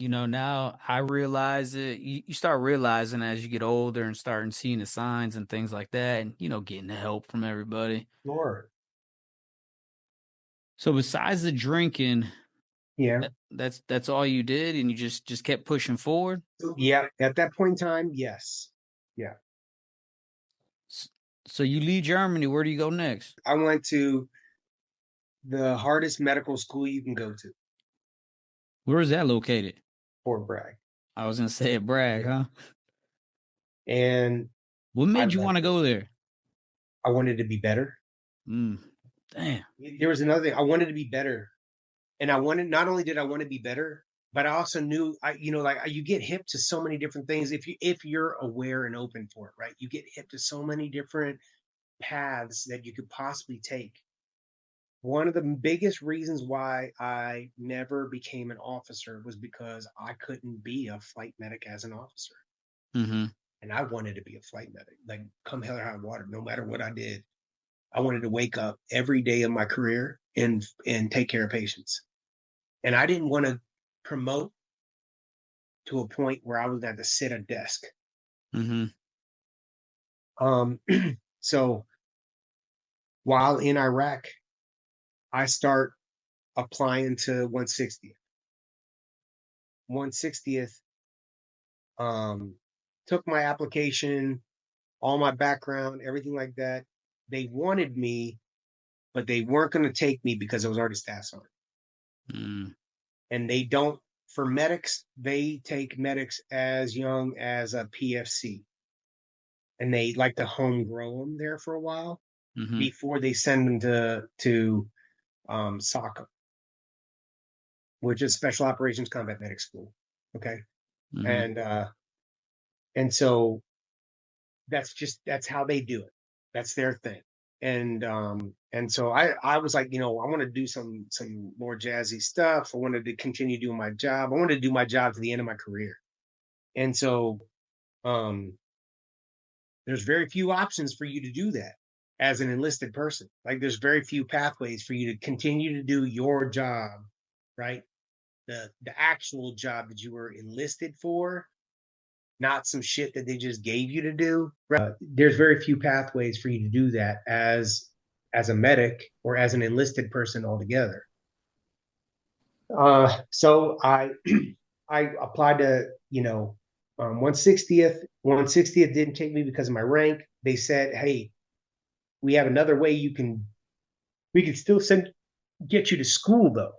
now I realize it. You start realizing as you get older and starting seeing the signs and things like that, and getting the help from everybody. sure. So besides the drinking, Yeah, that's all you did, and you just kept pushing forward. yeah. At that point in time, yes. Yeah. S- So you leave Germany. Where do you go next? I went to the hardest medical school you can go to, Where is that located? Fort Bragg. I was gonna say at Bragg, Yeah. huh? And What I made you want loved to it. go there? I wanted to be better. Mm, damn. There was another thing. I wanted to be better. And I wanted, not only did I want to be better, but I also knew like you get hip to so many different things if you're aware and open for it, right? You get hip to so many different paths that you could possibly take. One of the biggest reasons why I never became an officer was because I couldn't be a flight medic as an officer. Mm-hmm. And I wanted to be a flight medic, like come hell or high water, no matter what I did. I wanted to wake up every day of my career and take care of patients. And I didn't want to promote to a point where I was going to sit at a desk. Mm-hmm. Um, so while in Iraq, I start applying to 160th. 160th took my application, all my background, everything like that. They wanted me, but they weren't going to take me because I was already staff sergeant. Mm. And they don't, for medics, they take medics as young as a PFC. And they like to home grow them there for a while before they send them to SOCM, which is Special Operations Combat Medic School. Okay. And so that's how they do it. That's their thing. And so I was like, I want to do some more jazzy stuff. I wanted to continue doing my job. I wanted to do my job to the end of my career. And so um there's very few options for you to do that as an enlisted person. Like there's very few pathways for you to continue to do your job, right? The actual job that you were enlisted for, not some shit that they just gave you to do. Right? There's very few pathways for you to do that as a medic or as an enlisted person altogether. So I I applied to 160th. 160th didn't take me because of my rank. They said, hey, we have another way we can still get you to school though.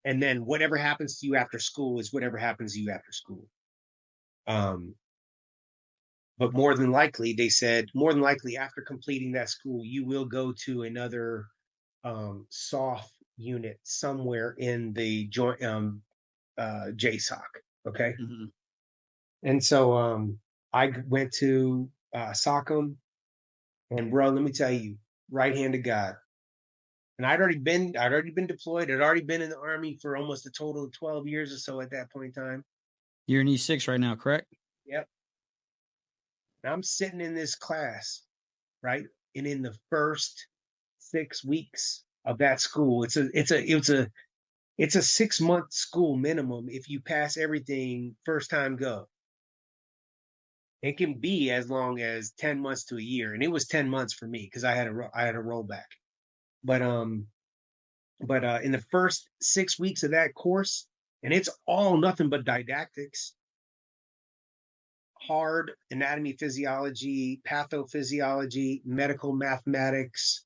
And then whatever happens to you after school is whatever happens to you after school. But more than likely, they said, more than likely after completing that school, you will go to another soft unit somewhere in the joint JSOC. Okay. And so I went to SOCM, and bro, let me tell you, right hand of God. And I'd already been deployed. I'd already been in the Army for almost a total of 12 years or so at that point in time. You're in E6 right now, correct? Yep. And I'm sitting in this class, right? And in the first 6 weeks of that school, it's a 6-month school minimum if you pass everything first time go. It can be as long as 10 months to a year, and it was 10 months for me because I had a rollback. But in the first 6 weeks of that course, and it's all nothing but didactics, hard anatomy, physiology, pathophysiology, medical mathematics,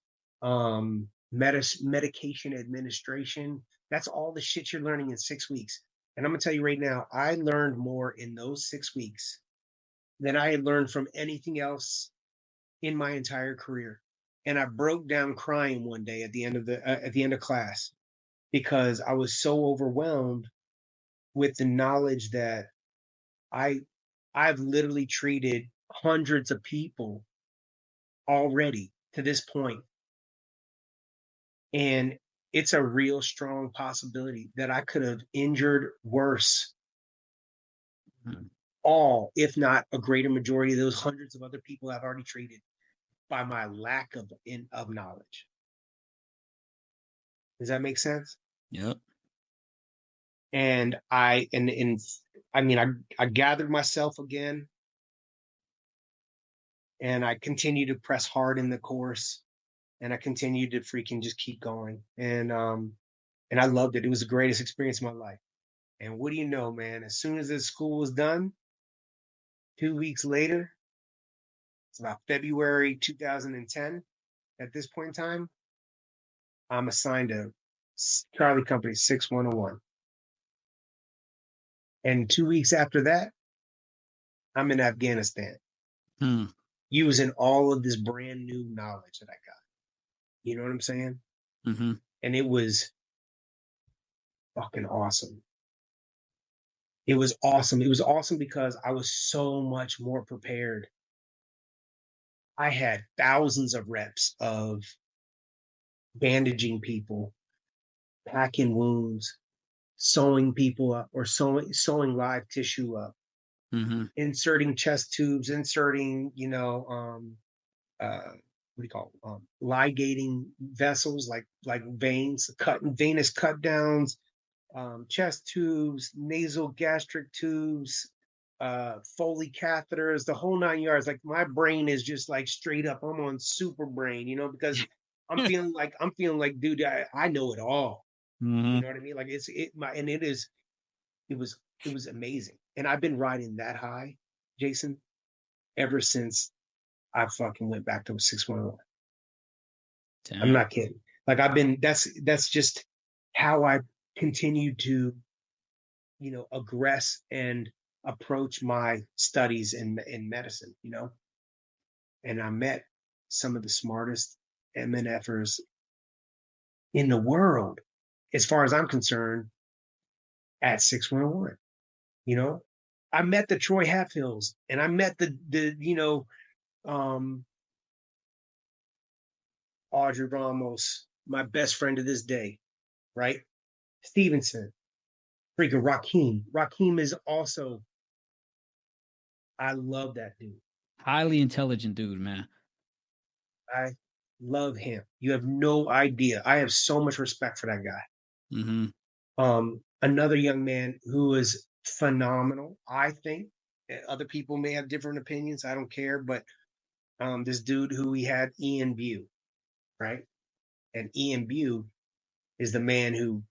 medication administration. That's all the shit you're learning in 6 weeks. And I'm gonna tell you right now, I learned more in those 6 weeks than I had learned from anything else in my entire career. And I broke down crying one day at the end of class because I was so overwhelmed with the knowledge that I've literally treated hundreds of people already to this point. And it's a real strong possibility that I could have injured worse all, if not a greater majority of those hundreds of other people I've already treated by my lack of knowledge. Does that make sense? Yep. And I gathered myself again, and I continued to press hard in the course, and I continued to freaking just keep going. And I loved it. It was the greatest experience of my life. And what do you know, man? As soon as this school was done, 2 weeks later, it's about February 2010. At this point in time, I'm assigned to Charlie Company 6101. And 2 weeks after that, I'm in Afghanistan using all of this brand new knowledge that I got. You know what I'm saying? And it was fucking awesome. It was awesome. It was awesome because I was so much more prepared. I had thousands of reps of bandaging people, packing wounds, sewing people up, or sewing live tissue up, inserting chest tubes, inserting, what do you call it? Ligating vessels like veins, venous cut downs, chest tubes, nasal gastric tubes, Foley catheters, the whole 9 yards. Like my brain is just like straight up. I'm on super brain, because I'm feeling like, dude, I know it all. You know what I mean? Like it was amazing. And I've been riding that high, Jason, ever since I fucking went back to 611. I'm not kidding. Like that's just how I continue to, aggress and approach my studies in medicine, and I met some of the smartest MNFers in the world, as far as I'm concerned, at 611. I met the Troy Hatfields, and I met um, Audrey Ramos, my best friend to this day, right? Stevenson, freaking Raheem. Raheem is also, I love that dude. Highly intelligent dude, man. I love him. You have no idea. I have so much respect for that guy. Another young man who is phenomenal, I think. Other people may have different opinions. I don't care. But this dude who we had, Ian Bew, right? And Ian Bew is the man who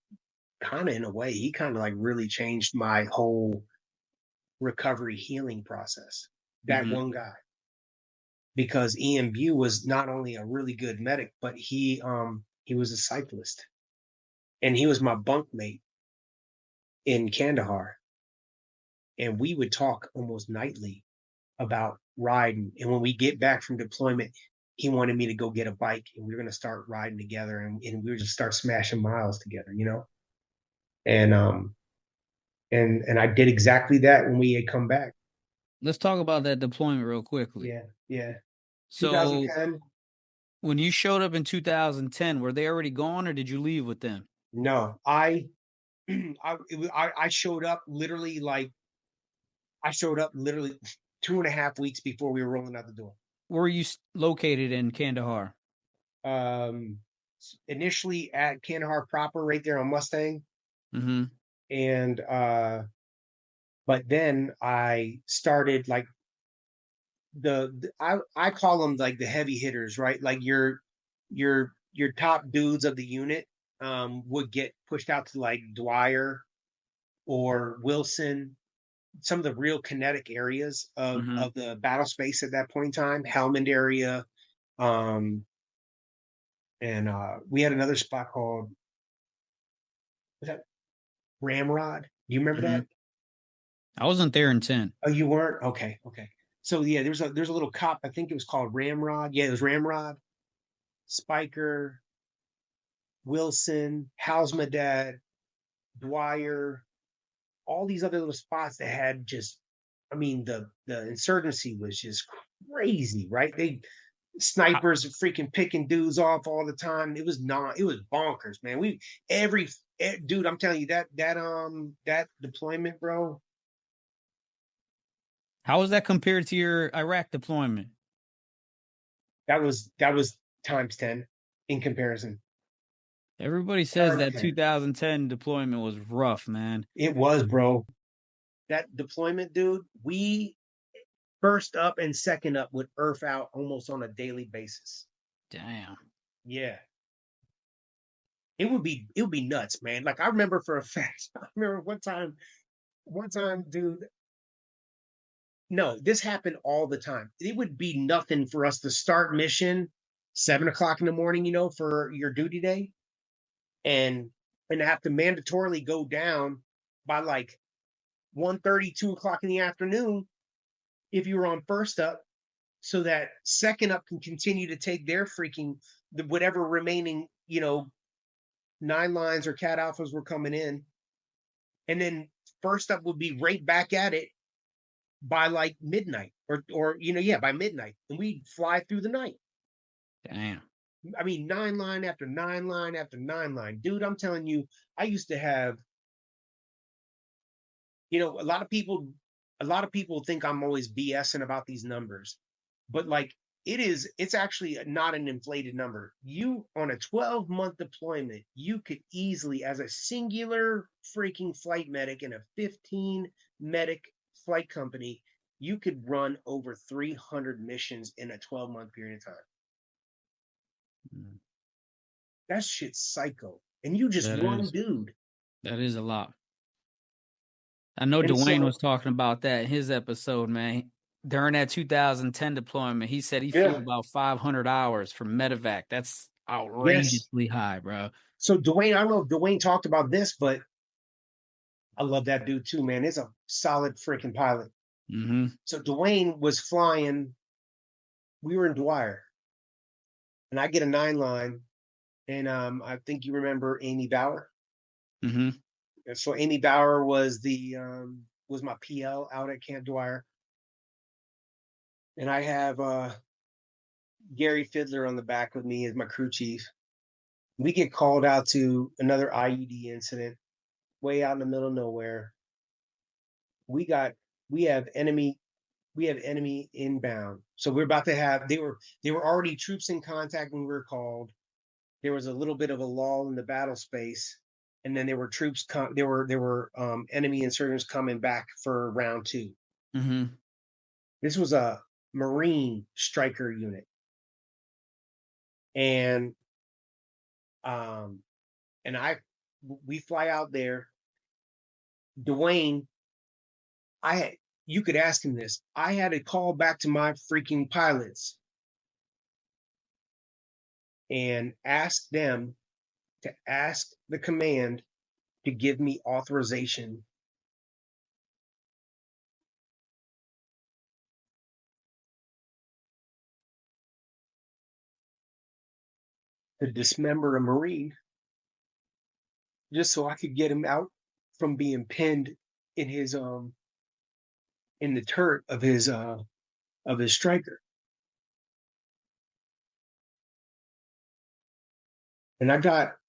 kind of, in a way, he kind of like really changed my whole recovery healing process. That one guy. Because Ian Bew was not only a really good medic, but he was a cyclist. And he was my bunkmate in Kandahar. And we would talk almost nightly about riding. And when we get back from deployment, he wanted me to go get a bike, and we were going to start riding together, and we would just start smashing miles together, And and I did exactly that when we had come back. Let's talk about that deployment real quickly. Yeah. So 2010. When you showed up in 2010, were they already gone, or did you leave with them? No, I showed up literally 2.5 weeks before we were rolling out the door. Where were you located in Kandahar? Initially at Kandahar proper, right there on Mustang. And but then I started like I call them like the heavy hitters, right? Like your top dudes of the unit would get pushed out to like Dwyer or Wilson, some of the real kinetic areas of the battle space at that point in time, Helmand area. And we had another spot called, was that Ramrod? Do you remember that? I wasn't there in 10. Oh, you weren't? Okay. So yeah, there's a little cop, I think it was called Ramrod. Yeah, it was Ramrod, Spiker, Wilson, Halsmadad, Dwyer, all these other little spots that had just, I mean, the insurgency was just crazy, right? Snipers freaking picking dudes off all the time. It was bonkers, man. Dude, I'm telling you, that deployment, bro. How was that compared to your Iraq deployment? That was times 10 in comparison. Everybody says that 2010 deployment was rough, man. It was, bro. That deployment, dude, we first up and second up would earth out almost on a daily basis. Damn. Yeah. It would be nuts, man. Like I remember for a fact. I remember one time, dude. No, this happened all the time. It would be nothing for us to start mission 7:00 in the morning, for your duty day, and have to mandatorily go down by like 1:30, 2:00 in the afternoon if you were on first up, so that second up can continue to take their whatever remaining, 9 lines or cat alphas were coming in. And then first up would be right back at it by like midnight or by midnight. And we'd fly through the night. Damn. I mean, 9 line after 9 line after 9 line. Dude, I'm telling you, I used to have, a lot of people think I'm always BSing about these numbers, but like it's actually not an inflated number. You, on a 12-month deployment, you could easily, as a singular freaking flight medic in a 15 medic flight company, you could run over 300 missions in a 12-month period of time. That shit's psycho. And you just one dude. That is a lot. I know And Dwayne so, was talking about that in his episode, man. During that 2010 deployment, he said he flew yeah, about 500 hours for medevac. That's yes. outrageously high, bro. So Dwayne, I don't know if Dwayne talked about this, but I love that dude too, man. He's a solid freaking pilot. Mm-hmm. So Dwayne was flying. We were in Dwyer, and I get a 9-line, and I think you remember Amy Bauer. Mm-hmm. And so Amy Bauer was was my PL out at Camp Dwyer, and I have Gary Fiddler on the back with me as my crew chief. We get called out to another IED incident, way out in the middle of nowhere. We have enemy inbound. So we're about to have they were already troops in contact when we were called. There was a little bit of a lull in the battle space, and then there were enemy insurgents coming back for round 2. Mm-hmm. This was a Marine striker unit, and we fly out there. Dwayne, you could ask him this. I had to call back to my freaking pilots and ask them to ask the command to give me authorization to dismember a Marine, just so I could get him out from being pinned in his in the turret of his striker. And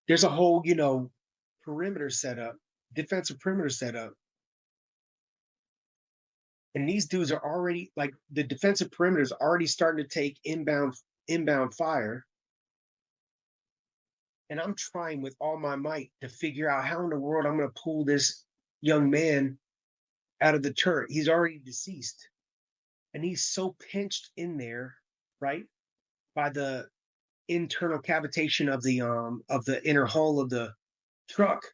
there's a whole, perimeter setup, defensive perimeter setup. And these dudes are already like the defensive perimeter is already starting to take inbound fire. And I'm trying with all my might to figure out how in the world I'm going to pull this young man out of the turret. He's already deceased. And he's so pinched in there, right, by the internal cavitation of the inner hull of the truck.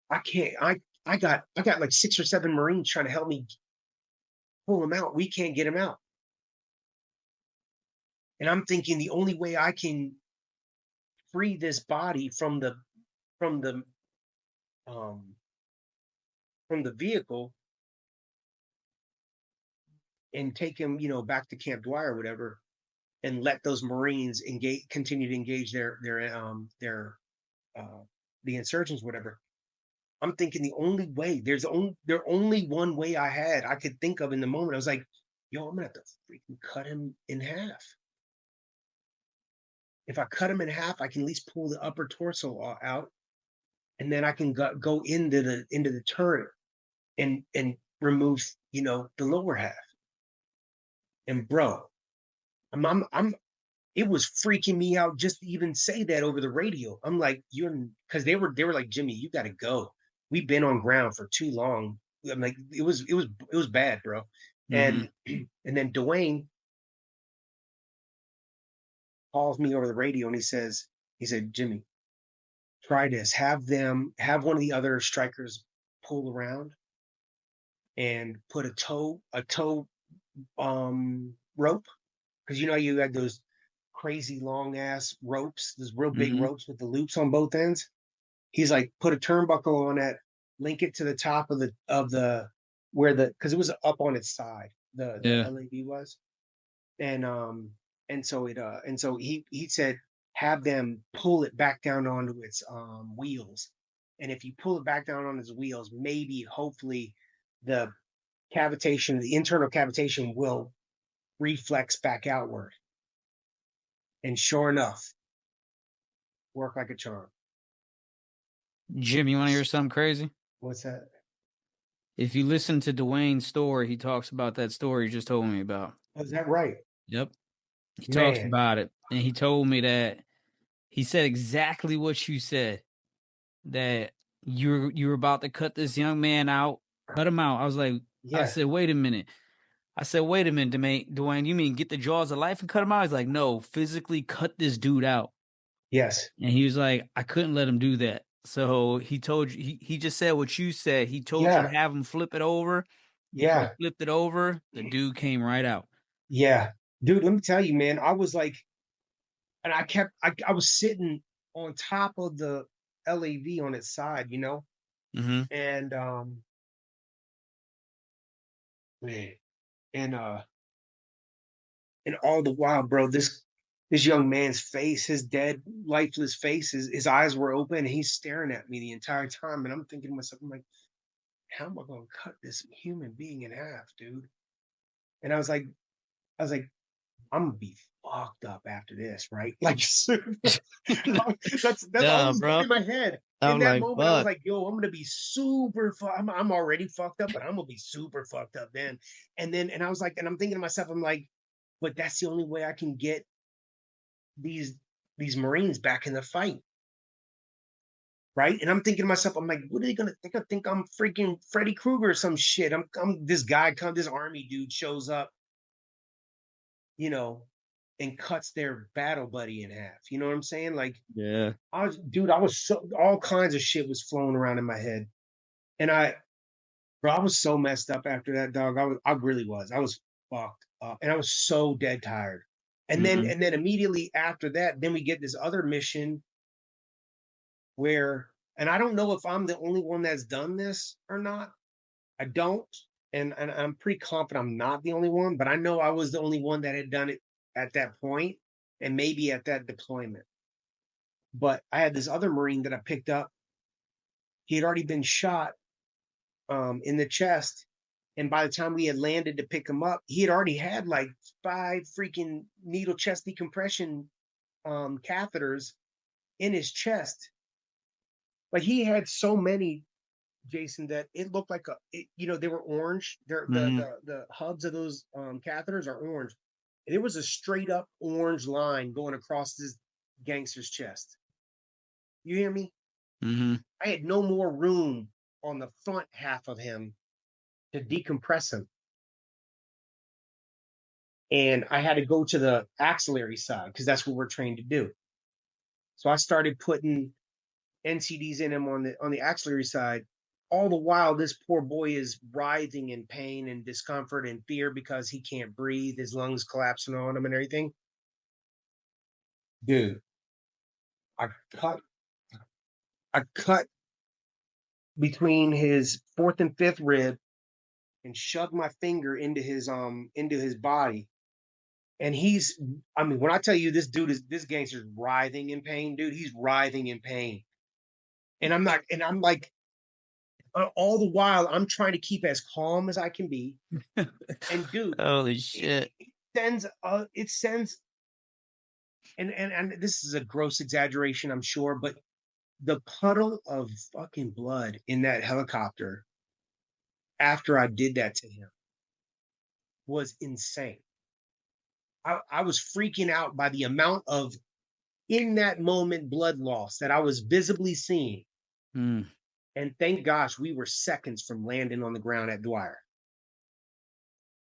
I can't. I got like 6 or 7 Marines trying to help me pull him out. We can't get him out. And I'm thinking the only way I can free this body from the vehicle and take him, back to Camp Dwyer or whatever, and let those Marines continue to engage the insurgents, whatever. I'm thinking the only way, there's only one way I could think of in the moment. I was like, yo, I'm gonna have to freaking cut him in half. If I cut him in half, I can at least pull the upper torso out, and then I can go into the turret and remove, the lower half. And bro, it was freaking me out just to even say that over the radio. I'm like, because they were like, Jimmy, you got to go. We've been on ground for too long. I'm like, it was bad, bro. Mm-hmm. And then Dwayne calls me over the radio and he said, Jimmy, try this. Have one of the other strikers pull around and put a tow rope, because you had those crazy long ass ropes, those real big ropes with the loops on both ends. He's like, put a turnbuckle on that, link it to the top of the because it was up on its side, the LAV was, and so he said, have them pull it back down onto its wheels, and if you pull it back down on its wheels, maybe hopefully the internal cavitation will reflex back outward. And sure enough, work like a charm. Jim, you want to hear something crazy? What's that? If you listen to Dwayne's story, he talks about that story you just told me about. Oh, is that right? Yep. He talks about it. And he told me that he said exactly what you said, that you were about to cut this young man out, cut him out. I was like, I Yeah. said, wait a minute. Dwayne, you mean get the jaws of life and cut him out? He's like, no, physically cut this dude out. Yes. And he was like, I couldn't let him do that. So he told you, he just said what you said. He told you to Yeah. have him flip it over. He Yeah. flipped it over. The dude came right out. Yeah. Dude, let me tell you, man, I was like, and I was sitting on top of the LAV on its side, you know, Mm-hmm. and man, and and all the while, bro, this young man's face, his dead, lifeless face, his eyes were open, and he's staring at me the entire time, and I'm thinking to myself, I'm like, how am I gonna cut this human being in half, dude? And I was like, I'm gonna be fucked up after this, right? Like that's all Yeah, was going bro. in my head. In I'm that like, moment, I was fuck. like, yo, I'm gonna be super I'm already fucked up, but I'm gonna be super fucked up then. And I was like, and I'm thinking to myself, I'm like, but that's the only way I can get these these Marines back in the fight. Right. And I'm thinking to myself, I'm like, what are they gonna think? I think I'm freaking Freddy Krueger or some shit. I'm this guy this army dude shows up, you know, and cuts their battle buddy in half. You know what I'm saying? Like, Yeah. I was so all kinds of shit was flowing around in my head, and bro, I was so messed up after that, dog. I really was. I was fucked up, and I was so dead tired. Mm-hmm. And then immediately after that, then we get this other mission where, and I don't know if I'm the only one that's done this or not. I don't, and I'm pretty confident I'm not the only one, but I know I was the only one that had done it at that point, and maybe at that deployment. But I had this other Marine that I picked up. He had already been shot in the chest. And by the time we had landed to pick him up, he had already had like 5 freaking needle chest decompression catheters in his chest. Like he had so many, Jason, that it looked like they were orange. Mm-hmm. The hubs of those catheters are orange. And it was a straight up orange line going across this gangster's chest. You hear me? Mm-hmm. I had no more room on the front half of him to decompress him. And I had to go to the axillary side because that's what we're trained to do. So I started putting NCDs in him on the axillary side. All the while, this poor boy is writhing in pain and discomfort and fear because he can't breathe, his lungs collapsing on him and everything. Dude, I cut I cut between his fourth and fifth rib and shoved my finger into his body. And I mean, when I tell you this gangster's writhing in pain, dude, he's writhing in pain. And I'm not, and I'm like, all the while, I'm trying to keep as calm as I can be. And dude, Holy it, shit. it sends, and this is a gross exaggeration, I'm sure, but the puddle of fucking blood in that helicopter after I did that to him was insane. I was freaking out by the amount of in that moment blood loss that I was visibly seeing. Mm. And thank gosh we were seconds from landing on the ground at Dwyer.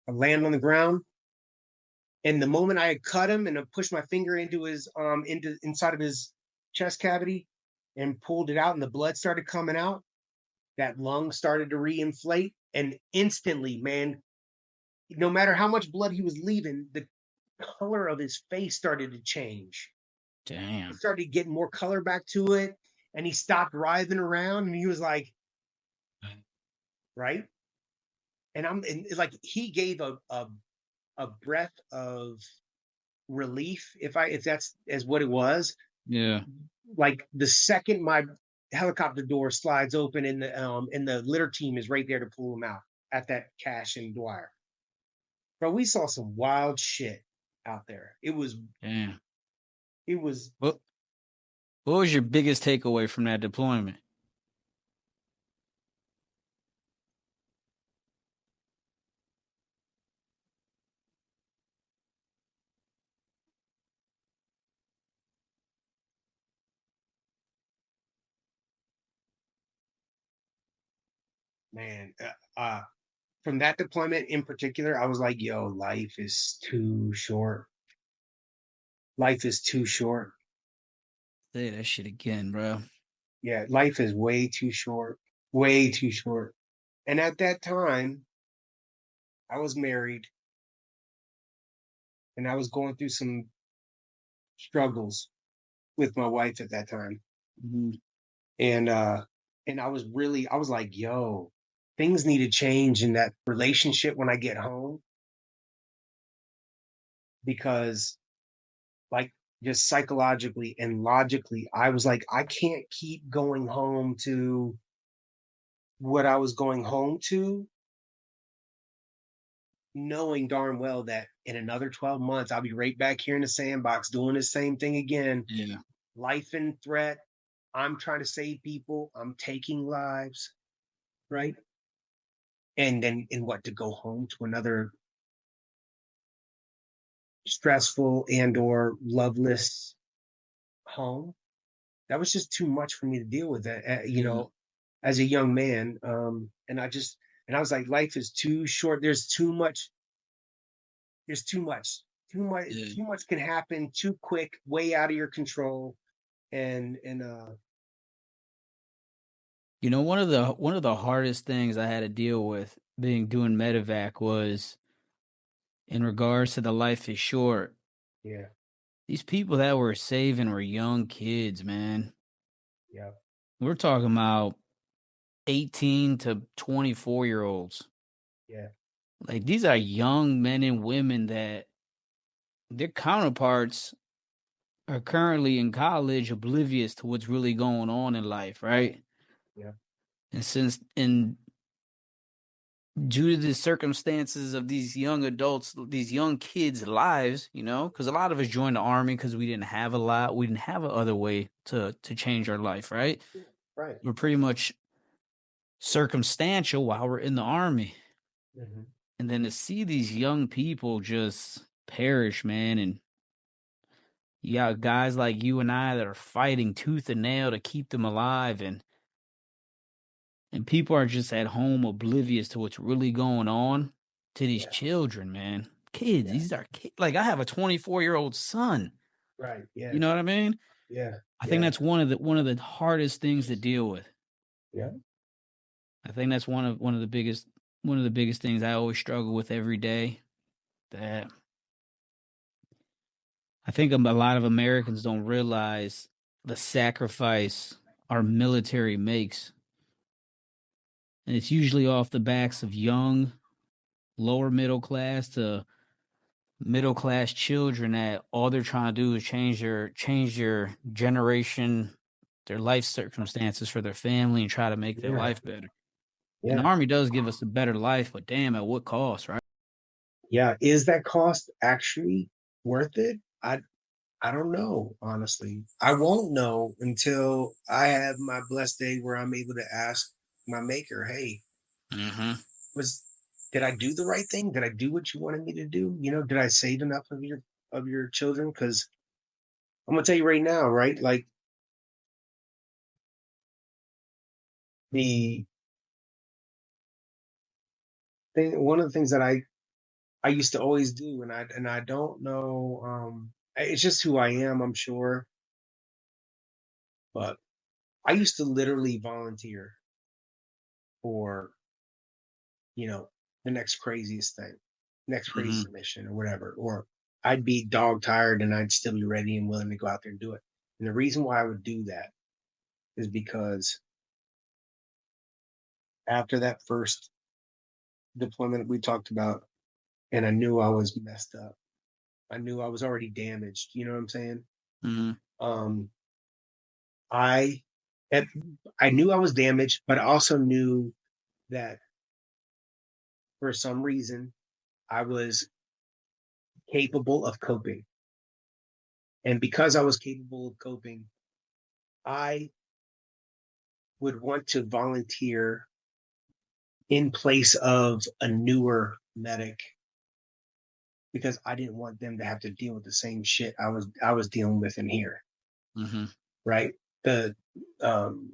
I land on the ground, and the moment I had cut him and I pushed my finger into his into inside of his chest cavity and pulled it out, and the blood started coming out, that lung started to reinflate, and instantly, man, no matter how much blood he was leaving, the color of his face started to change. It Damn. started getting more color back to it, and he stopped writhing around, and he was like, right. And like he gave a breath of relief, if that's as what it was. Yeah. Like the second my helicopter door slides open, and the litter team is right there to pull him out at that cache in Dwyer. Bro, we saw some wild shit out there. Damn. It was What was your biggest takeaway from that deployment? man. Uh, from that deployment in particular, I was like, yo, life is too short. Life is too short. Say that shit again, bro. Yeah, life is way too short. Way too short. And at that time, I was married and I was going through some struggles with my wife at that time. Mhm. And I was like, yo, things need to change in that relationship when I get home because like just psychologically and logically, I was like, I can't keep going home to what I was going home to, knowing darn well that in another 12 months, I'll be right back here in the sandbox doing the same thing again. Yeah. Life in threat. I'm trying to save people. I'm taking lives, right? And then in what to go home to another stressful and or loveless home. That was just too much for me to deal with that, Yeah. as a young man. And I was like, life is too short. There's Yeah. too much can happen too quick, way out of your control. And You know, one of the hardest things I had to deal with being doing medevac was in regards to the life is short. yeah, These people that were saving were young kids, man. yeah, We're talking about 18 to 24-year-olds. yeah, Like these are young men and women that their counterparts are currently in college oblivious to what's really going on in life, right? yeah, And due to the circumstances of these young adults, these young kids' lives, because a lot of us joined the army because we didn't have a lot, we didn't have a other way to change our life, right? right. We're pretty much circumstantial while we're in the army. Hmm. And then to see these young people just perish, man, and you got guys like you and I that are fighting tooth and nail to keep them alive, and people are just at home oblivious to what's really going on to these Yeah, children, man. Kids, yeah, these are kids. Like I have a 24-year-old son. right. You Yeah, know what I mean? yeah, I think yeah, that's one of the hardest things to deal with. yeah, I think that's one of the biggest things I always struggle with every day. That I think a lot of Americans don't realize the sacrifice our military makes. And it's usually off the backs of young, lower middle class to middle class children that all they're trying to do is change their generation, their life circumstances for their family and try to make their yeah, life better. And the yeah, army does give us a better life, but damn, at what cost, right? yeah. Is that cost actually worth it? I don't know, honestly. I won't know until I have my blessed day where I'm able to ask my maker, hey, Mm-hmm. was did I do the right thing? Did I do what you wanted me to do? Did I save enough of your children? Because I'm gonna tell you right now, right? Like the one of the things that I used to always do, and I don't know, it's just who I am, I'm sure, but I used to literally volunteer for you know, the next craziest thing, next Mm-hmm. craziest mission or whatever. Or I'd be dog tired and I'd still be ready and willing to go out there and do it. And the reason why I would do that is because after that first deployment we talked about, and I knew I was messed up. I knew I was already damaged. You know what I'm saying? Mm-hmm. Um, I at, I knew I was damaged, but I also knew that for some reason I was capable of coping. And because I was capable of coping, I would want to volunteer in place of a newer medic because I didn't want them to have to deal with the same shit I was dealing with in here, Mm-hmm. right? Um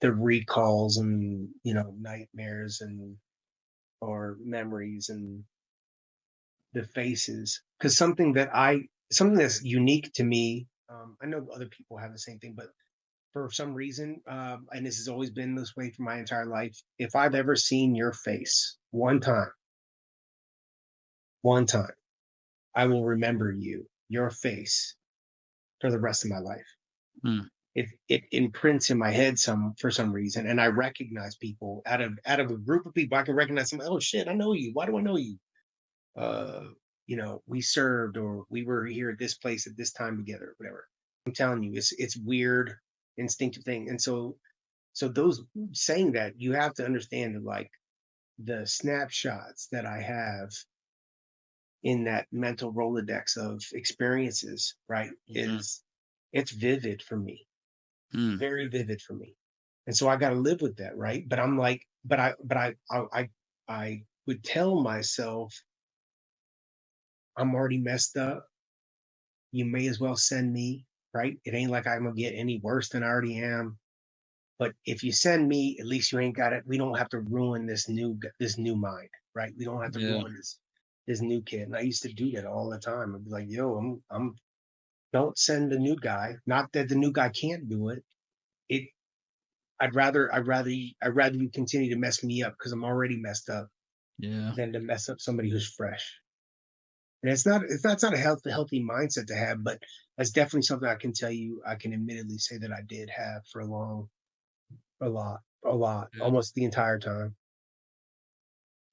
the recalls and nightmares and or memories and the faces. Because something that's unique to me, I know other people have the same thing, but for some reason, and this has always been this way for my entire life, if I've ever seen your face one time, I will remember your face for the rest of my life. Mm. It imprints in my head for some reason, and I recognize people out of a group of people. I can recognize them. Oh shit, I know you. Why do I know you? We served, or we were here at this place at this time together, whatever. I'm telling you, it's weird, instinctive thing. And so those saying that, you have to understand that, like, the snapshots that I have in that mental Rolodex of experiences, right, Mhm. it's vivid for me, Mm. very vivid for me. And so I got to live with that, right? But I'm like, I would tell myself, I'm already messed up. You may as well send me, right? It ain't like I'm gonna get any worse than I already am. But if you send me, at least you ain't got it. We don't have to ruin this new mind, right? We don't have to Yeah. ruin this new kid. And I used to do that all the time. I'd be like, yo, I'm don't send the new guy. Not that the new guy can't do it. It I'd rather you continue to mess me up because I'm already messed up Yeah. than to mess up somebody who's fresh. And it's not a healthy mindset to have, but that's definitely something I can tell you. I can admittedly say that I did have for a lot, Yeah. almost the entire time.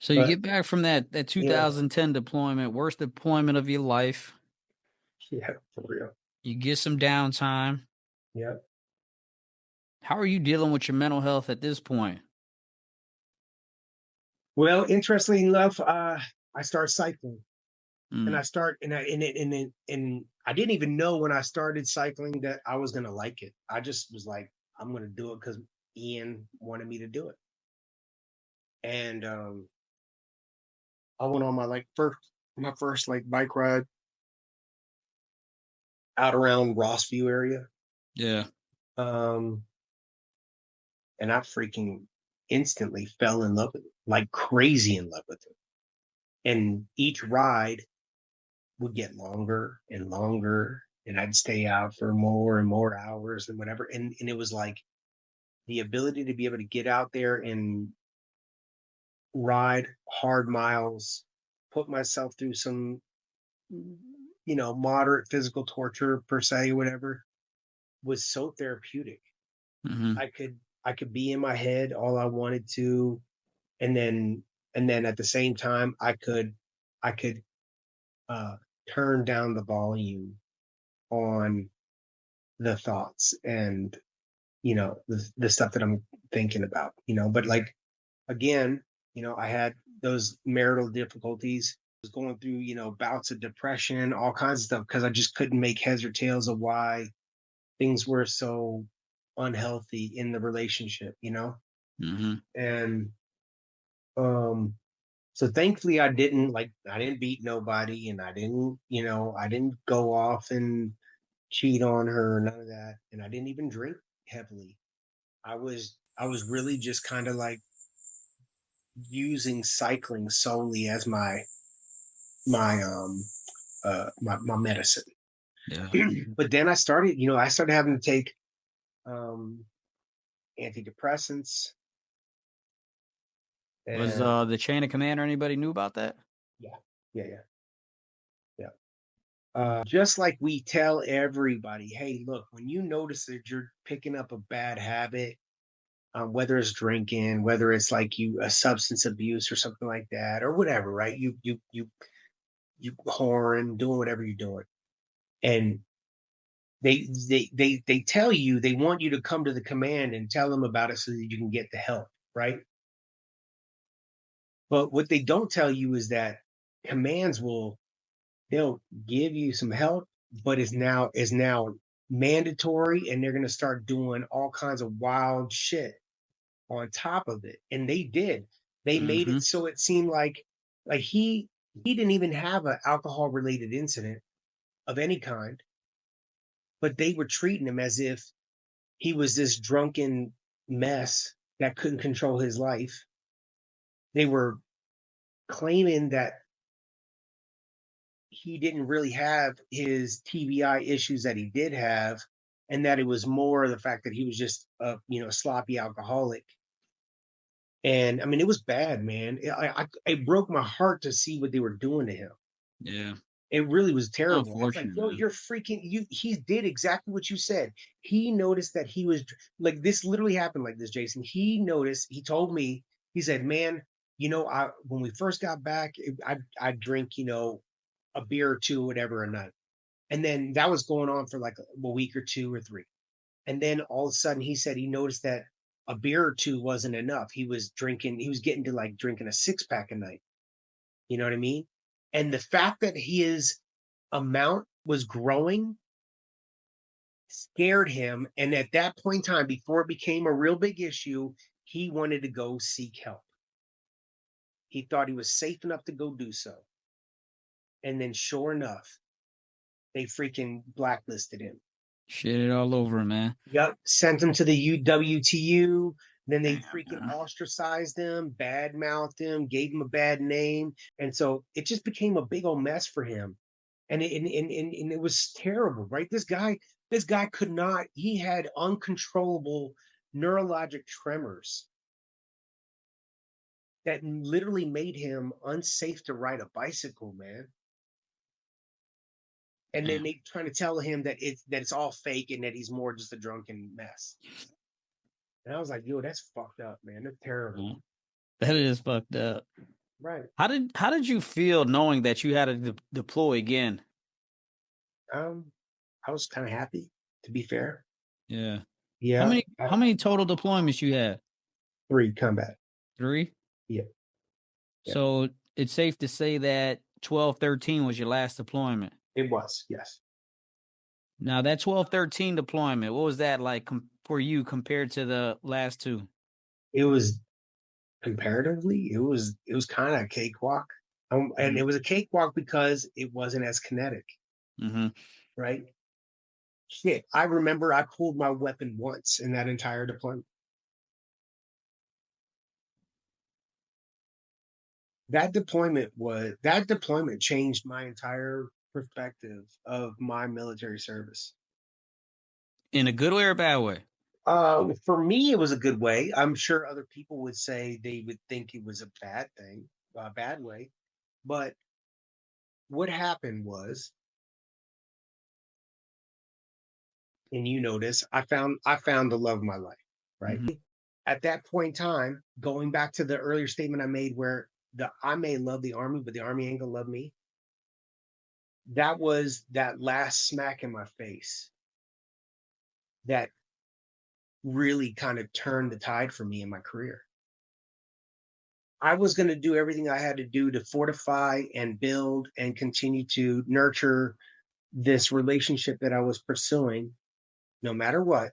So you But get back from that yeah, 2010 deployment, worst deployment of your life. yeah, for real. You get some downtime. Yeah. How are you dealing with your mental health at this point? Well, interestingly enough, I start cycling, and I Mm. start and I didn't even know when I started cycling that I was gonna like it. I just was like, I'm gonna do it because Ian wanted me to do it, and I went on my first like bike ride out around Rossview area. Yeah. Um, and I freaking instantly fell in love with it, like crazy in love with it. And each ride would get longer and longer, and I'd stay out for more and more hours and whatever. And it was like the ability to be able to get out there and ride hard miles, put myself through some, moderate physical torture per se, whatever, was so therapeutic. Mhm. I could I could be in my head all I wanted to, and then at the same time I could uh turn down the volume on the thoughts and the stuff that I'm thinking about, but like, again, I had those marital difficulties. I was going through, bouts of depression, all kinds of stuff, because I just couldn't make heads or tails of why things were so unhealthy in the relationship. Mhm. And um so thankfully I didn't beat nobody, and I didn't go off and cheat on her, none of that. And I didn't even drink heavily. I was really just kind of like using cycling solely as my medicine. Yeah. But then I started having to take um antidepressants. Was And the chain of command or anybody knew about that? yeah, yeah, yeah, yeah. Just like we tell everybody, hey, look, when you notice that you're picking up a bad habit, whether it's drinking, whether it's like a substance abuse or something like that, or whatever, right? You whoring, doing whatever you're doing, and they tell you, they want you to come to the command and tell them about it so that you can get the help, right? But what they don't tell you is that commands they'll give you some help, but is now mandatory, and they're going to start doing all kinds of wild shit on top of it. And they did. They made it Mhm. so it seemed like he didn't even have an alcohol related incident of any kind, but they were treating him as if he was this drunken mess that couldn't control his life. They were claiming that he didn't really have his TBI issues that he did have, and that it was more the fact that he was just a sloppy alcoholic. And I mean, it was bad, man. It broke my heart to see what they were doing to him. Yeah. It really was terrible. I was like, Unfortunate, yo, man. you're freaking you. He did exactly what you said. He noticed that he was like, this literally happened like this, Jason. He noticed, he told me, he said, man, I when we first got back, I drink, a beer or two, whatever, a night. And then that was going on for like a week or two or three. And then all of a sudden he said he noticed that a beer or two wasn't enough. He was getting to like drinking a 6-pack a night. You know what I mean? And the fact that his amount was growing scared him. And at that point in time, before it became a real big issue, he wanted to go seek help. He thought he was safe enough to go do so. And then sure enough, they freaking blacklisted him. Shit it all over, man. Yep. Sent him to the UWTU. Then they Damn, freaking man. ostracized him, bad mouthed him, gave him a bad name. And so it just became a big old mess for him. And it was terrible, right? This guy could not, he had uncontrollable neurologic tremors that literally made him unsafe to ride a bicycle, man. And then Damn. they trying to tell him that it's all fake and that he's more just a drunken mess. And I was like, yo, that's fucked up, man. That's terrible. Man. That is fucked up. Right. How did you feel knowing that you had to deploy again? I was kind of happy, to be fair. Yeah. How Yeah. many how many total deployments you had? 3 combat. 3? Yeah. Yeah. So it's safe to say that 12-13 was your last deployment. It was, yes. Now that 12-13 deployment, what was that like for you compared to the last 2? It was comparatively, it was kind of a cakewalk. And Mhm. it was a cakewalk because it wasn't as kinetic, Mhm. right? Shit, I remember I pulled my weapon once in that entire deployment. That deployment changed my entire perspective of my military service. In a good way or a bad way? For me, it was a good way. I'm sure other people would say they would think it was a bad thing, a bad way. But what happened was, and you notice, I found the love of my life, right? Mhm. At that point in time, going back to the earlier statement I made where I may love the army, but the army ain't gonna love me. That was that last smack in my face that really kind of turned the tide for me in my career. I was going to do everything I had to do to fortify and build and continue to nurture this relationship that I was pursuing, no matter what.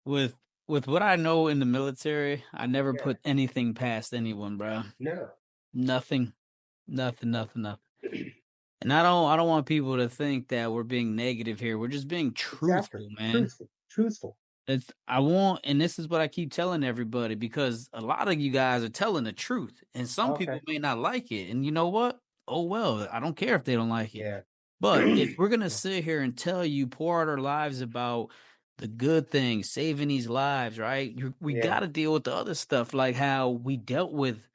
With what I know in the military, I never Yeah. put anything past anyone, bro. No. Nothing. Nothing, nothing, nothing. And I don't want people to think that we're being negative here. We're just being Exactly. truthful, man. Truthful. Truthful. It's I want and this is what I keep telling everybody because a lot of you guys are telling the truth and some people Okay. may not like it. And you know what? Oh well, I don't care if they don't like it. Yeah. But if we're gonna Yeah. sit here and tell you, pour out our lives about the good things, saving these lives, right? We Yeah. got to deal with the other stuff, like how we dealt with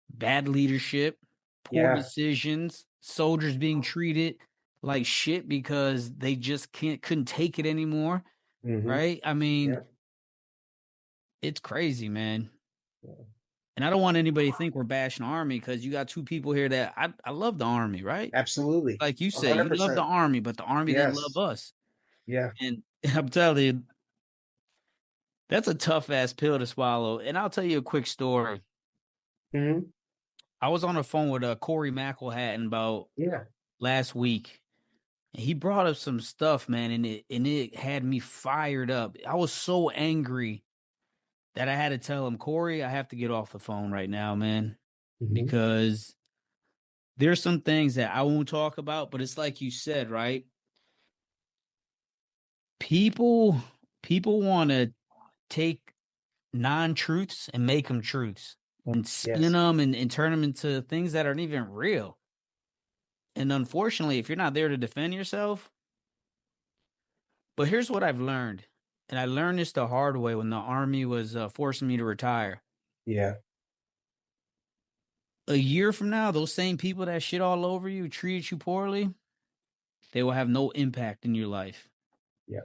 bad leadership, poor Yeah. decisions, soldiers being treated like shit because they just couldn't take it anymore, Mm-hmm. right? I mean, Yeah. it's crazy, man. Yeah. And I don't want anybody to think we're bashing the army because you got 2 people here that I love the army, right? Absolutely. Like you A say, hundred you love the percent. army, but the army didn't love Yes. us. Yeah. And I'm telling you, that's a tough ass pill to swallow. And I'll tell you a quick story. Mm-hmm. I was on the phone with Corey McElhatton about Yeah. last week. And he brought up some stuff, man, and it had me fired up. I was so angry that I had to tell him, Corey, I have to get off the phone right now, man, Mm-hmm. because there's some things that I won't talk about, but it's like you said, right? People people want to take non-truths and make them truths. and spin Yes. them and turn them into things that aren't even real. And unfortunately, if you're not there to defend yourself, but here's what I've learned, and I learned this the hard way when the army was forcing me to retire. Yeah. A year from now, those same people that shit all over you, treated you poorly, they will have no impact in your life. Yeah.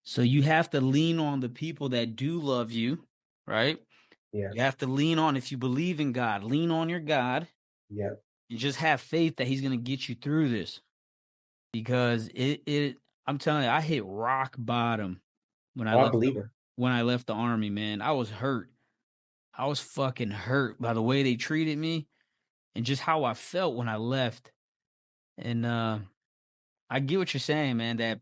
So you have to lean on the people that do love you, right? Yeah. You have to lean on, if you believe in God, lean on your God Yeah. and just have faith that he's going to get you through this. Because I'm telling you, I hit rock bottom when Oh, I believe it. when I left the army, man. I was hurt. I was fucking hurt by the way they treated me and just how I felt when I left. And I get what you're saying, man, that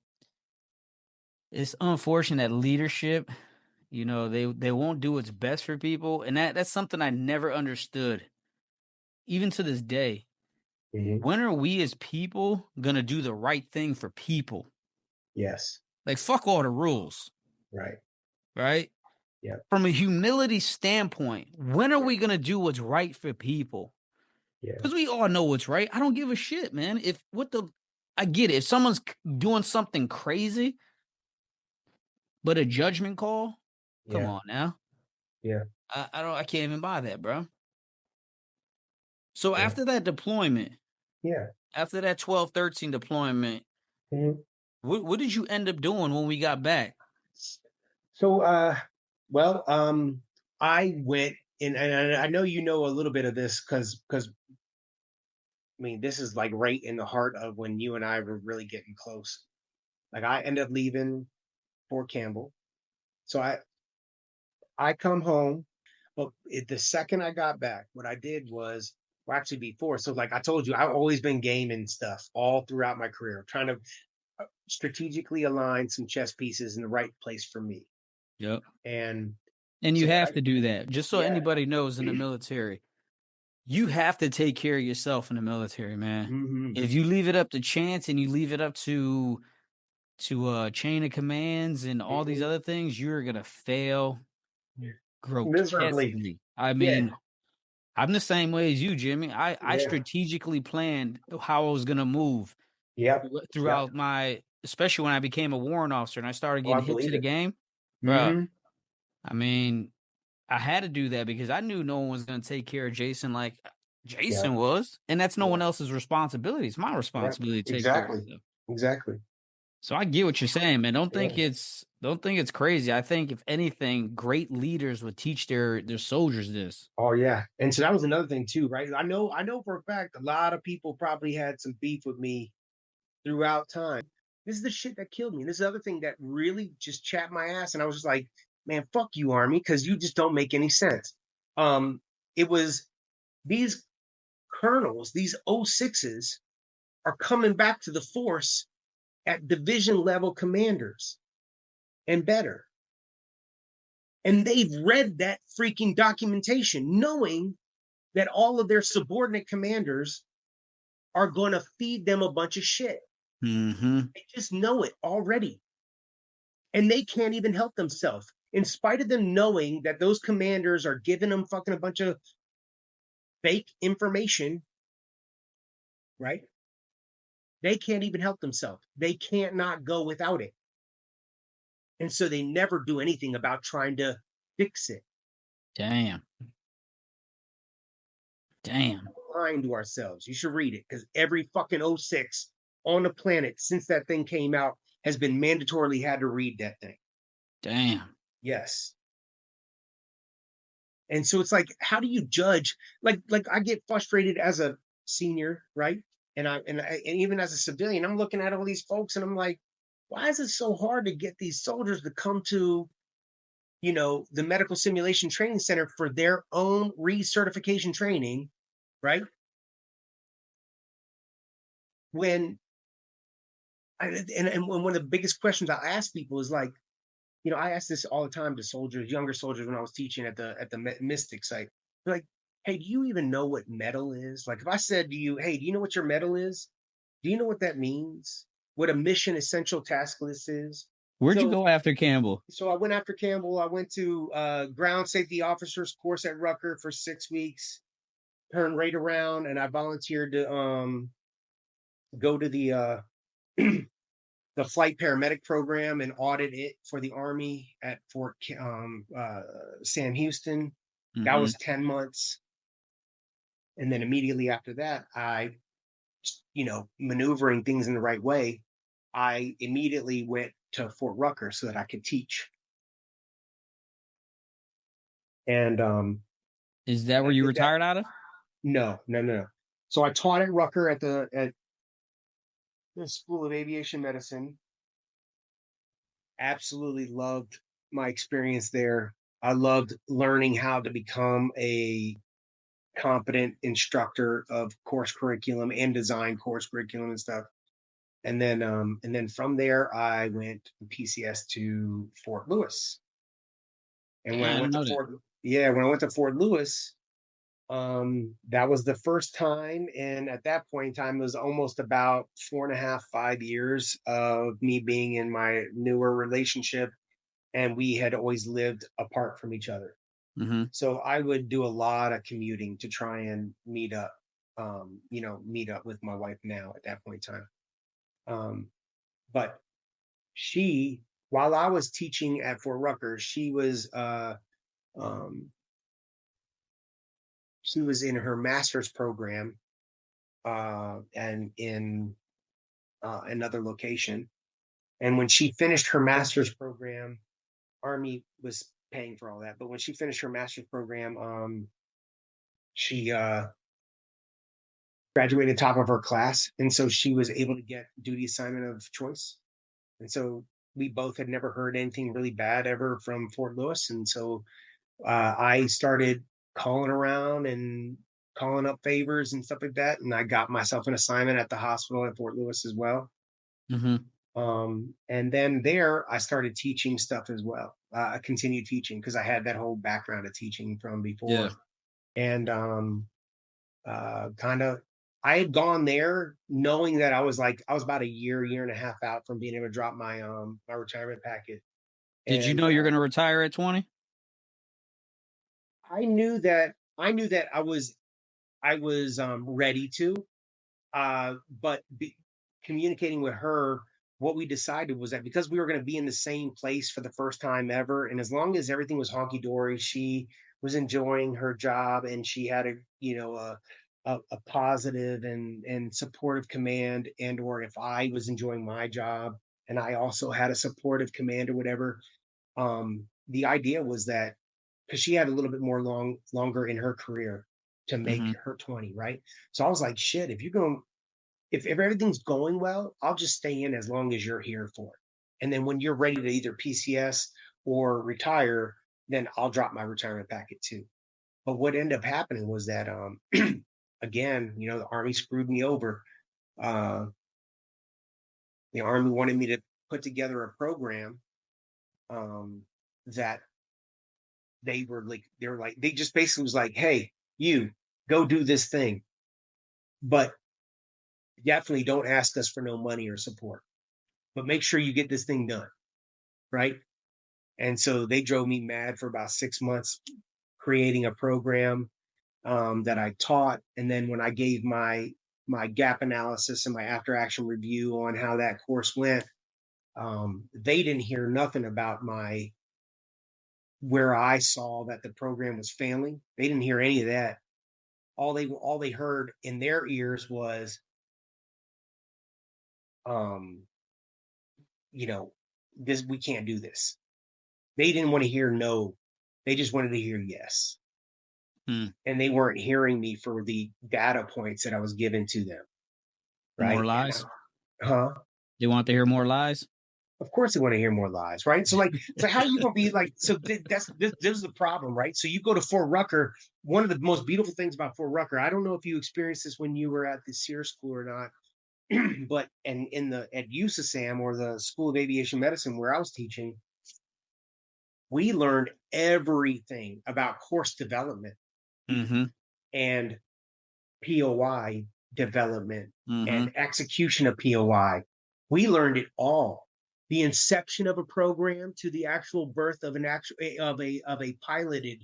it's unfortunate that leadership, they won't do what's best for people. And that's something I never understood, even to this day. Mhm. When are we as people gonna do the right thing for people? Yes. Like, fuck all the rules, Right. right? Yeah. From a humility standpoint, when are Yeah. we gonna do what's right for people? Yeah. Because we all know what's right. I don't give a shit, man. I get it. If someone's doing something crazy, but a judgment call, come Yeah. on now. Yeah. I can't even buy that, bro. So Yeah. after that deployment, Yeah. after that 12-13 deployment, Mhm. what did you end up doing when we got back? So, well, I went and I know you know a little bit of this because I mean this is like right in the heart of when you and I were really getting close. Like I ended up leaving Fort Campbell, so I come home, but the second I got back, what I did was, well, actually before. So, like I told you, I've always been gaming stuff all throughout my career, trying to strategically align some chess pieces in the right place for me. Yep. And And you so, have to do that. Just so yeah. anybody knows, in the military, you have to take care of yourself in the military, man. Hmm. If you leave it up to chance and you leave it up to chain of commands and all these Hmm. other things, you're gonna fail Miserably. grotesquely. I Yeah. mean, I'm the same way as you, Jimmy. I Yeah. strategically planned how I was gonna move Yep. Yep. throughout especially when I became a warrant officer and I started Oh, I getting hit to believe the it. game, bro. Hmm. I mean, I had to do that because I knew no one was gonna take care of Jason like Yeah. Jason was, and that's no Yeah. one else's responsibility. It's my Yeah. responsibility to take care of Exactly. stuff. Exactly. So I get what you're saying, man. Yeah. Don't think it's crazy. I think if anything, great leaders would teach their soldiers this. Oh yeah. And so that was another thing too, right? I know for a fact a lot of people probably had some beef with me throughout time. This is the shit that killed me. This is the other thing that really just chapped my ass. And I was just like, man, fuck you, Army, because you just don't make any sense. Um, it was these colonels, these O6s are coming back to the force at division level commanders and better. And they've read that freaking documentation, knowing that all of their subordinate commanders are going to feed them a bunch of shit. Mm-hmm. They just know it already. And they can't even help themselves. In spite of them knowing that those commanders are giving them fucking a bunch of fake information, right? They can't even help themselves. They can't not go without it. And so they never do anything about trying to fix it. Damn. Damn. Lying to ourselves. You should read it because every fucking O6 on the planet since that thing came out has been mandatorily had to read that thing. Damn. Yes. And so it's like, how do you judge? Like I get frustrated as a senior, right? And even as a civilian, I'm looking at all these folks and I'm like, why is it so hard to get these soldiers to come to, the medical simulation training center for their own recertification training, right? When and one of the biggest questions I ask people is like, I ask this all the time to soldiers, younger soldiers, when I was teaching at the Mystic site. They're like, "Hey, do you even know what metal is?" Like, if I said to you, "Hey, do you know what your metal is? Do you know what that means? What a mission essential task list is?" Where'd you So go after Campbell? so I went after Campbell. I went to ground safety officers course at Rucker for 6 weeks. Turned right around, and I volunteered to go to the flight paramedic program and audit it for the Army at Fort Sam Houston. That Mm-hmm. was 10 months. And then immediately after that, maneuvering things in the right way, I immediately went to Fort Rucker so that I could teach. And Is that and where I you did that. retired out of? No. So I taught at Rucker at the School of Aviation Medicine. Absolutely loved my experience there. I loved learning how to become a competent instructor of course curriculum and design course curriculum and stuff. And then from there, I went PCS to Fort Lewis. And when Yeah, I I went to know that. when I went to Fort Lewis, that was the first time. And at that point in time, it was almost about 4.5, 5 years of me being in my newer relationship. And we had always lived apart from each other. Mm-hmm. So I would do a lot of commuting to try and meet up, meet up with my wife now at that point in time. But she, while I was teaching at Fort Rucker, um, she was in her master's program and in another location. And when she finished her master's program, Army was paying for all that. But when she finished her master's program, she graduated top of her class, and so she was able to get duty assignment of choice. And so we both had never heard anything really bad ever from Fort Lewis, and so I started calling around and calling up favors and stuff like that, and I got myself an assignment at the hospital at Fort Lewis as well. Mm-hmm. And then there, I started teaching stuff as well. I continued teaching because I had that whole background of teaching from Yeah. before, and kind of I had gone there knowing that I was about a year and a half out from being able to drop my retirement packet. Did you And know you're going to retire at 20? I knew that I was ready to, but communicating with her, what we decided was that because we were going to be in the same place for the first time ever, and as long as everything was honky dory, she was enjoying her job, and she had a positive and supportive command, and or if I was enjoying my job and I also had a supportive command or whatever, the idea was that because she had a little bit more longer in her career to make Mm-hmm. her 20, right? So I was like, shit, if everything's going well, I'll just stay in as long as you're here for it. And then when you're ready to either PCS or retire, then I'll drop my retirement packet too. But what ended up happening was that again, the Army screwed me over. Uh, the Army wanted me to put together a program that they just basically was like, hey, you go do this thing, but definitely don't ask us for no money or support, but make sure you get this thing done, right? And so they drove me mad for about 6 months creating a program that I taught. And then when I gave my gap analysis and my after action review on how that course went, they didn't hear nothing about where I saw that the program was failing. They didn't hear any of that. All they heard in their ears was, um, this we can't do this. They didn't want to hear no. They just wanted to hear yes. Hmm. And they weren't hearing me for the data points that I was given to them. More Right. lies? Huh? They want to hear more lies? Of course they want to hear more lies, right? So how are you gonna be like? So this is the problem, right? So you go to Fort Rucker. One of the most beautiful things about Fort Rucker, I don't know if you experienced this when you were at the SEER school or not, but and at USASAM or the School of Aviation Medicine where I was teaching, we learned everything about course development Mm-hmm. and POI development Mm-hmm. and execution of POI. We learned it all the inception of a program to the actual birth of a piloted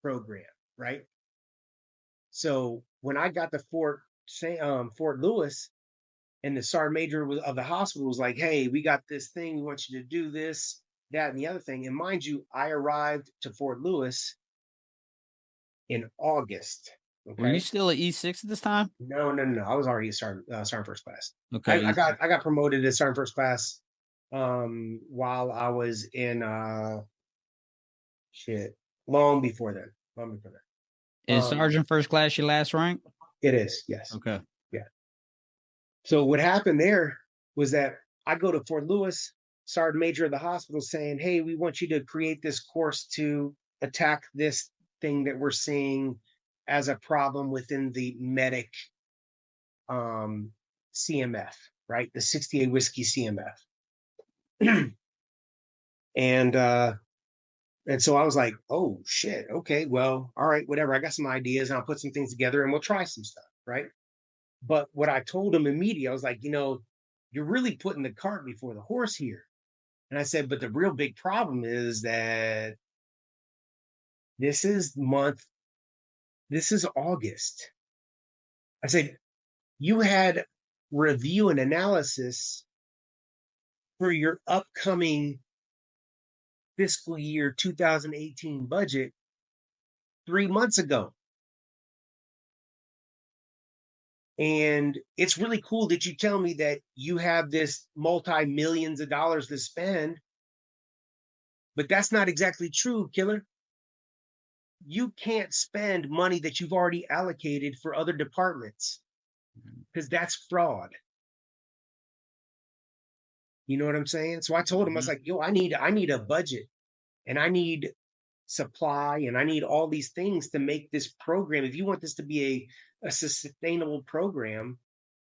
program, right? So when I got to Fort Lewis, and the sergeant major of the hospital was like, "Hey, we got this thing. We want you to do this, that, and the other thing." And mind you, I arrived to Fort Lewis in August. Were you Okay. still at E6 at this time? No, no, no. I was already a sergeant first class. Okay. I got promoted to sergeant first class while I was in shit long before then. Long before that. Is sergeant first class your last rank? It is, yes. Okay. Yeah. So what happened there was that I go to Fort Lewis, sergeant major of the hospital saying, "Hey, we want you to create this course to attack this thing that we're seeing as a problem within the medic CMF, right? The 68 whiskey CMF." And so I was like, "Oh shit, okay, well, all right, whatever. I got some ideas and I'll put some things together and we'll try some stuff, right?" But what I told him immediately, I was like, "You're really putting the cart before the horse here." And I said, "But the real big problem is that this is August." I said, "You had review and analysis for your upcoming fiscal year 2018 budget 3 months ago. And it's really cool that you tell me that you have this multi-millions of dollars to spend, but that's not exactly true, killer. You can't spend money that you've already allocated for other departments because that's fraud." You know what I'm saying? So I told him, I was like, "Yo, I need a budget and I need supply and I need all these things to make this program. If you want this to be a sustainable program,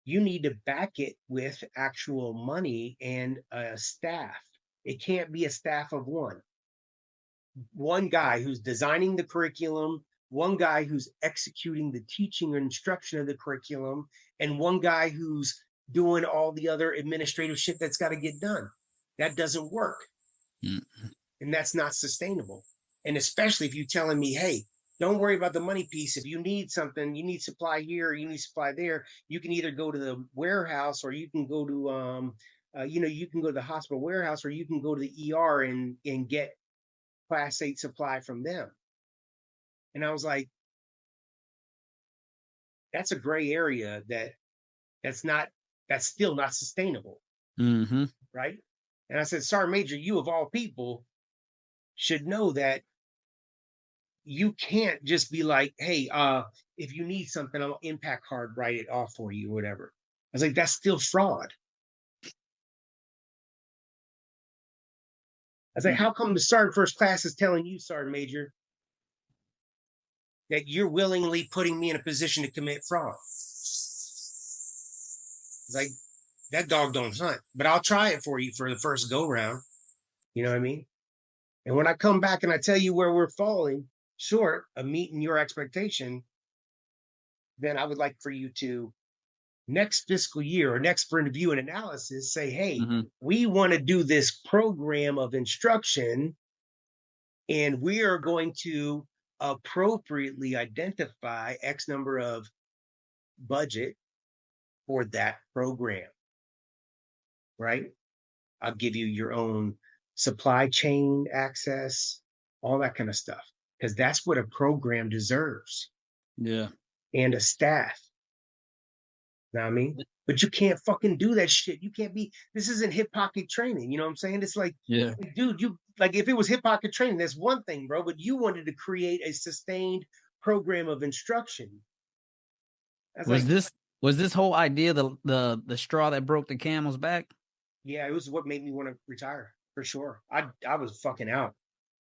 you need to back it with actual money and a staff. It can't be a staff of one guy who's designing the curriculum, one guy who's executing the teaching or instruction of the curriculum, and one guy who's doing all the other administrative shit that's got to get done. That doesn't work. And that's not sustainable. And especially if you're telling me, hey, don't worry about the money piece. If you need something, you need supply here, or you need supply there, you can either go to the warehouse or you can go to you can go to the hospital warehouse, or you can go to the ER and get class 8 supply from them. And I was like, that's a gray area that's still not sustainable. Right. And I said, Sergeant Major, you of all people should know that you can't just be like, hey, if you need something, I'll impact card write it off for you, or whatever. I was like, that's still fraud. I was like, how come the sergeant first class is telling you, Sergeant Major, that you're willingly putting me in a position to commit fraud? It's like, that dog don't hunt, but I'll try it for you for the first go round. You know what I mean? And when I come back and I tell you where we're falling short of meeting your expectation, then I would like for you to next fiscal year or next for review and analysis say, hey, we want to do this program of instruction and we are going to appropriately identify X number of budget for that program, right? I'll give you your own supply chain access, all that kind of stuff, because that's what a program deserves. Yeah. And a staff. Know what I mean? But you can't fucking do that shit. You can't be, this isn't hip pocket training. You know what I'm saying? It's like, yeah, dude, you like, if it was hip pocket training, that's one thing, bro, but you wanted to create a sustained program of instruction. Was this whole idea the straw that broke the camel's back? Yeah, it was what made me want to retire for sure. I was fucking out.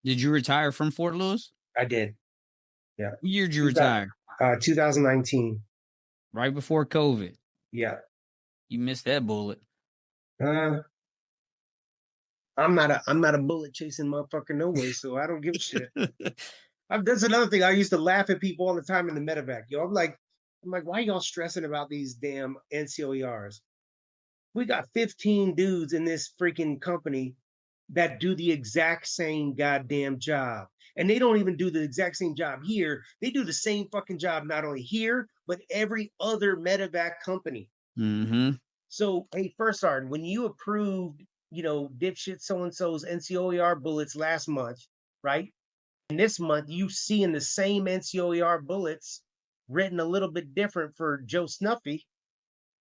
Did you retire from Fort Lewis? I did. Yeah. What year did you retire? 2019. Right before COVID. Yeah. You missed that bullet. I'm not a bullet chasing motherfucker no way, so I don't give a shit. That's another thing. I used to laugh at people all the time in the medevac. I'm like, why are y'all stressing about these damn NCOERs? We got 15 dudes in this freaking company that do the exact same goddamn job. And they don't even do the exact same job here. They do the same fucking job, not only here, but every other medevac company. Mm-hmm. So, hey, First Sergeant, when you approved, dipshit so-and-so's NCOER bullets last month, right? And this month, you seeing the same NCOER bullets written a little bit different for Joe Snuffy,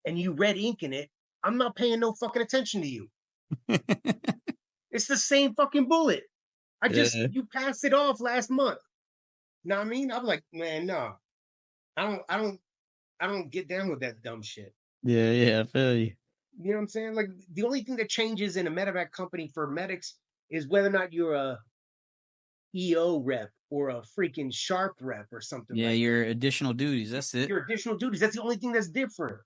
and you red inking it, I'm not paying no fucking attention to you. It's the same fucking bullet. You passed it off last month. You know what I mean? I'm like, man, no, I don't get down with that dumb shit. Yeah, I feel you. You know what I'm saying? Like the only thing that changes in a medevac company for medics is whether or not you're a EO rep or a freaking sharp rep or something Yeah, like your additional duties. That's that. it. Your additional duties. That's the only thing that's different.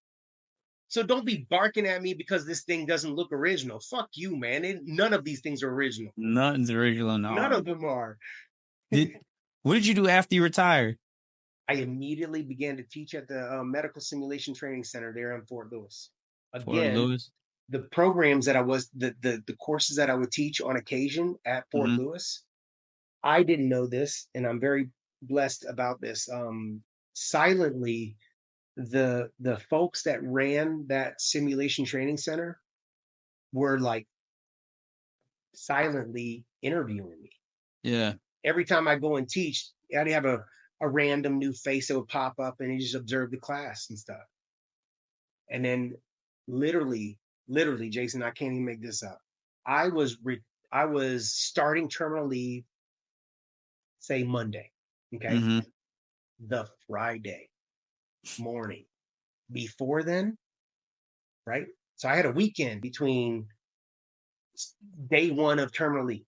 So don't be barking at me because this thing doesn't look original. Fuck you, man. None of these things are original. Nothing's original. None No. of them are. What did you do after you retired? I immediately began to teach at the Medical Simulation Training Center there in Fort Lewis. Fort Again, Lewis. the programs that I was the courses that I would teach on occasion at Fort Lewis, I didn't know this, and I'm very blessed about this. Silently, the folks that ran that simulation training center were like silently interviewing me. Yeah. Every time I go and teach, I'd have a random new face that would pop up and you just observe the class and stuff. And then literally, Jason, I can't even make this up. I was starting terminal leave, say Monday. Okay. Mm-hmm. The Friday morning before then, right? So I had a weekend between day one of terminal leave,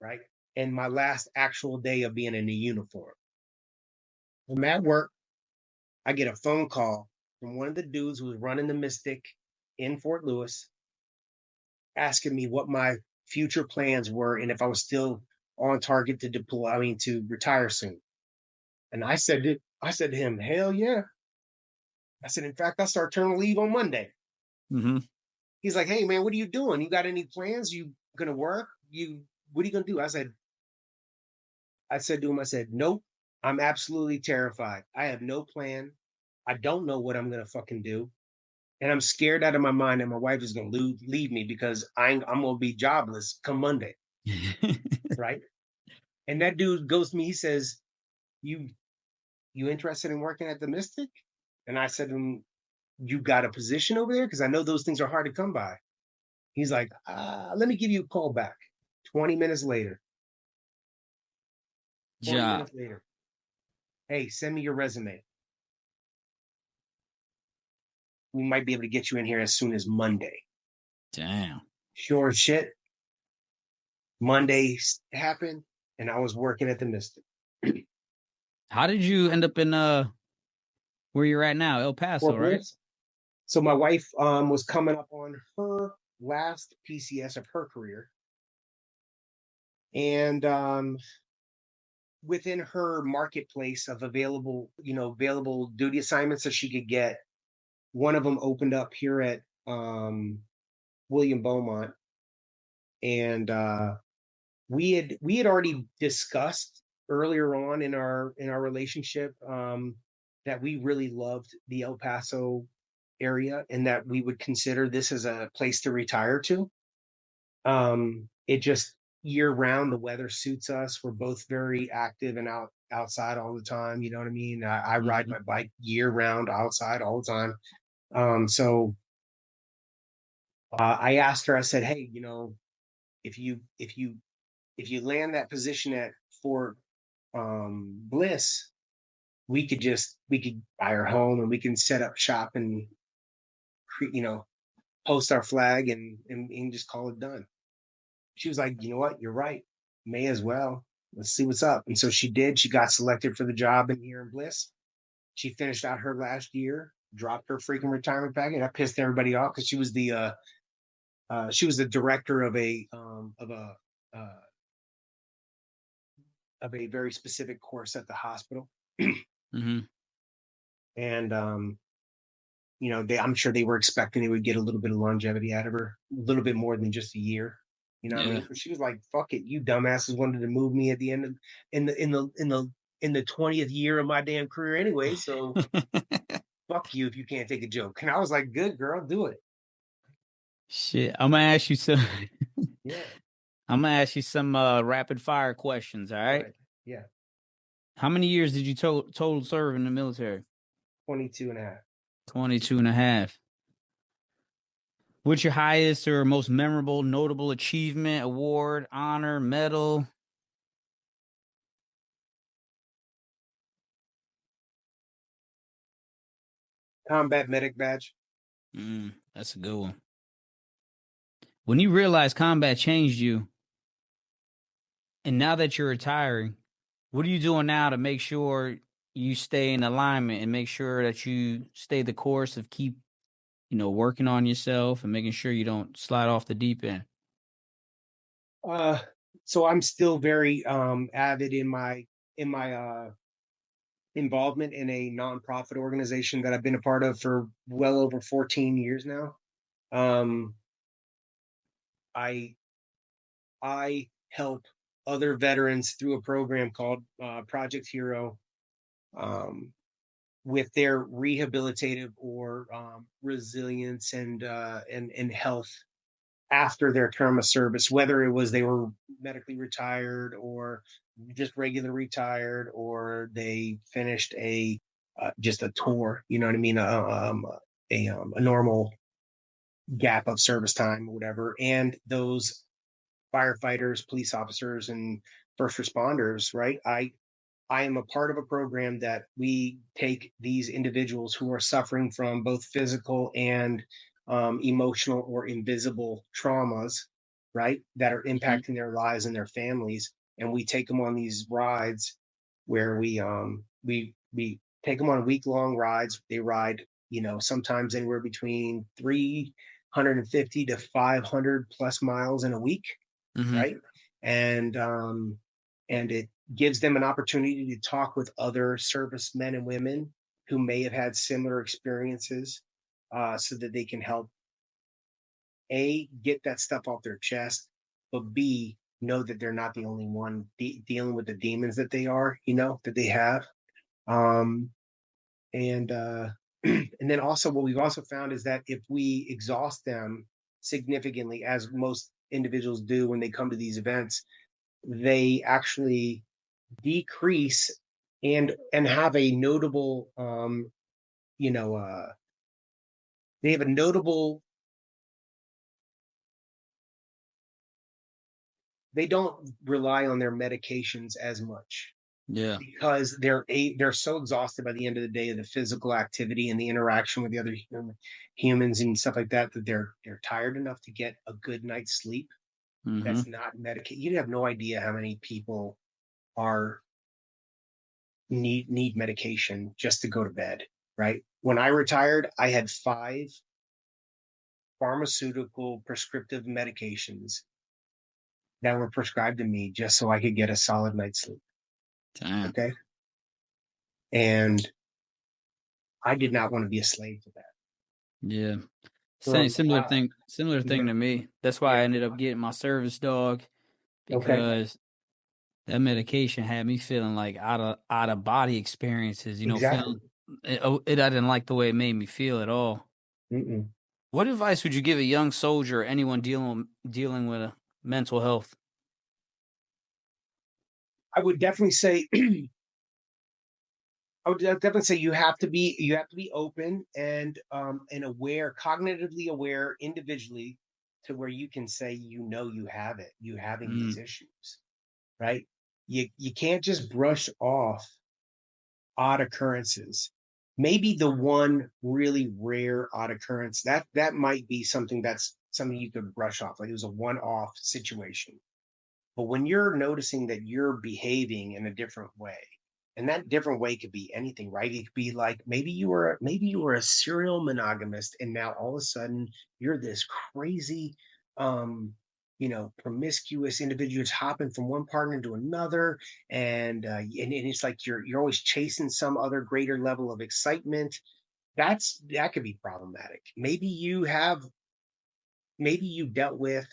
right? And my last actual day of being in a uniform. I'm at work. I get a phone call from one of the dudes who was running the Mystic in Fort Lewis, asking me what my future plans were and if I was still on target to deploy, to retire soon. And I said to him, hell yeah. I said, in fact, I start terminal leave on Monday. He's like, hey man, what are you doing? You got any plans? You gonna work? What are you gonna do? I said to him, nope, I'm absolutely terrified. I have no plan. I don't know what I'm gonna fucking do. And I'm scared out of my mind that my wife is gonna leave me because I'm gonna be jobless come Monday. Right? And that dude goes to me, he says, You interested in working at the Mystic? And I said to him, you got a position over there? Because I know those things are hard to come by. He's like, let me give you a call back. 20 minutes later. 20 Job. minutes later. Hey, send me your resume. We might be able to get you in here as soon as Monday. Damn. Sure as shit. Monday happened, and I was working at the Mystic. How did you end up in where you're at now, El Paso, right? So my wife was coming up on her last PCS of her career. And within her marketplace of available duty assignments that she could get, one of them opened up here at William Beaumont. And we had already discussed earlier on in our relationship that we really loved the El Paso area and that we would consider this as a place to retire to. It just year round, the weather suits us. We're both very active and outside all the time. You know what I mean? I ride my bike year round outside all the time. So I asked her, I said, hey, if you land that position at Fort Bliss, we could buy our home and we can set up shop and post our flag and just call it done. She was like, you know what, you're right, may as well, let's see what's up. And so she did. She got selected for the job here in Bliss. She finished out her last year, dropped her freaking retirement package. I pissed everybody off because she was the director of a very specific course at the hospital. And I'm sure they were expecting they would get a little bit of longevity out of her, a little bit more than just a year. You know what I Yeah. mean? But she was like, "Fuck it, you dumbasses wanted to move me at the end of in the 20th year of my damn career anyway. So fuck you if you can't take a joke." And I was like, "Good girl, do it." Shit. I'm gonna ask you some Yeah. I'm gonna ask you some rapid fire questions, all Go right? ahead. Yeah. How many years did you total serve in the military? 22 and a half. 22 and a half. What's your highest or most memorable, notable achievement, award, honor, medal? Combat medic badge. That's a good one. When you realize combat changed you, and now that you're retiring, what are you doing now to make sure you stay in alignment and make sure that you stay the course of keep, working on yourself and making sure you don't slide off the deep end? Uh, so I'm still very avid in my involvement in a nonprofit organization that I've been a part of for well over 14 years now. Um, I I help other veterans through a program called Project Hero, um, with their rehabilitative or resilience and health after their term of service, whether it was they were medically retired or just regular retired, or they finished a just a tour. You know what I mean? A normal gap of service time or whatever. And those firefighters, police officers, and first responders, right? I am a part of a program that we take these individuals who are suffering from both physical and emotional or invisible traumas, right, that are Mhm. impacting their lives and their families, and we take them on these rides where we take them on week long rides. They ride, sometimes anywhere between 350 to 500 plus miles in a week, Mhm. right? And it gives them an opportunity to talk with other servicemen and women who may have had similar experiences, so that they can help a get that stuff off their chest, but b know that they're not the only one dealing with the demons that they are, that they have. Um, and and then also what we've also found is that if we exhaust them significantly, as most individuals do when they come to these events, they actually decrease and have a notable you know they have a notable they don't rely on their medications as much, Yeah. because they're so exhausted by the end of the day of the physical activity and the interaction with the other humans and stuff like that, that they're tired enough to get a good night's sleep. That's Mhm. not medicated. You have no idea how many people are need medication just to go to bed, right? When I retired, I had 5 pharmaceutical prescriptive medications that were prescribed to me just so I could get a solid night's sleep. Damn. Okay. And I did not want to be a slave to that. Yeah. Same Um, similar uh, thing, similar thing mhm. to me. That's why Yeah. I ended up getting my service dog Okay. because that medication had me feeling like out of body experiences, Exactly. feeling it I didn't like the way it made me feel at all. Mm-mm. What advice would you give a young soldier or anyone dealing with a mental health? I would definitely say you have to be open and aware, cognitively aware individually, to where you can say, you have it, you having these Mm, issues, right? You can't just brush off odd occurrences. Maybe the one really rare odd occurrence that might be something you could brush off, like it was a one-off situation. But when you're noticing that you're behaving in a different way, and that different way could be anything, right? It could be like maybe you were a serial monogamist, and now all of a sudden you're this crazy, promiscuous individual who's hopping from one partner to another, and it's like you're always chasing some other greater level of excitement. that could be problematic. Maybe you dealt with,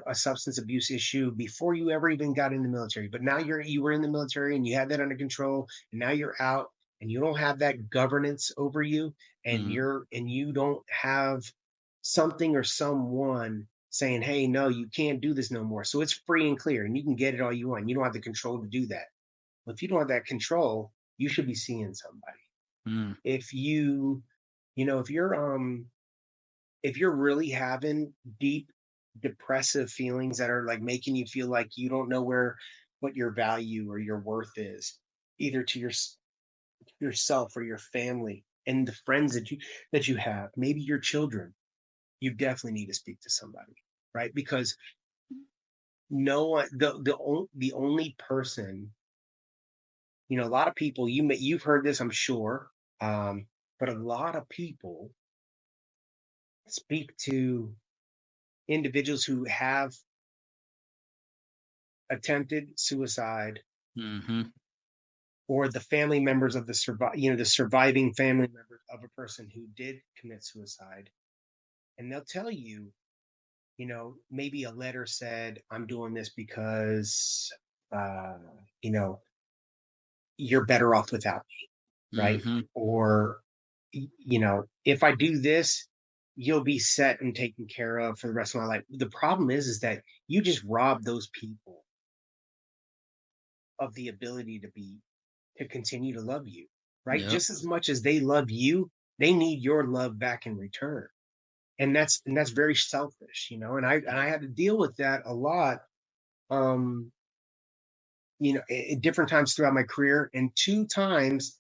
a substance abuse issue before you ever even got in the military, but now you were in the military and you had that under control, and now you're out and you don't have that governance over you, and Mhm. you don't have something or someone saying, hey, no, you can't do this no more. So it's free and clear and you can get it all you want. You don't have the control to do that. Well, if you don't have that control, you should be seeing somebody. Mm. If you, if you're really having deep depressive feelings that are like making you feel like you don't know what your value or your worth is, either to yourself or your family and the friends that you have, maybe your children, you definitely need to speak to somebody, right? Because no one, the only person, a lot of people, you've heard this, I'm sure, but a lot of people speak to individuals who have attempted suicide, Mhm. or the family members of the surviving family members of a person who did commit suicide, and they'll tell you, maybe a letter said, I'm doing this because uh you know you're better off without me, right? Mhm. Or, if I do this, you'll be set and taken care of for the rest of my life. The problem is that you just rob those people of the ability to continue to love you, right? Yep. Just as much as they love you, they need your love back in return. And that's very selfish, and I had to deal with that a lot, um, at different times throughout my career, and two times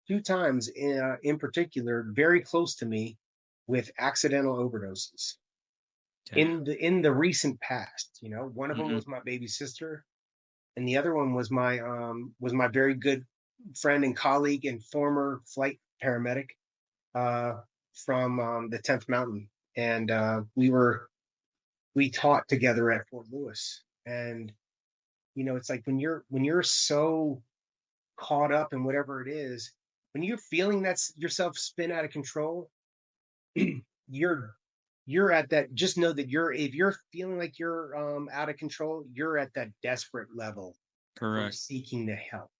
in particular, very close to me, with accidental overdoses Damn. in the recent past. One of them Mhm. was my baby sister, and the other one was my very good friend and colleague and former flight paramedic, uh, from the 10th Mountain, and we taught together at Fort Lewis. And it's like when you're so caught up in whatever it is, when you're feeling that's yourself spin out of control, you're you're at that. Just know that if you're feeling like you're out of control, you're at that desperate level for Correct. seeking the help,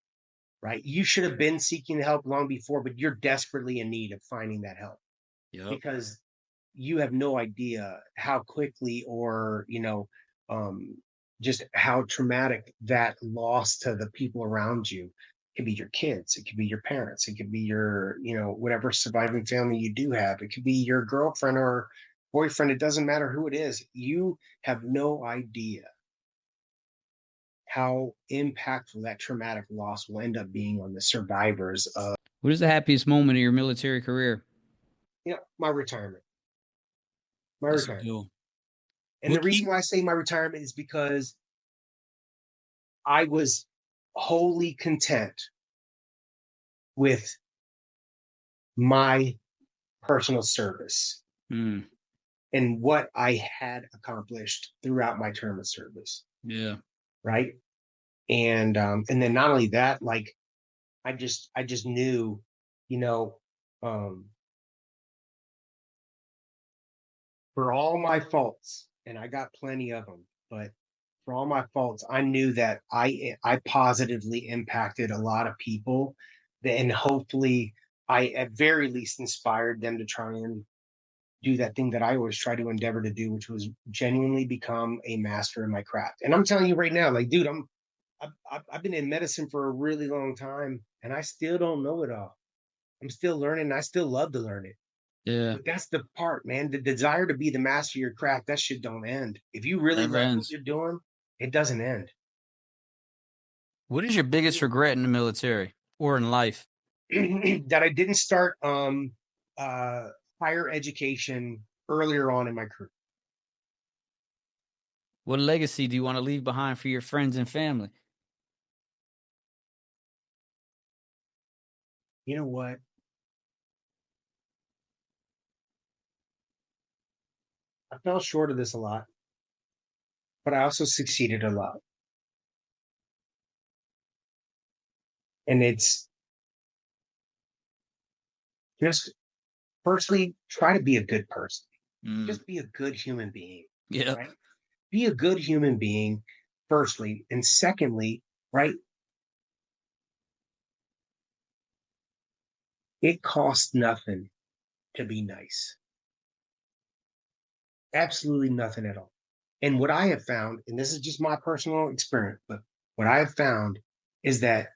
right? You should have been seeking the help long before, but you're desperately in need of finding that help, Yep. because you have no idea how quickly, or just how traumatic that loss to the people around you. It could be your kids, it could be your parents, it could be your, whatever surviving family you do have, it could be your girlfriend or boyfriend. It doesn't matter who it is. You have no idea how impactful that traumatic loss will end up being on the survivors of, What is the happiest moment of your military career? my retirement. My That's a retirement. good one. And the What reason keep why I say my retirement is because I was wholly content with my personal service Mm. and what I had accomplished throughout my term of service, Yeah. right? And then not only that, like, I just knew, you know, um, for all my faults, and I got plenty of them, but for all my faults, I knew that I positively impacted a lot of people, and hopefully I at very least inspired them to try and do that thing that I always try to endeavor to do, which was genuinely become a master in my craft. And I'm telling you right now, like, dude, I've been in medicine for a really long time, and I still don't know it all. I'm still learning. And I still love to learn it. Yeah. But that's the part, man. The desire to be the master of your craft, that shit don't end. If you really Never love what ends. you're doing, it doesn't end. What is your biggest regret in the military or in life? That I didn't start uh higher education earlier on in my career. What legacy do you want to leave behind for your friends and family? You know what? I fell short of this a lot, but I also succeeded a lot. And just firstly, try to be a good person. Mm. Just be a good human being, Yep. right? Be a good human being, firstly. And secondly, right? It costs nothing to be nice. Absolutely nothing at all. And what I have found, and this is just my personal experience, but what I have found is that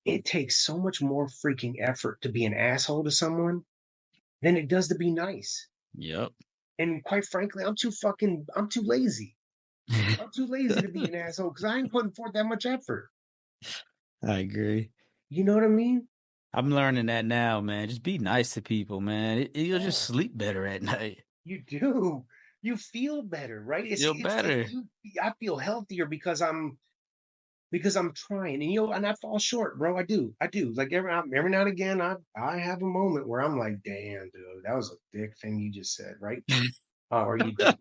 it takes so much more freaking effort to be an asshole to someone than it does to be nice. Yep. And quite frankly, I'm too lazy. I'm too lazy to be an asshole because I ain't putting forth that much effort. I agree. You know what I mean? I'm learning that now, man. Just be nice to people, man. You'll just Yeah, sleep better at night. you do. You feel better, right? Feel It's like better. I feel healthier because I'm trying, and and I fall short, bro. I do. Like every now and again, I have a moment where I'm like, damn, dude, that was a dick thing you just said, right? Or you did.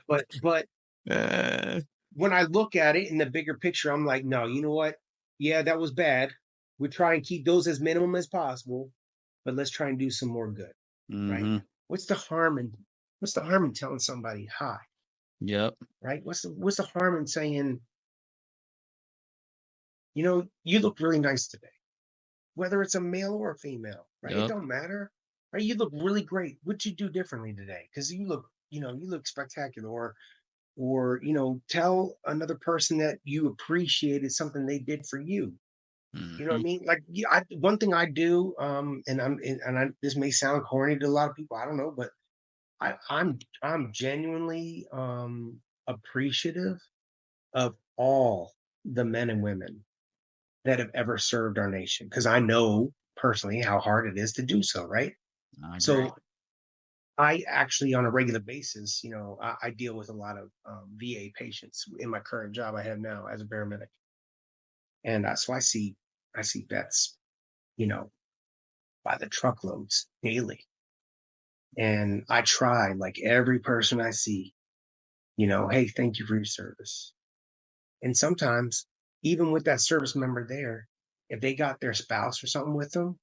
But Uh, when I look at it in the bigger picture, I'm like, no, you know what? Yeah, that was bad. We try and keep those as minimum as possible, but let's try and do some more good, right? mm-hmm. What's the harm in what's the harm in telling somebody hi, Yep. right? What's the harm in saying, you look really nice today, whether it's a male or a female, right? It Yep. don't matter, right? You look really great. What'd you do differently today? Because you look spectacular. Or tell another person that you appreciated something they did for you. You know what Mm-hmm. I mean? Like, yeah, one thing I do, this may sound corny to a lot of people. I don't know, but I'm genuinely appreciative of all the men and women that have ever served our nation because I know personally how hard it is to do so. Right. I agree. So I actually, on a regular basis, I deal with a lot of VA patients in my current job I have now as a paramedic, and so I see vets, you know, by the truckloads daily, and I try like every person I see, hey, thank you for your service. And sometimes, even with that service member there, if they got their spouse or something with them,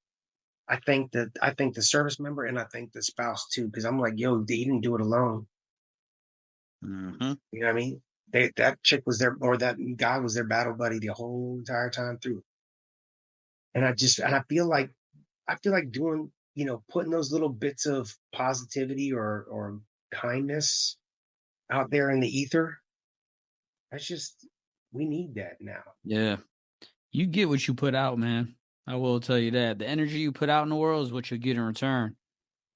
I think the service member and I think the spouse too, because I'm like, yo, they didn't do it alone. Mm-hmm. You know what I mean? That chick was there, or that guy was their battle buddy the whole entire time through. And I feel like doing, putting those little bits of positivity or kindness out there in the ether. That's just we need that now. Yeah. You get what you put out, man. I will tell you that. The energy you put out in the world is what you get in return.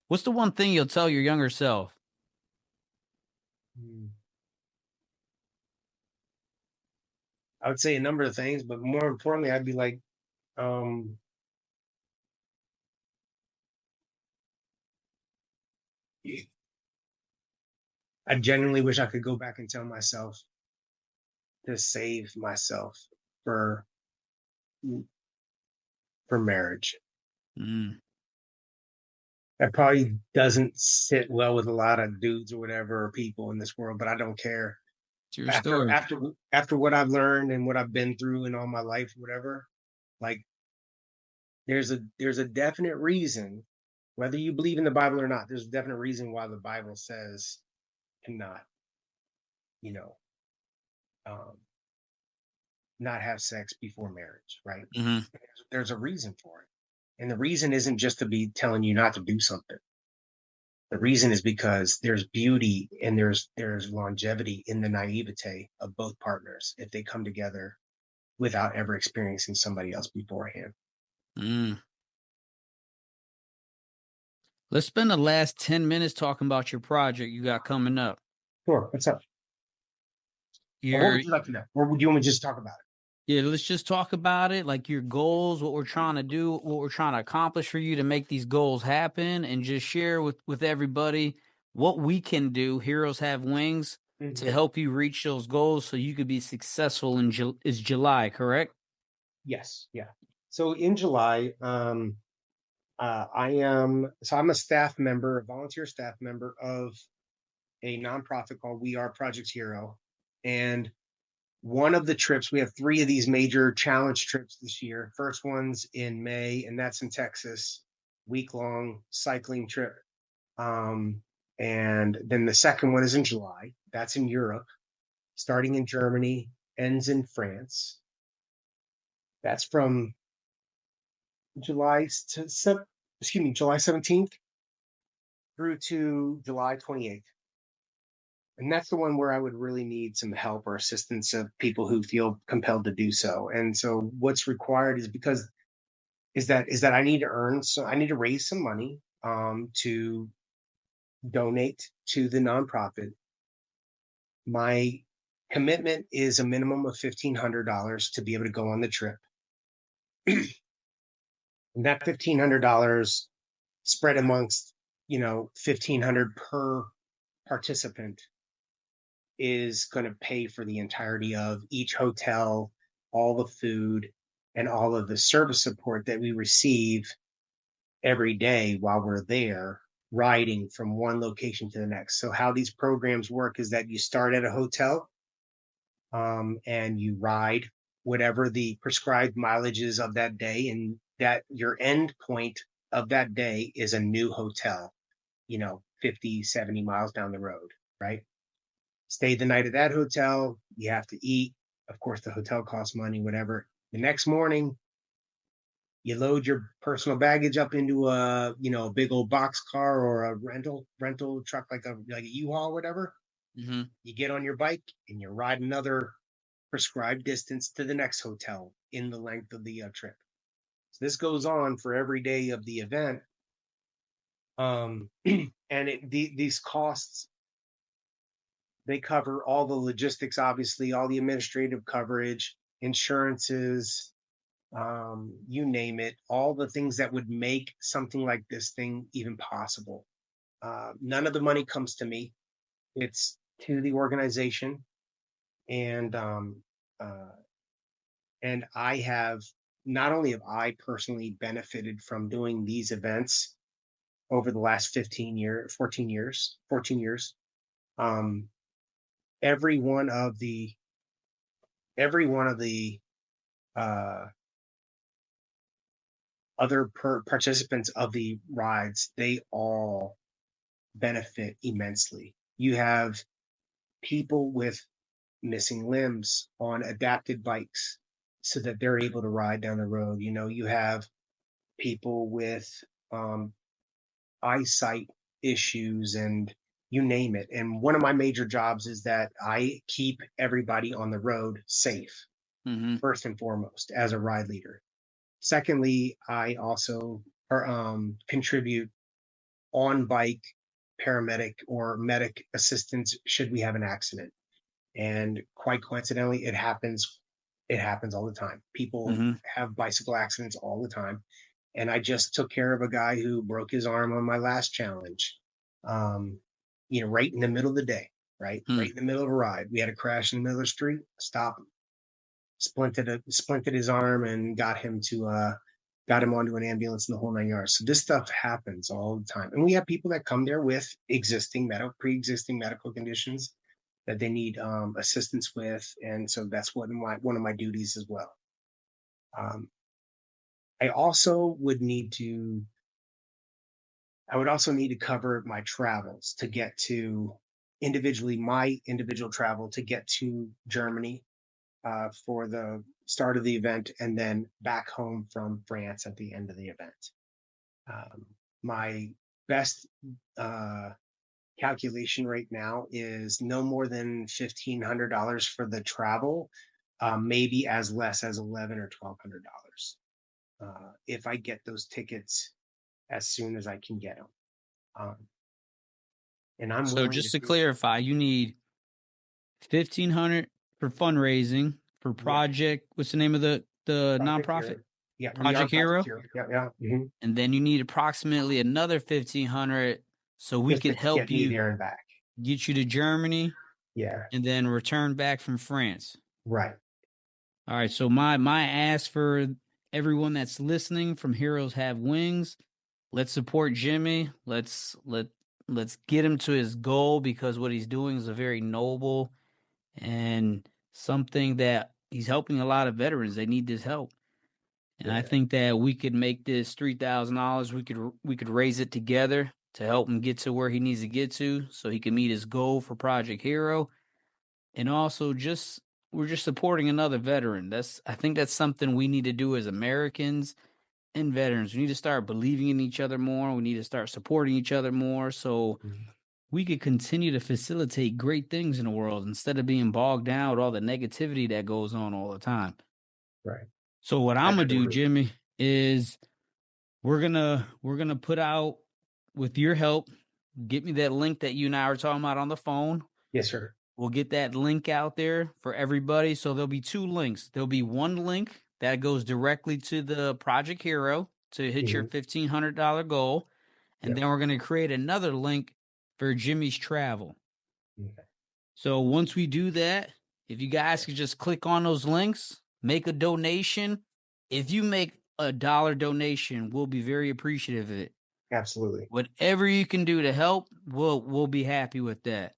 What's the one thing you'll tell your younger self? Mm. I would say a number of things, but more importantly, I'd be like, um, I genuinely wish I could go back and tell myself to save myself for marriage. Mm, That probably doesn't sit well with a lot of dudes or whatever or people in this world, but I don't care. it's your After story. after after what I've learned and what I've been through in all my life, whatever, like there's a definite reason, whether you believe in the Bible or not, there's a definite reason why the Bible says cannot, you know, um, not have sex before marriage, right? Hmm. There's a reason for it. And the reason isn't just to be telling you not to do something. The reason is because there's beauty and there's longevity in the naivete of both partners if they come together without ever experiencing somebody else beforehand. Mm. Let's spend the last 10 minutes talking about your project you got coming up. Sure. What's up? Or what Your would you like to know? Or would you want me to just talk about it? Yeah, let's just talk about it, like your goals, what we're trying to do, what we're trying to accomplish for you to make these goals happen, and just share with everybody what we can do. Heroes have wings to Mhm. help you reach those goals, so you could be successful in is July, correct? Yes. Yeah. So in July, I'm a staff member, a volunteer staff member of a nonprofit called We Are Project Hero. And one of the trips, we have three of these major challenge trips this year. First one's in May, and that's in Texas. week-long cycling trip. And then the second one is in July. That's in Europe, starting in Germany, ends in France. That's from July 17th through to July 28th. And that's the one where I would really need some help or assistance of people who feel compelled to do so. And so what's required is that I need to I need to raise some money to donate to the nonprofit. My commitment is a minimum of $1,500 to be able to go on the trip. And that $1,500 spread amongst, 1,500 per participant is going to pay for the entirety of each hotel, all the food, and all of the service support that we receive every day while we're there riding from one location to the next. So how these programs work is that you start at a hotel, and you ride whatever the prescribed mileage is of that day, and that your end point of that day is a new hotel, 50, 70 miles down the road, right? Stay the night at that hotel. You have to eat. Of course, the hotel costs money, whatever. The next morning, you load your personal baggage up into a big old box car or a rental truck like a U-Haul, whatever. Mm-hmm. You get on your bike and you ride another prescribed distance to the next hotel in the length of the trip. So this goes on for every day of the event. And these costs, they cover all the logistics, obviously, all the administrative coverage, insurances, you name it, all the things that would make something like this thing even possible. None of the money comes to me. It's to the organization. And I have, not only have I personally benefited from doing these events over the last 14 years, every one of the other participants of the rides, they all benefit immensely. You have people with missing limbs on adapted bikes so that they're able to ride down the road. You have people with eyesight issues, and you name it. And one of my major jobs is that I keep everybody on the road safe, Mm-hmm. first and foremost, as a ride leader. Secondly, I also contribute on bike paramedic or medic assistance should we have an accident. And quite coincidentally, it happens all the time. People Mm-hmm. have bicycle accidents all the time. And I just took care of a guy who broke his arm on my last challenge, right in the middle of the day, right? Hmm. Right in the middle of a ride. We had a crash in the middle of the street, stop him, splinted his arm, and got him onto an ambulance in the whole 9 yards. So this stuff happens all the time. And we have people that come there with pre-existing medical conditions that they need assistance with. And so that's one of my duties as well. I would also need to cover my travels to get to my individual travel to get to Germany for the start of the event, and then back home from France at the end of the event. My best calculation right now is no more than $1,500 for the travel, maybe as less as $1,100 or $1,200 if I get those tickets as soon as I can get them. And I'm So willing just to do clarify, you need 1,500 for fundraising for Project. What's the name of the Project nonprofit? Hero. Yeah, we are Project Hero. Project Hero. Yeah. Mhm. And then you need approximately another 1,500 so we Just to could help get me you there and back. get you to Germany Yeah, and then return back from France. right. All right. So my ask for everyone that's listening from Heroes Have Wings, let's support Jimmy. Let's get him to his goal, because what he's doing is a very noble and something that he's helping a lot of veterans. They need this help. And I think that we could make this $3,000. We could raise it together to help him get to where he needs to get to, so he can meet his goal for Project Hero. And also, just we're just supporting another veteran. I think that's something we need to do as Americans and veterans. We need to start believing in each other more. We need to start supporting each other more, so we could continue to facilitate great things in the world instead of being bogged down with all the negativity that goes on all the time. Right. So what I'm gonna do, Absolutely. Jimmy, is we're gonna put out, with your help, get me that link that you and I were talking about on the phone. Yes, sir. We'll get that link out there for everybody. So there'll be two links. There'll be one link that goes directly to the Project Hero to hit your $1,500 goal. And Yep. then we're going to create another link for Jimmy's travel. Okay. So once we do that, if you guys could just click on those links, make a donation. If you make a dollar donation, we'll be very appreciative of it. Absolutely. Whatever you can do to help, we'll be happy with that.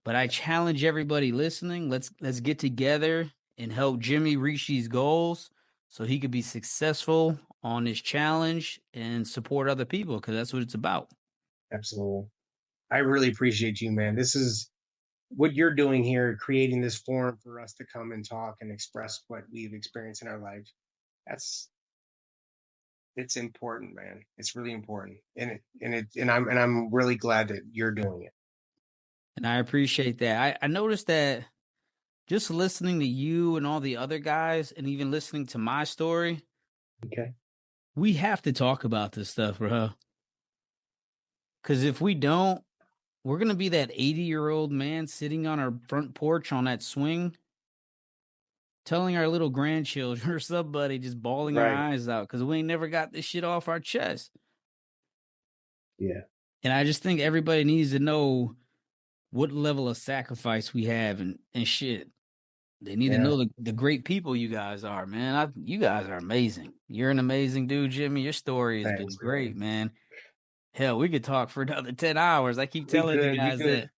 But I challenge everybody listening, let's get together and help Jimmy reach these goals so he could be successful on this challenge and support other people, because that's what it's about. Absolutely. I really appreciate you, man. This is what you're doing here, creating this forum for us to come and talk and express what we've experienced in our life. It's important, man. It's really important. And I'm really glad that you're doing it. And I appreciate that. I noticed that just listening to you and all the other guys, and even listening to my story, Okay. we have to talk about this stuff, bro. Because if we don't, we're going to be that 80-year-old man sitting on our front porch on that swing, telling our little grandchildren or somebody, just bawling our Right. eyes out because we ain't never got this shit off our chest. Yeah. And I just think everybody needs to know what level of sacrifice we have and shit. They need to Yeah. know the great people you guys are, man. You guys are amazing. You're an amazing dude, Jimmy. Your story has been Thanks, great, man. man. Hell, we could talk for another 10 hours. I keep We telling the could, we guys could. that.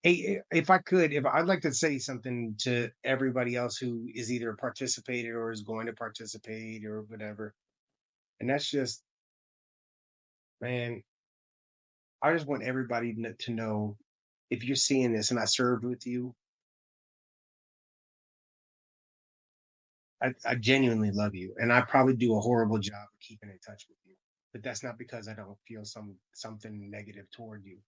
Hey, if I'd like to say something to everybody else who is either participated or is going to participate or whatever, and that's just, man, I just want everybody to know, if you're seeing this and I served with you, I genuinely love you, and I probably do a horrible job of keeping in touch with you. But that's not because I don't feel something negative toward you.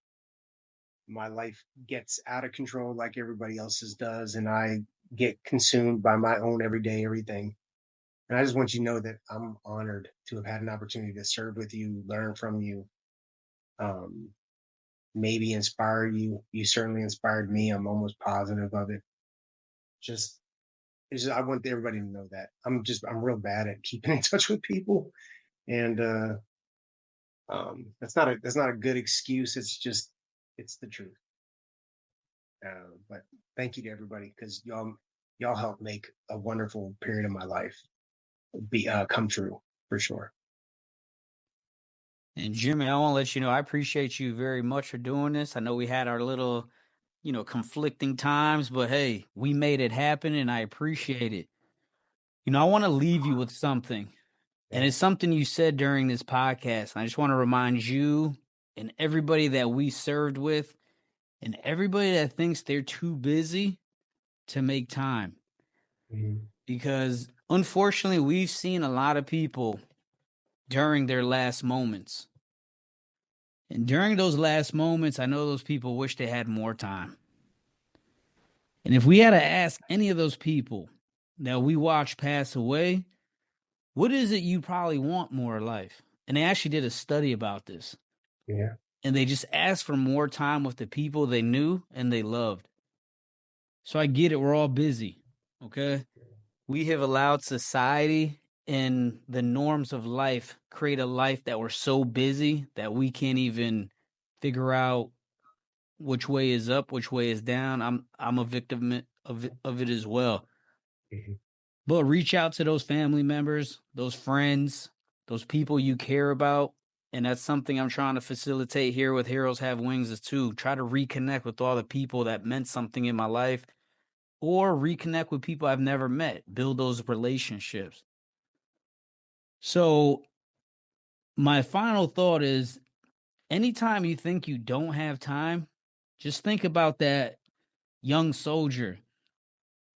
My life gets out of control like everybody else's does, and I get consumed by my own everyday everything. And I just want you to know that I'm honored to have had an opportunity to serve with you, learn from you, um, maybe inspire you. You certainly inspired me. I'm almost positive of it. Just I want everybody to know that I'm real bad at keeping in touch with people, and that's not a good excuse. It's the truth. But thank you to everybody, because y'all helped make a wonderful period of my life be come true for sure. And Jimmy, I want to let you know I appreciate you very much for doing this. I know we had our little, conflicting times, but hey, we made it happen and I appreciate it. I want to leave you with something. And Yeah. it's something you said during this podcast. And I just want to remind you and everybody that we served with and everybody that thinks they're too busy to make time. Mhm. Because unfortunately, we've seen a lot of people during their last moments. And during those last moments, I know those people wish they had more time. And if we had to ask any of those people that we watched pass away, what is it you probably want more in life? And they actually did a study about this. Yeah. And they just asked for more time with the people they knew and they loved. So I get it. We're all busy. Okay. We have allowed society and the norms of life create a life that we're so busy that we can't even figure out which way is up, which way is down. I'm a victim of it as well. Mhm. But reach out to those family members, those friends, those people you care about. And that's something I'm trying to facilitate here with Heroes Have Wings, is to try to reconnect with all the people that meant something in my life, or reconnect with people I've never met, build those relationships. So my final thought is, anytime you think you don't have time, just think about that young soldier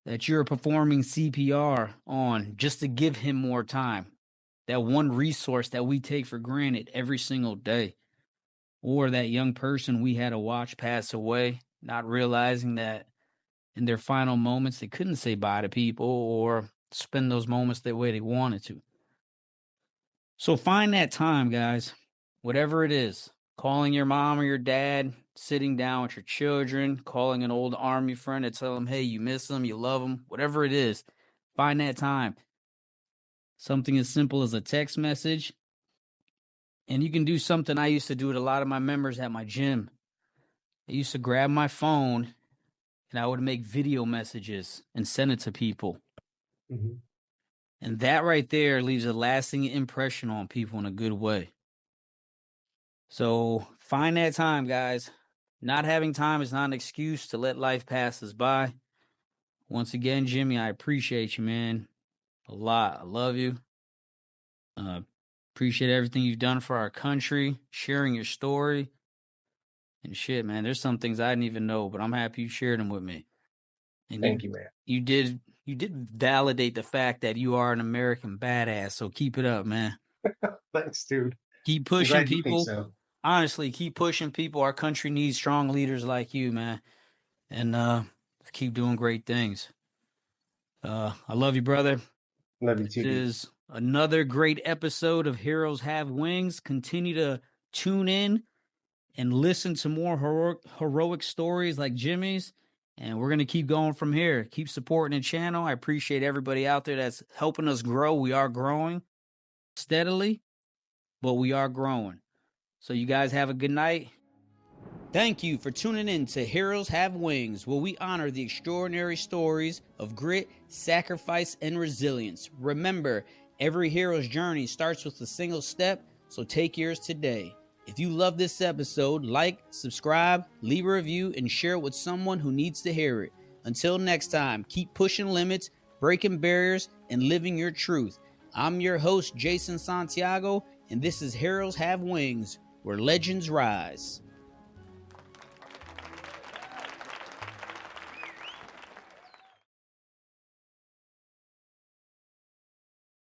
that you're performing CPR on, just to give him more time. That one resource that we take for granted every single day. Or that young person we had to watch pass away, not realizing that in their final moments they couldn't say bye to people or spend those moments the way they wanted to. So find that time, guys, whatever it is. Calling your mom or your dad, sitting down with your children, calling an old army friend to tell them, hey, you miss them, you love them, whatever it is. Find that time. Something as simple as a text message. And you can do something I used to do with a lot of my members at my gym. I used to grab my phone and I would make video messages and send it to people. Mm-hmm. And that right there leaves a lasting impression on people in a good way. So find that time, guys. Not having time is not an excuse to let life pass us by. Once again, Jimmy, I appreciate you, man, a lot. I love you. Appreciate everything you've done for our country, sharing your story. And shit, man, there's some things I didn't even know, but I'm happy you shared them with me. And Thank you, man. You did validate the fact that you are an American badass. So keep it up, man. Thanks, dude. Keep pushing people. So. Honestly, keep pushing people. Our country needs strong leaders like you, man. And keep doing great things. I love you, brother. Love you too. This is another great episode of Heroes Have Wings. Continue to tune in and listen to more heroic stories like Jimmy's. And we're going to keep going from here. Keep supporting the channel. I appreciate everybody out there that's helping us grow. We are growing steadily, but we are growing. So you guys have a good night. Thank you for tuning in to Heroes Have Wings, where we honor the extraordinary stories of grit, sacrifice, and resilience. Remember, every hero's journey starts with a single step, so take yours today. If you love this episode, like, subscribe, leave a review, and share it with someone who needs to hear it. Until next time, keep pushing limits, breaking barriers, and living your truth. I'm your host, Jason Santiago, and this is Heroes Have Wings, where legends rise.